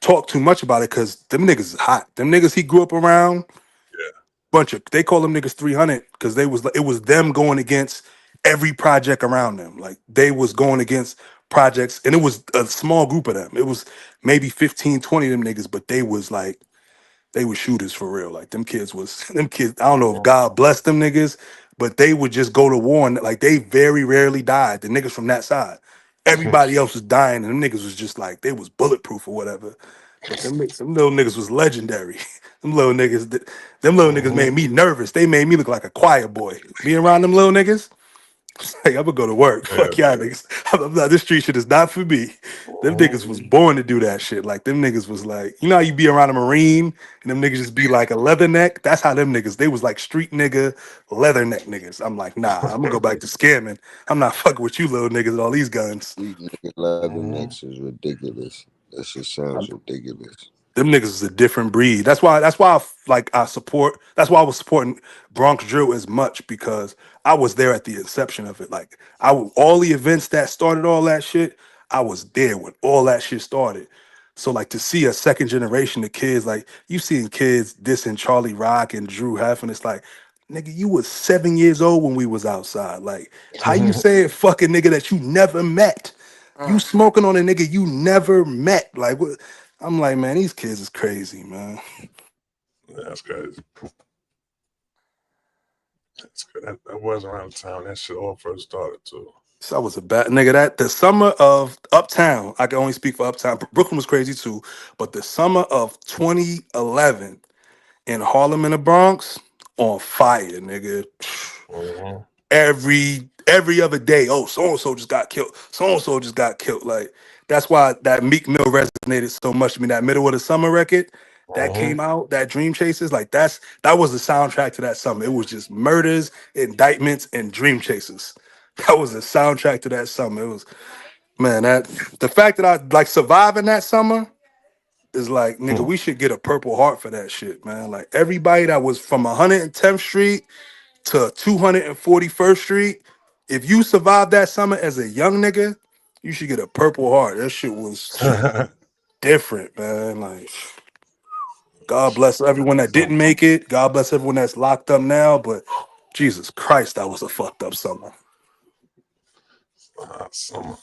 talk too much about it because them niggas is hot. Them niggas he grew up around. Yeah. Bunch of they call them niggas 300 because it was them going against every project around them. Like they was going against projects, and it was a small group of them. It was maybe 15, 20 of them niggas, but they were shooters for real. Like them kids was them kids. I don't know if Mhm. God blessed them niggas, but they would just go to war and like they very rarely died. The niggas from that side, everybody else was dying, and them niggas was just like they was bulletproof or whatever. But them little niggas was legendary. Them little niggas Mhm. made me nervous. They made me look like a choir boy. Being around them little niggas, hey, I'm gonna go to work. Yeah. Fuck y'all niggas. I'm not, this street shit is not for me. Them Mhm. niggas was born to do that shit. Like them niggas was like, how you be around a Marine and them niggas just be like a leatherneck. That's how them niggas. They was like street nigga, leatherneck niggas. I'm like, nah, I'm gonna go back to scamming. I'm not fucking with you little niggas with all these guns. These niggas leather Mhm. necks is ridiculous. That shit sounds ridiculous. Them niggas is a different breed. That's why I support. That's why I was supporting Bronx Drill as much because I was there at the inception of it. Like all the events that started all that shit, I was there when all that shit started. So like to see a second generation of kids, like you seeing kids dissing Charlie Rock and Drew Heffern, it's like, nigga, you was 7 years old when we was outside. Like, how you Mhm. saying fucking nigga that you never met? You Mm. smoking on a nigga you never met. Like what? I'm like, man, these kids is crazy, man. That's crazy. That's good. That was around the time that shit all first started too. So I was a bad nigga. That the summer of Uptown, I can only speak for Uptown. Brooklyn was crazy too, but the summer of 2011 in Harlem and the Bronx, on fire, nigga. Mm-hmm. Every other day, oh, so and so just got killed. So and so just got killed. Like that's why that Meek Mill resonated so much to me. That middle of the summer record that Mm-hmm. came out, that Dream Chasers, like that was the soundtrack to that summer. It was just murders, indictments, and Dream Chasers. That was the soundtrack to that summer. It was man, that the fact that I like surviving that summer is like, nigga, we should get a Purple Heart for that shit, man. Like everybody that was from 110th Street to 241st Street, if you survived that summer as a young nigga, you should get a Purple Heart. That shit was different, man. Like, God bless everyone that didn't make it. God bless everyone that's locked up now. But Jesus Christ, that was a fucked up summer. Summer.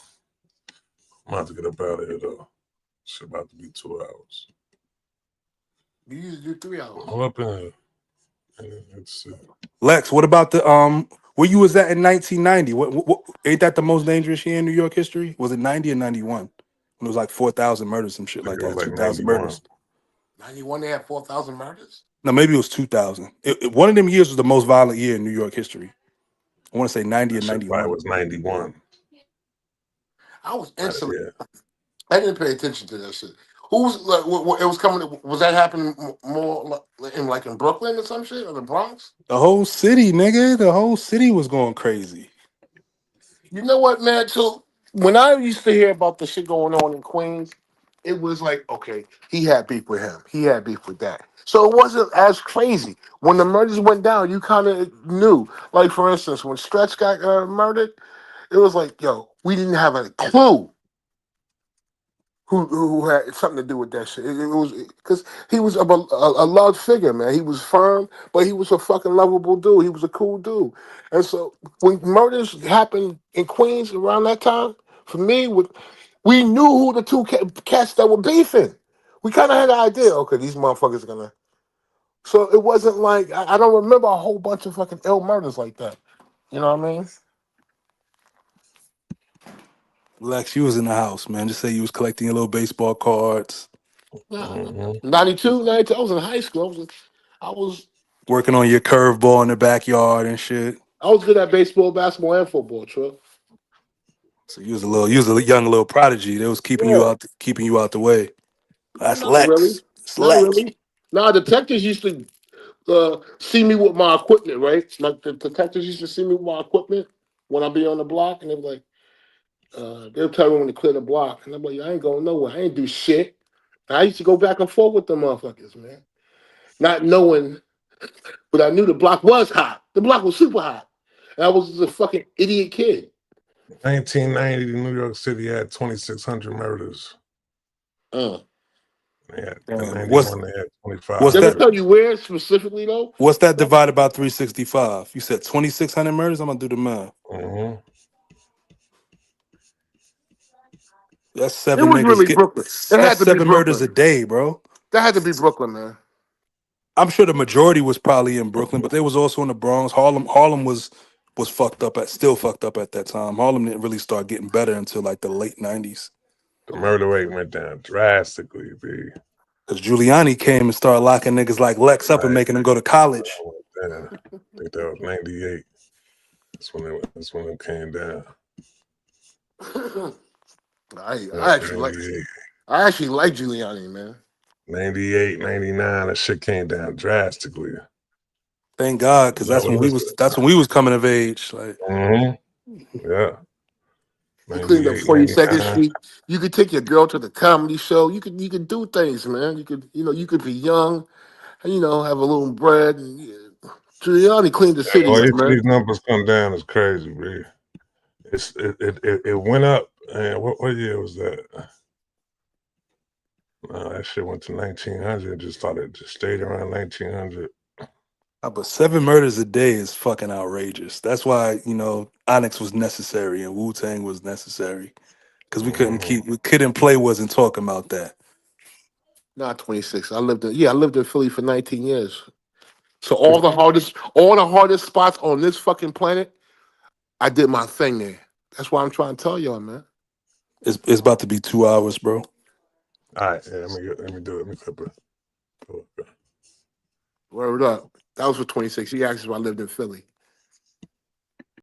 I'm about to get up out of here though. Shit about to be 2 hours. We used to do 3 hours. I'm up in here. Let's see. Lex, what about the where you was at in 1990? What ain't that the most dangerous year in New York history? Was it 90 or 91? When it was like 4,000 murders, some shit I think like it was that, like 2,000 91. murders. 91, they had 4,000 murders. No, maybe it was 2000. One of them years was the most violent year in New York history. I want to say 90 or That shit probably 91. was 91. I was Might have, instantly. yeah. I didn't pay attention to that shit. Who was like? It was coming. Was that happening more like in Brooklyn or some shit or the Bronx? The whole city, nigga. The whole city was going crazy. You know what, man? So when I used to hear about the shit going on in Queens, it was like, okay, he had beef with him. He had beef with that. So it wasn't as crazy. When the murders went down, you kind of knew. Like, for instance, when Stretch got murdered, it was like, yo, we didn't have a clue who had something to do with that shit. It was because he was a loved figure, man. He was firm, but he was a fucking lovable dude. He was a cool dude. And so when murders happened in Queens around that time, for me, we knew who the two cats that were beefing. We kind of had an idea. Okay, these motherfuckers are gonna. So it wasn't like I don't remember a whole bunch of fucking ill murders like that. You know what I mean? Lex, you was in the house, man. Just say you was collecting your little baseball cards, Yeah. Mm-hmm. 92, 92. I was in high school. I was working on your curveball in the backyard and shit. I was good at baseball, basketball, and football, Trill. So you was a young little prodigy. They was Yeah. keeping you out the way. No, That's not really. Lex. It's Not Lex. really. Nah, detectives used to see me with my equipment, right? Like the detectives used to see me with my equipment when I be on the block, and they were like, they'll tell me when to clear the block, and I'm like, I ain't going nowhere. I ain't do shit. And I used to go back and forth with them motherfuckers, man, not knowing, but I knew the block was hot. The block was super hot, and I was just a fucking idiot kid. 1990, New York City had 2,600 murders. Uh, They had, in Damn. 91, they had What's 25. Never that? tell you where specifically though. What's that divided by 365? You said 2,600 murders. I'm gonna do the math. Mm-hmm. That's It seven was niggas. really Brooklyn. It That's had to be 7 murders Brooklyn. a day, bro. That had to be Brooklyn, man. I'm sure the majority was probably in Brooklyn, but they was also in the Bronx. Harlem was fucked up still fucked up at that time. Harlem didn't really start getting better until like the late 90s. The murder rate went down drastically, B. Because Giuliani came and started locking niggas like Lex up and Right. making them go to college. Down. I think that was 98. That's when it came down. Yeah, I actually like 98. I actually like Giuliani, man. 98, 99, that shit came down drastically. Thank God, because That was that's when we was coming of age. Like yeah. He cleaned up 98, 42nd 99. Street. You could take your girl to the comedy show. You could do things, man. You could be young, and, have a little bread. And, yeah. Giuliani cleaned the The city way up, man. these numbers come down is crazy, bro. It went up, and what year was that? No, that shit went to 1900. Just stayed around 1900. but 7 murders a day is fucking outrageous. That's why, Onyx was necessary and Wu Tang was necessary. Because we couldn't play wasn't talking about that. Not 26. I lived in Philly for 19 years. So all the hardest spots on this fucking planet, I did my thing there. That's why I'm trying to tell y'all, man. It's about to be 2 hours, bro. All right, yeah, let me do it. Let me flip it. Cool. Word up. That was for 26. He asked if I lived in Philly.